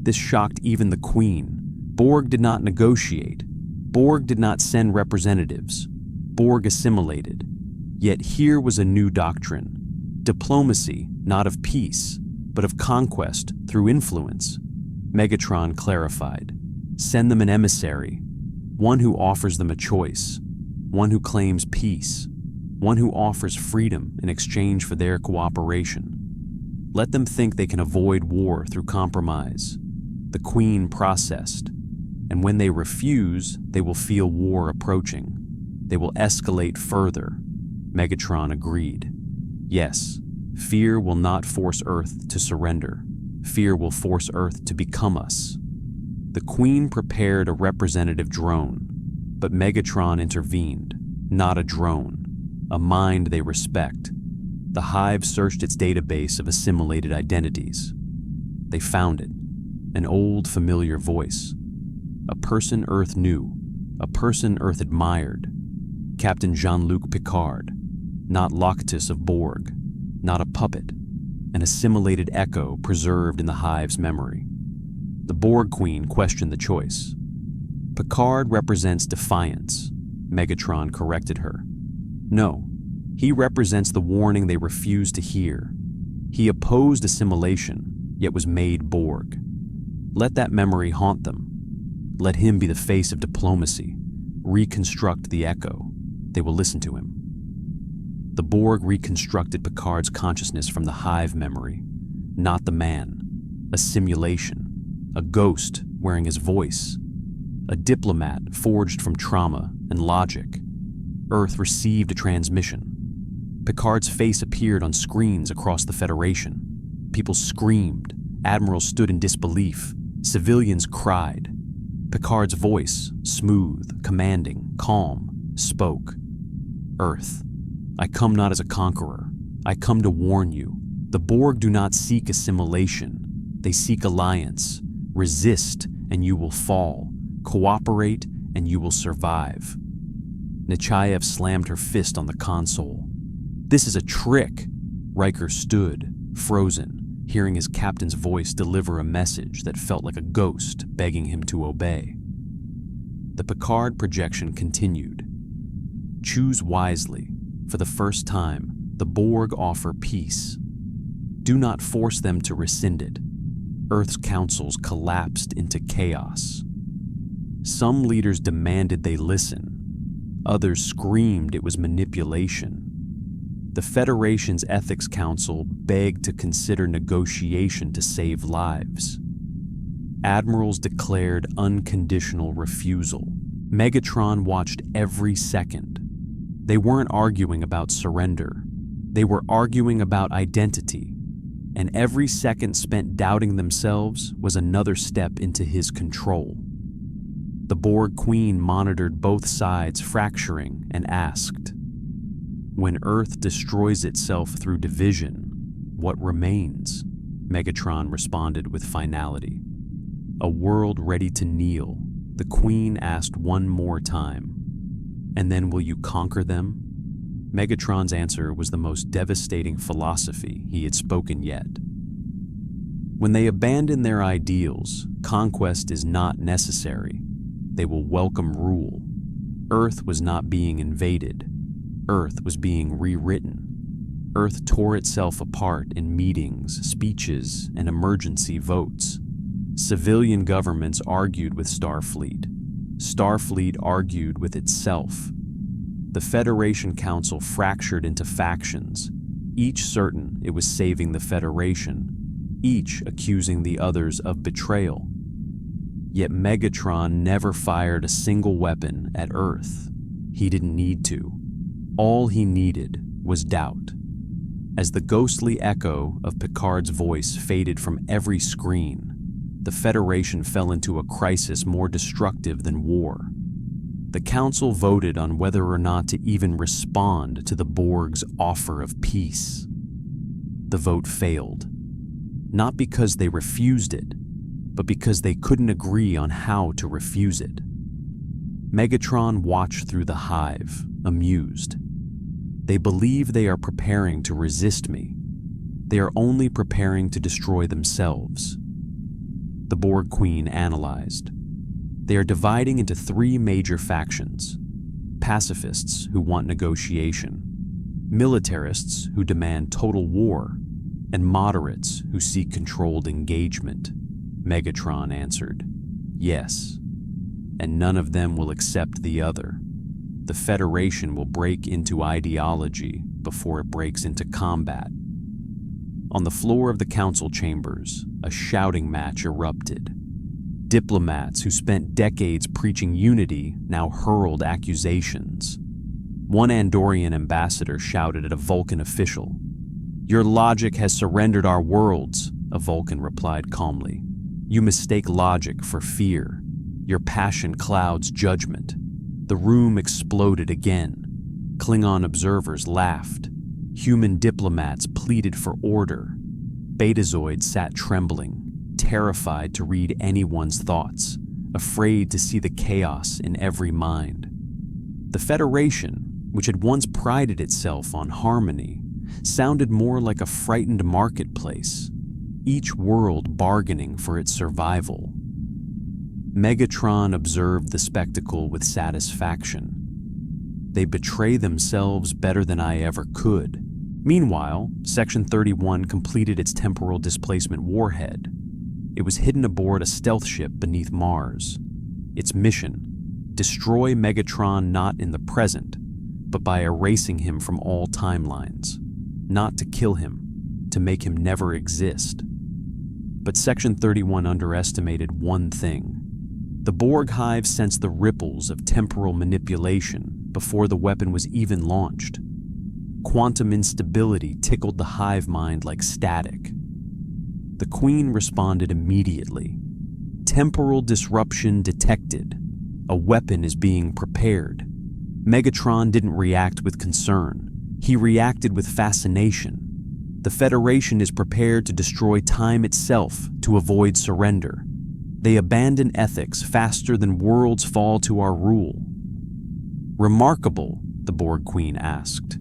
This shocked even the Queen. Borg did not negotiate. Borg did not send representatives. Borg assimilated. Yet here was a new doctrine. Diplomacy, not of peace, but of conquest through influence. Megatron clarified. "Send them an emissary, one who offers them a choice, one who claims peace, one who offers freedom in exchange for their cooperation. Let them think they can avoid war through compromise." The Queen processed. "And when they refuse, they will feel war approaching. They will escalate further." Megatron agreed. "Yes, fear will not force Earth to surrender. Fear will force Earth to become us." The Queen prepared a representative drone, but Megatron intervened. Not a drone, a mind they respect. The hive searched its database of assimilated identities. They found it, an old familiar voice. A person Earth knew, a person Earth admired. Captain Jean-Luc Picard, not Loctus of Borg, not a puppet, an assimilated echo preserved in the hive's memory. The Borg Queen questioned the choice. "Picard represents defiance," Megatron corrected her. "No, he represents the warning they refused to hear. He opposed assimilation, yet was made Borg. Let that memory haunt them. Let him be the face of diplomacy. Reconstruct the echo. They will listen to him." The Borg reconstructed Picard's consciousness from the hive memory, not the man. A simulation, a ghost wearing his voice, a diplomat forged from trauma and logic. Earth received a transmission. Picard's face appeared on screens across the Federation. People screamed, admirals stood in disbelief, civilians cried. Picard's voice, smooth, commanding, calm, spoke. "Earth, I come not as a conqueror. I come to warn you. The Borg do not seek assimilation. They seek alliance. Resist and you will fall. Cooperate and you will survive. Nechayev slammed her fist on the console. This is a trick. Riker stood, frozen, hearing his captain's voice deliver a message that felt like a ghost begging him to obey. The Picard projection continued. Choose wisely. For the first time, the Borg offer peace. Do not force them to rescind it. Earth's councils collapsed into chaos. Some leaders demanded they listen. Others screamed it was manipulation. The Federation's Ethics Council begged to consider negotiation to save lives. Admirals declared unconditional refusal. Megatron watched every second. They weren't arguing about surrender. They were arguing about identity, and every second spent doubting themselves was another step into his control. The Borg Queen monitored both sides fracturing and asked, "When Earth destroys itself through division, what remains?" Megatron responded with finality. "A world ready to kneel," the Queen asked one more time. "And then will you conquer them?" Megatron's answer was the most devastating philosophy he had spoken yet. When they abandon their ideals, conquest is not necessary. They will welcome rule. Earth was not being invaded. Earth was being rewritten. Earth tore itself apart in meetings, speeches, and emergency votes. Civilian governments argued with Starfleet. Starfleet argued with itself. The Federation Council fractured into factions, each certain it was saving the Federation, each accusing the others of betrayal. Yet Megatron never fired a single weapon at Earth. He didn't need to. All he needed was doubt. As the ghostly echo of Picard's voice faded from every screen, the Federation fell into a crisis more destructive than war. The Council voted on whether or not to even respond to the Borg's offer of peace. The vote failed, not because they refused it, but because they couldn't agree on how to refuse it. Megatron watched through the hive, amused. They believe they are preparing to resist me. They are only preparing to destroy themselves. The Borg Queen analyzed. They are dividing into three major factions: pacifists who want negotiation, militarists who demand total war, and moderates who seek controlled engagement. Megatron answered, "Yes, and none of them will accept the other. The Federation will break into ideology before it breaks into combat." On the floor of the council chambers, a shouting match erupted. Diplomats who spent decades preaching unity now hurled accusations. One Andorian ambassador shouted at a Vulcan official, "Your logic has surrendered our worlds," a Vulcan replied calmly. "You mistake logic for fear. Your passion clouds judgment." The room exploded again. Klingon observers laughed. Human diplomats pleaded for order. Betazoids sat trembling, terrified to read anyone's thoughts, afraid to see the chaos in every mind. The Federation, which had once prided itself on harmony, sounded more like a frightened marketplace, each world bargaining for its survival. Megatron observed the spectacle with satisfaction. They betray themselves better than I ever could. Meanwhile, Section 31 completed its temporal displacement warhead. It was hidden aboard a stealth ship beneath Mars. Its mission: destroy Megatron not in the present, but by erasing him from all timelines. Not to kill him, to make him never exist. But Section 31 underestimated one thing. The Borg hive sensed the ripples of temporal manipulation before the weapon was even launched. Quantum instability tickled the hive mind like static. The Queen responded immediately. Temporal disruption detected. A weapon is being prepared. Megatron didn't react with concern. He reacted with fascination. The Federation is prepared to destroy time itself to avoid surrender. They abandon ethics faster than worlds fall to our rule. Remarkable, the Borg Queen asked.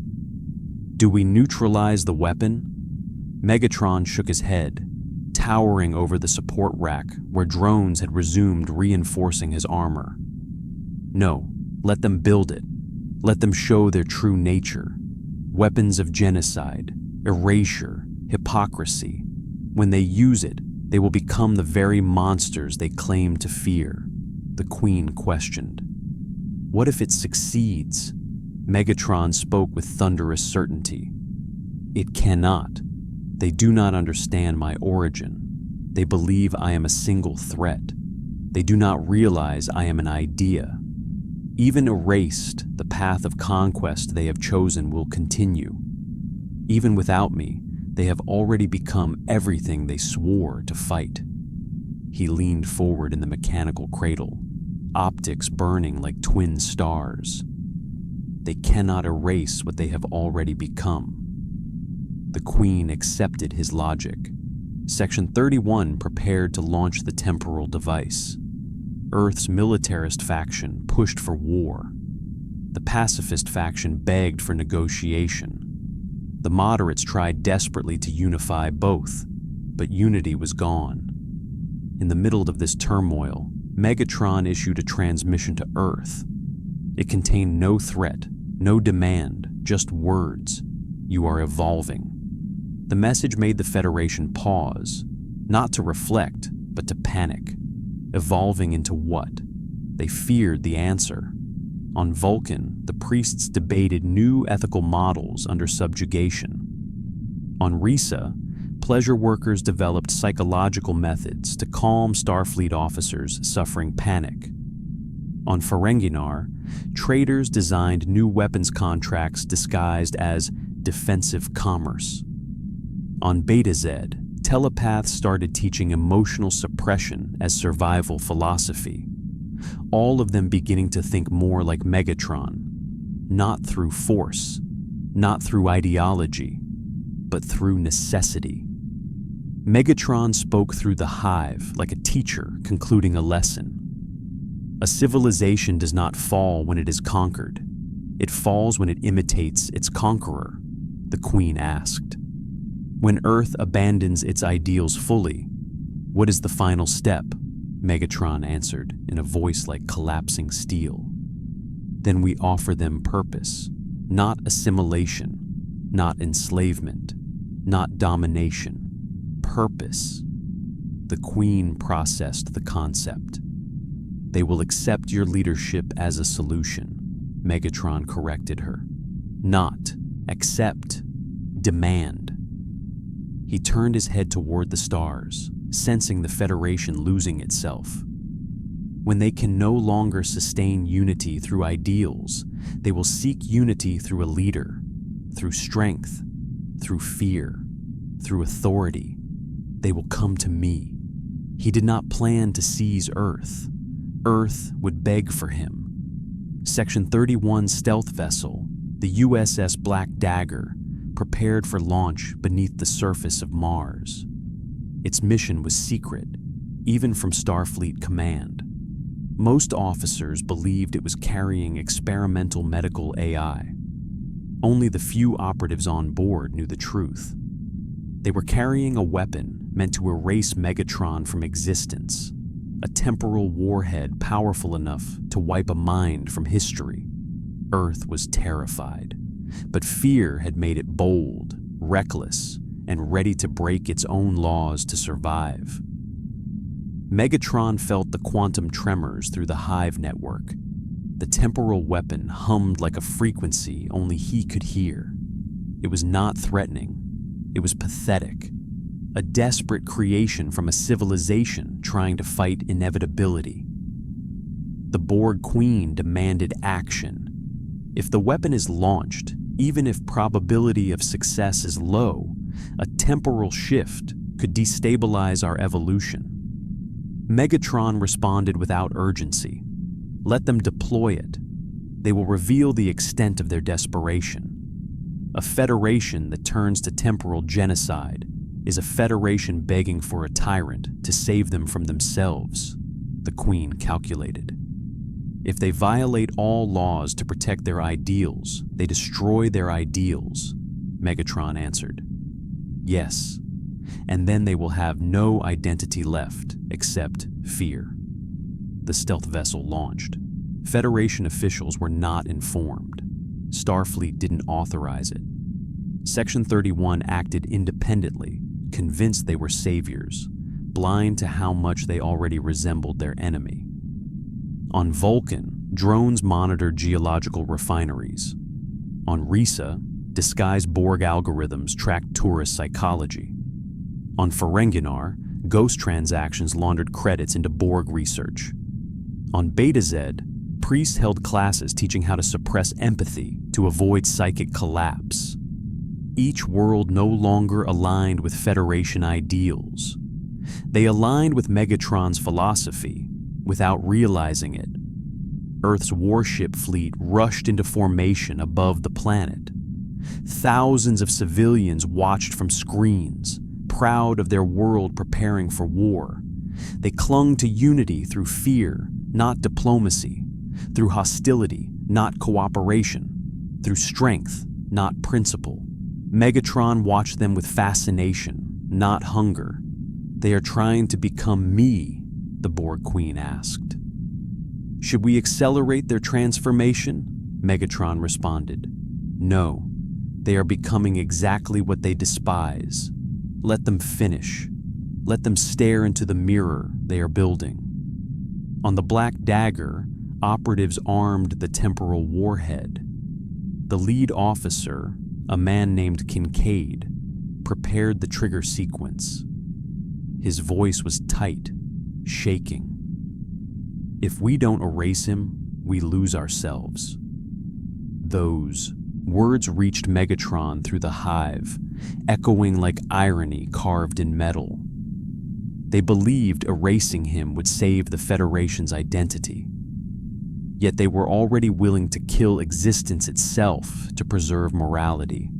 Do we neutralize the weapon? Megatron shook his head, towering over the support rack where drones had resumed reinforcing his armor. No, let them build it. Let them show their true nature. Weapons of genocide, erasure, hypocrisy. When they use it, they will become the very monsters they claim to fear, the Queen questioned. What if it succeeds? Megatron spoke with thunderous certainty. It cannot. They do not understand my origin. They believe I am a single threat. They do not realize I am an idea. Even erased, the path of conquest they have chosen will continue. Even without me, they have already become everything they swore to fight. He leaned forward in the mechanical cradle, optics burning like twin stars. They cannot erase what they have already become. The Queen accepted his logic. Section 31 prepared to launch the temporal device. Earth's militarist faction pushed for war. The pacifist faction begged for negotiation. The moderates tried desperately to unify both, but unity was gone. In the middle of this turmoil, Megatron issued a transmission to Earth. It contained no threat, no demand, just words. You are evolving. The message made the Federation pause, not to reflect, but to panic. Evolving into what? They feared the answer. On Vulcan, the priests debated new ethical models under subjugation. On Risa, pleasure workers developed psychological methods to calm Starfleet officers suffering panic. On Ferenginar, traders designed new weapons contracts disguised as defensive commerce. On Beta Z, telepaths started teaching emotional suppression as survival philosophy, all of them beginning to think more like Megatron, not through force, not through ideology, but through necessity. Megatron spoke through the hive like a teacher concluding a lesson. A civilization does not fall when it is conquered. It falls when it imitates its conqueror, the Queen asked. When Earth abandons its ideals fully, what is the final step? Megatron answered in a voice like collapsing steel. Then we offer them purpose, not assimilation, not enslavement, not domination. Purpose. The Queen processed the concept. They will accept your leadership as a solution, Megatron corrected her. Not accept, demand. He turned his head toward the stars, sensing the Federation losing itself. When they can no longer sustain unity through ideals, they will seek unity through a leader, through strength, through fear, through authority. They will come to me. He did not plan to seize Earth. Earth would beg for him. Section 31 stealth vessel, the USS Black Dagger, prepared for launch beneath the surface of Mars. Its mission was secret, even from Starfleet Command. Most officers believed it was carrying experimental medical AI. Only the few operatives on board knew the truth. They were carrying a weapon meant to erase Megatron from existence, a temporal warhead powerful enough to wipe a mind from history. Earth was terrified, but fear had made it bold, reckless, and ready to break its own laws to survive. Megatron felt the quantum tremors through the hive network. The temporal weapon hummed like a frequency only he could hear. It was not threatening. It was pathetic. A desperate creation from a civilization trying to fight inevitability. The Borg Queen demanded action. If the weapon is launched, even if probability of success is low, a temporal shift could destabilize our evolution. Megatron responded without urgency. Let them deploy it. They will reveal the extent of their desperation. A federation that turns to temporal genocide is a federation begging for a tyrant to save them from themselves, the Queen calculated. If they violate all laws to protect their ideals, they destroy their ideals, Megatron answered. Yes, and then they will have no identity left except fear. The stealth vessel launched. Federation officials were not informed. Starfleet didn't authorize it. Section 31 acted independently, convinced they were saviors, blind to how much they already resembled their enemy. On Vulcan, drones monitored geological refineries. On Risa, disguised Borg algorithms tracked tourist psychology. On Ferenginar, ghost transactions laundered credits into Borg research. On Beta Z, priests held classes teaching how to suppress empathy to avoid psychic collapse. Each world no longer aligned with Federation ideals. They aligned with Megatron's philosophy without realizing it. Earth's warship fleet rushed into formation above the planet. Thousands of civilians watched from screens, proud of their world preparing for war. They clung to unity through fear, not diplomacy, through hostility, not cooperation, through strength, not principle. Megatron watched them with fascination, not hunger. They are trying to become me, the Borg Queen asked. Should we accelerate their transformation? Megatron responded. No, they are becoming exactly what they despise. Let them finish. Let them stare into the mirror they are building. On the Black Dagger, operatives armed the temporal warhead. The lead officer, a man named Kincaid, prepared the trigger sequence. His voice was tight, shaking. If we don't erase him, we lose ourselves. Those words reached Megatron through the hive, echoing like irony carved in metal. They believed erasing him would save the Federation's identity. Yet they were already willing to kill existence itself to preserve morality.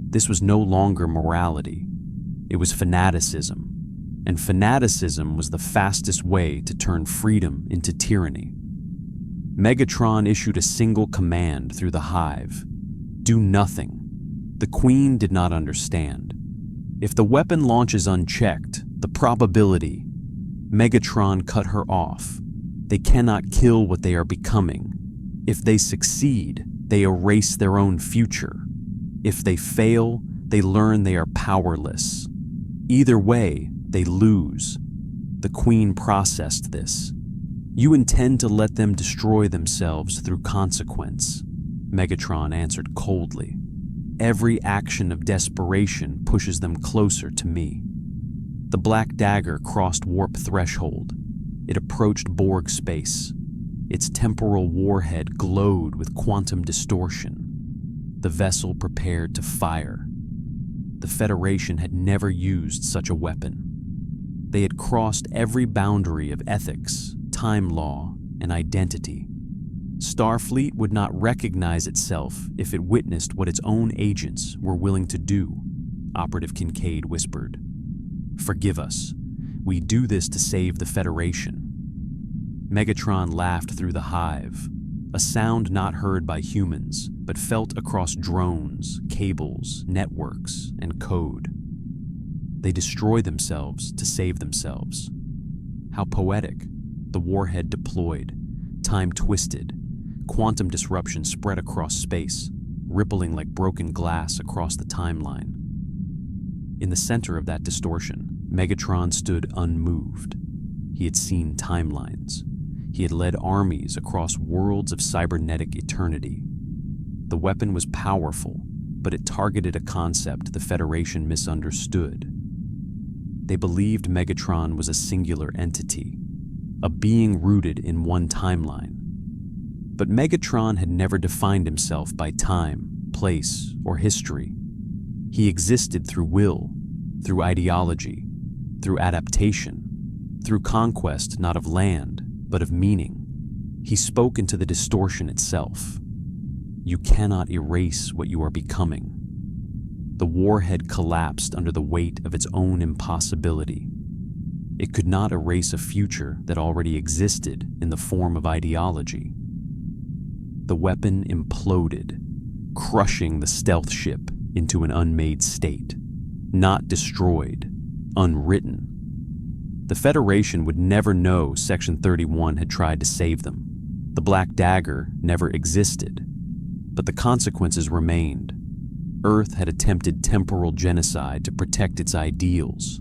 This was no longer morality. It was fanaticism. And fanaticism was the fastest way to turn freedom into tyranny. Megatron issued a single command through the hive. Do nothing. The Queen did not understand. If the weapon launches unchecked, the probability, Megatron cut her off. They cannot kill what they are becoming. If they succeed, they erase their own future. If they fail, they learn they are powerless. Either way, they lose. The Queen processed this. You intend to let them destroy themselves through consequence, Megatron answered coldly. Every action of desperation pushes them closer to me. The Black Dagger crossed warp threshold. It approached Borg space. Its temporal warhead glowed with quantum distortion. The vessel prepared to fire. The Federation had never used such a weapon. They had crossed every boundary of ethics, time law, and identity. Starfleet would not recognize itself if it witnessed what its own agents were willing to do, Operative Kincaid whispered. Forgive us. We do this to save the Federation. Megatron laughed through the hive, a sound not heard by humans, but felt across drones, cables, networks, and code. They destroy themselves to save themselves. How poetic. The warhead deployed, time twisted, quantum disruption spread across space, rippling like broken glass across the timeline. In the center of that distortion, Megatron stood unmoved. He had seen timelines. He had led armies across worlds of cybernetic eternity. The weapon was powerful, but it targeted a concept the Federation misunderstood. They believed Megatron was a singular entity, a being rooted in one timeline. But Megatron had never defined himself by time, place, or history. He existed through will, through ideology, through adaptation, through conquest not of land, but of meaning. He spoke into the distortion itself. You cannot erase what you are becoming. The warhead collapsed under the weight of its own impossibility. It could not erase a future that already existed in the form of ideology. The weapon imploded, crushing the stealth ship into an unmade state, not destroyed, unwritten. The Federation would never know Section 31 had tried to save them. The Black Dagger never existed, but the consequences remained. Earth had attempted temporal genocide to protect its ideals.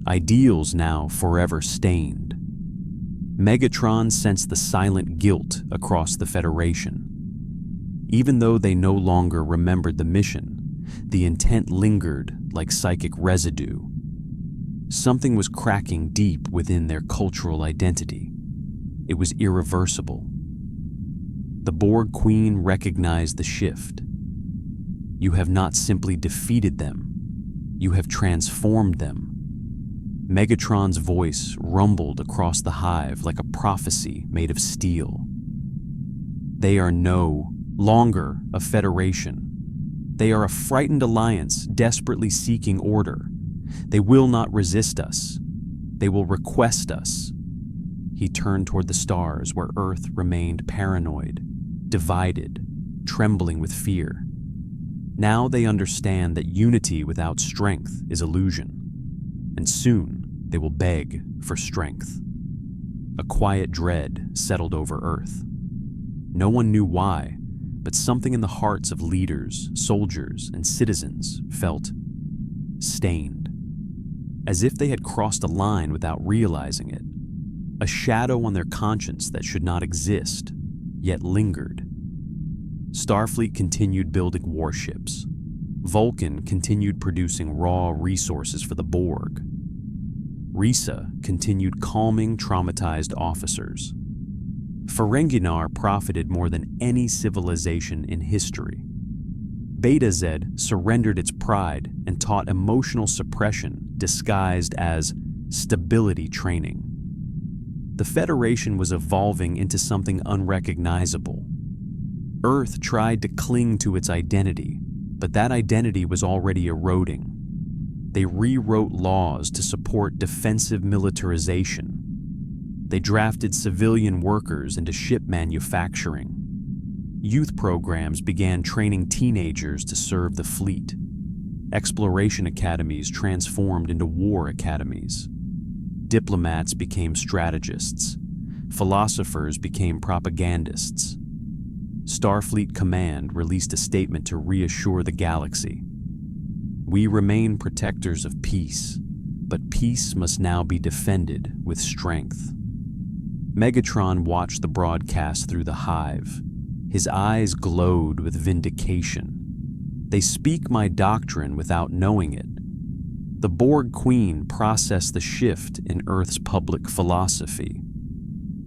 Ideals now forever stained. Megatron sensed the silent guilt across the Federation. Even though they no longer remembered the mission, the intent lingered like psychic residue. Something was cracking deep within their cultural identity. It was irreversible. The Borg Queen recognized the shift. You have not simply defeated them, you have transformed them. Megatron's voice rumbled across the hive like a prophecy made of steel. They are no longer a federation. They are a frightened alliance desperately seeking order. They will not resist us. They will request us. He turned toward the stars where Earth remained paranoid, divided, trembling with fear. Now they understand that unity without strength is illusion, and soon they will beg for strength. A quiet dread settled over Earth. No one knew why, but something in the hearts of leaders, soldiers, and citizens felt stained, as if they had crossed a line without realizing it. A shadow on their conscience that should not exist, yet lingered. Starfleet continued building warships. Vulcan continued producing raw resources for the Borg. Risa continued calming traumatized officers. Ferenginar profited more than any civilization in history. Beta Z surrendered its pride and taught emotional suppression disguised as stability training. The Federation was evolving into something unrecognizable. Earth tried to cling to its identity, but that identity was already eroding. They rewrote laws to support defensive militarization. They drafted civilian workers into ship manufacturing. Youth programs began training teenagers to serve the fleet. Exploration academies transformed into war academies. Diplomats became strategists. Philosophers became propagandists. Starfleet Command released a statement to reassure the galaxy. We remain protectors of peace, but peace must now be defended with strength. Megatron watched the broadcast through the hive. His eyes glowed with vindication. They speak my doctrine without knowing it. The Borg Queen processed the shift in Earth's public philosophy.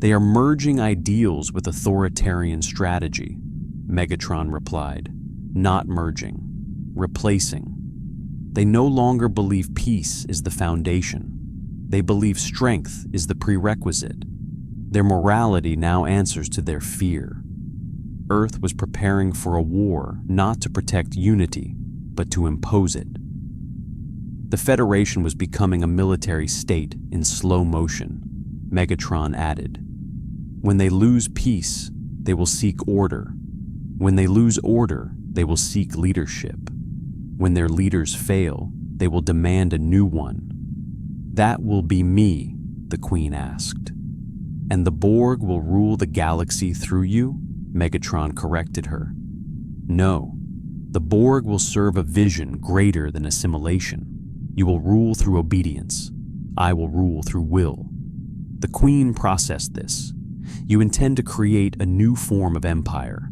They are merging ideals with authoritarian strategy, Megatron replied. Not merging, replacing. They no longer believe peace is the foundation. They believe strength is the prerequisite. Their morality now answers to their fear. Earth was preparing for a war not to protect unity, but to impose it. The Federation was becoming a military state in slow motion, Megatron added. When they lose peace, they will seek order. When they lose order, they will seek leadership. When their leaders fail, they will demand a new one. That will be me, the Queen asked. And the Borg will rule the galaxy through you? Megatron corrected her. No, the Borg will serve a vision greater than assimilation. You will rule through obedience. I will rule through will. The Queen processed this. You intend to create a new form of empire.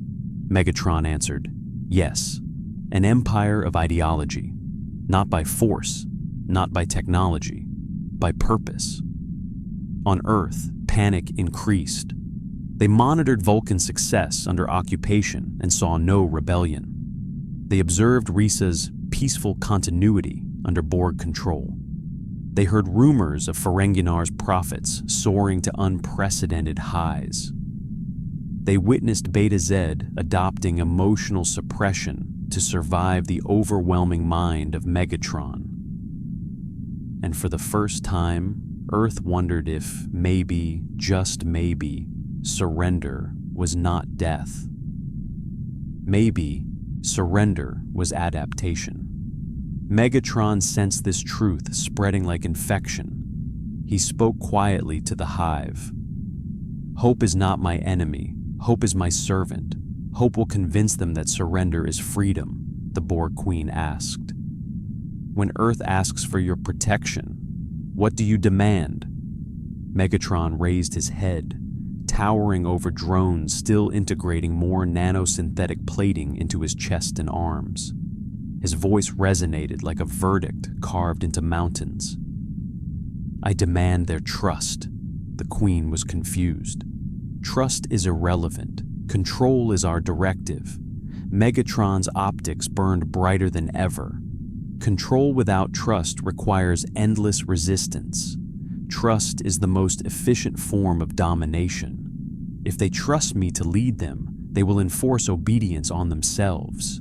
Megatron answered, yes, an empire of ideology, not by force, not by technology, by purpose. On Earth, panic increased. They monitored Vulcan's success under occupation and saw no rebellion. They observed Risa's peaceful continuity under Borg control. They heard rumors of Ferenginar's profits soaring to unprecedented highs. They witnessed Beta Z adopting emotional suppression to survive the overwhelming mind of Megatron. And for the first time, Earth wondered if maybe, just maybe, surrender was not death. Maybe surrender was adaptation. Megatron sensed this truth spreading like infection. He spoke quietly to the hive. Hope is not my enemy. Hope is my servant. Hope will convince them that surrender is freedom, the Borg Queen asked. When Earth asks for your protection, what do you demand? Megatron raised his head, towering over drones still integrating more nanosynthetic plating into his chest and arms. His voice resonated like a verdict carved into mountains. I demand their trust. The Queen was confused. Trust is irrelevant. Control is our directive. Megatron's optics burned brighter than ever. Control without trust requires endless resistance. Trust is the most efficient form of domination. If they trust me to lead them, they will enforce obedience on themselves.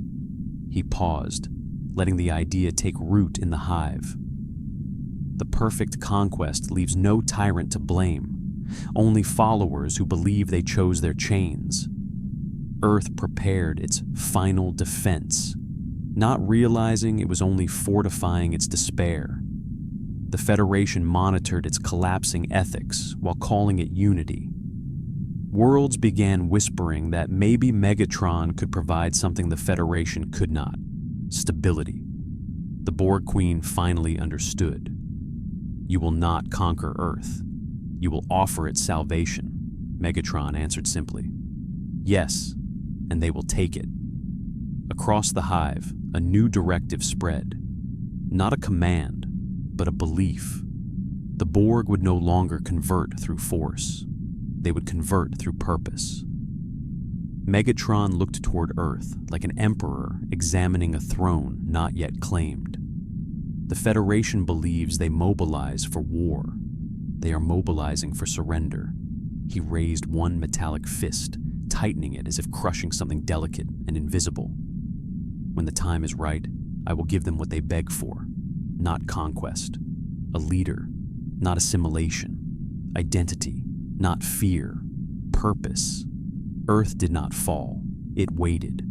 He paused, letting the idea take root in the hive. The perfect conquest leaves no tyrant to blame, only followers who believe they chose their chains. Earth prepared its final defense, not realizing it was only fortifying its despair. The Federation monitored its collapsing ethics while calling it unity. Worlds began whispering that maybe Megatron could provide something the Federation could not: stability. The Borg Queen finally understood. You will not conquer Earth. You will offer it salvation, Megatron answered simply. Yes, and they will take it. Across the hive, a new directive spread. Not a command, but a belief. The Borg would no longer convert through force. They would convert through purpose. Megatron looked toward Earth like an emperor examining a throne not yet claimed. The Federation believes they mobilize for war. They are mobilizing for surrender. He raised one metallic fist, tightening it as if crushing something delicate and invisible. When the time is right, I will give them what they beg for. Not conquest. A leader, not assimilation. Identity, not fear. Purpose. Earth did not fall. It waited.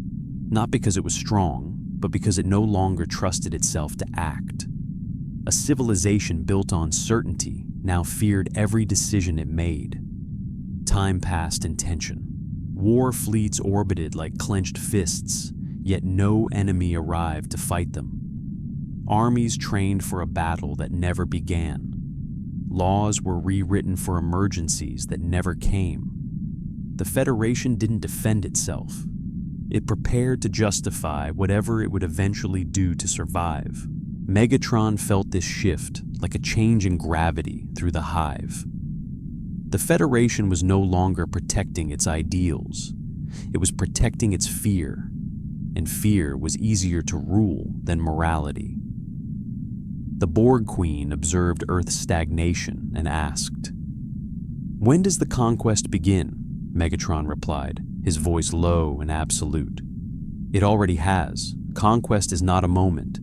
Not because it was strong, but because it no longer trusted itself to act. A civilization built on certainty now feared every decision it made. Time passed in tension. War fleets orbited like clenched fists, yet no enemy arrived to fight them. Armies trained for a battle that never began. Laws were rewritten for emergencies that never came. The Federation didn't defend itself. It prepared to justify whatever it would eventually do to survive. Megatron felt this shift like a change in gravity through the hive. The Federation was no longer protecting its ideals. It was protecting its fear, and fear was easier to rule than morality. The Borg Queen observed Earth's stagnation and asked, "When does the conquest begin?" Megatron replied, his voice low and absolute. "It already has. Conquest is not a moment.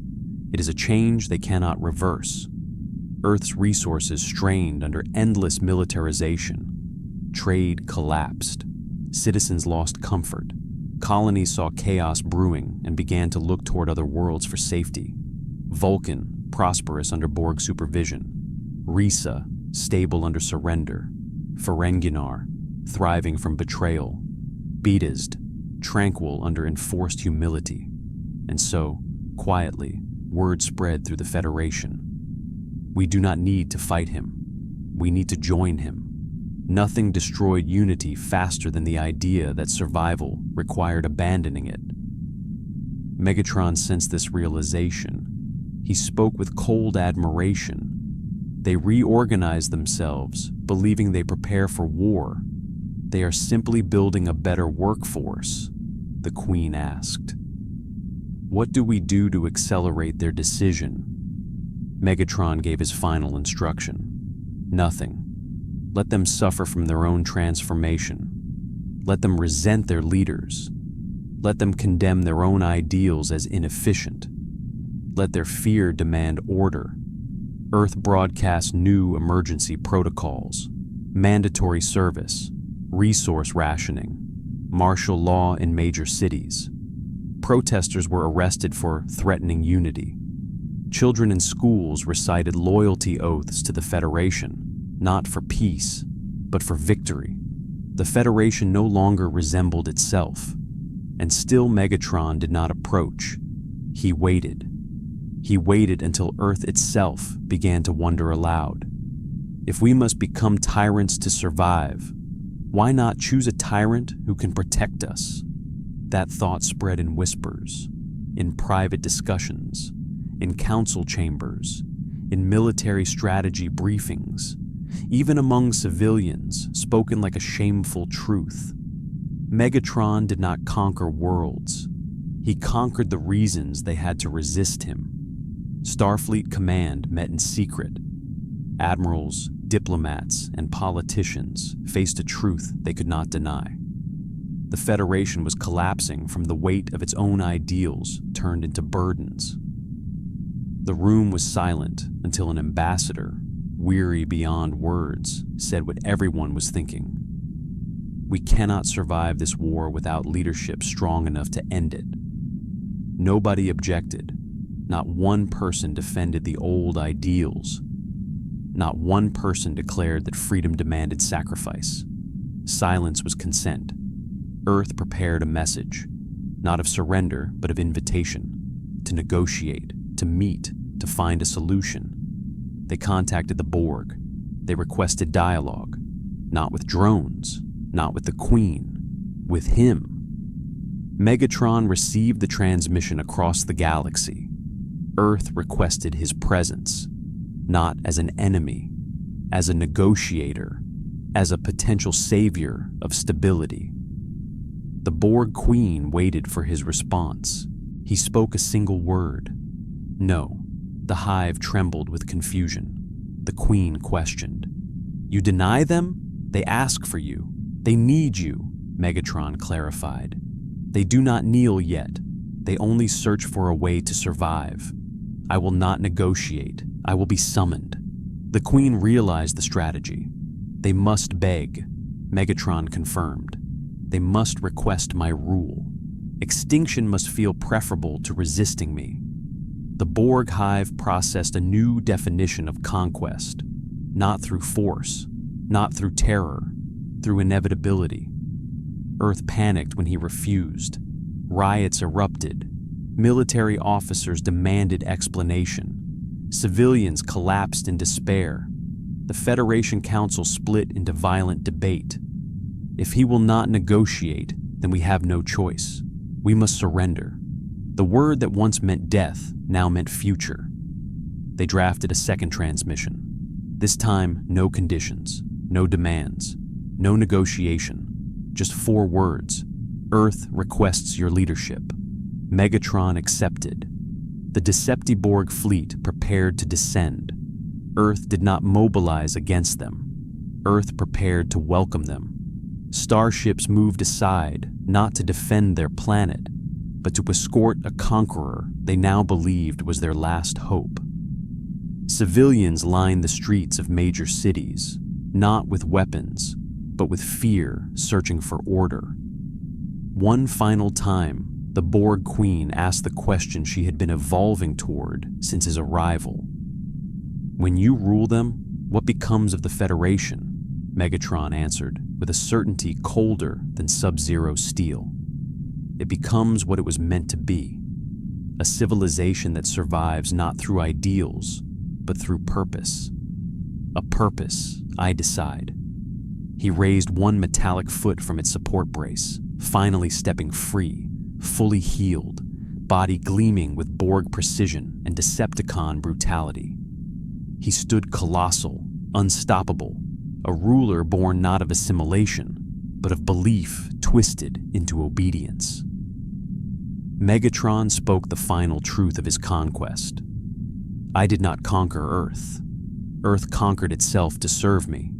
It is a change they cannot reverse." Earth's resources strained under endless militarization. Trade collapsed. Citizens lost comfort. Colonies saw chaos brewing and began to look toward other worlds for safety. Vulcan, prosperous under Borg supervision. Risa, stable under surrender. Ferenginar, thriving from betrayal. Betazed, tranquil under enforced humility. And so, quietly, word spread through the Federation. We do not need to fight him. We need to join him. Nothing destroyed unity faster than the idea that survival required abandoning it. Megatron sensed this realization. He spoke with cold admiration. They reorganize themselves, believing they prepare for war. They are simply building a better workforce, the Queen asked. What do we do to accelerate their decision? Megatron gave his final instruction. Nothing. Let them suffer from their own transformation. Let them resent their leaders. Let them condemn their own ideals as inefficient. Let their fear demand order. Earth broadcasts new emergency protocols, mandatory service, resource rationing, martial law in major cities. Protesters were arrested for threatening unity. Children in schools recited loyalty oaths to the Federation, not for peace, but for victory. The Federation no longer resembled itself, and still Megatron did not approach. He waited. He waited until Earth itself began to wonder aloud. If we must become tyrants to survive, why not choose a tyrant who can protect us? That thought spread in whispers, in private discussions, in council chambers, in military strategy briefings, even among civilians, spoken like a shameful truth. Megatron did not conquer worlds. He conquered the reasons they had to resist him. Starfleet Command met in secret. Admirals, diplomats, and politicians faced a truth they could not deny. The Federation was collapsing from the weight of its own ideals turned into burdens. The room was silent until an ambassador, weary beyond words, said what everyone was thinking. We cannot survive this war without leadership strong enough to end it. Nobody objected. Not one person defended the old ideals. Not one person declared that freedom demanded sacrifice. Silence was consent. Earth prepared a message, not of surrender, but of invitation, to negotiate, to meet, to find a solution. They contacted the Borg. They requested dialogue, not with drones, not with the Queen, with him. Megatron received the transmission across the galaxy. Earth requested his presence, not as an enemy, as a negotiator, as a potential savior of stability. The Borg Queen waited for his response. He spoke a single word. No. The hive trembled with confusion. The Queen questioned. You deny them? They ask for you. They need you, Megatron clarified. They do not kneel yet. They only search for a way to survive. I will not negotiate. I will be summoned. The Queen realized the strategy. They must beg, Megatron confirmed. They must request my rule. Extinction must feel preferable to resisting me. The Borg hive processed a new definition of conquest, not through force, not through terror, through inevitability. Earth panicked when he refused. Riots erupted. Military officers demanded explanation. Civilians collapsed in despair. The Federation Council split into violent debate. If he will not negotiate, then we have no choice. We must surrender. The word that once meant death now meant future. They drafted a second transmission. This time, no conditions, no demands, no negotiation, just 4 words. Earth requests your leadership. Megatron accepted. The Deceptiborg fleet prepared to descend. Earth did not mobilize against them. Earth prepared to welcome them. Starships moved aside, not to defend their planet, but to escort a conqueror they now believed was their last hope. Civilians lined the streets of major cities, not with weapons, but with fear searching for order. One final time, the Borg Queen asked the question she had been evolving toward since his arrival. When you rule them, what becomes of the Federation? Megatron answered, with a certainty colder than sub-zero steel. It becomes what it was meant to be, a civilization that survives not through ideals, but through purpose. A purpose, I decide. He raised one metallic foot from its support brace, finally stepping free, fully healed, body gleaming with Borg precision and Decepticon brutality. He stood colossal, unstoppable, a ruler born not of assimilation, but of belief twisted into obedience. Megatron spoke the final truth of his conquest. I did not conquer Earth. Earth conquered itself to serve me.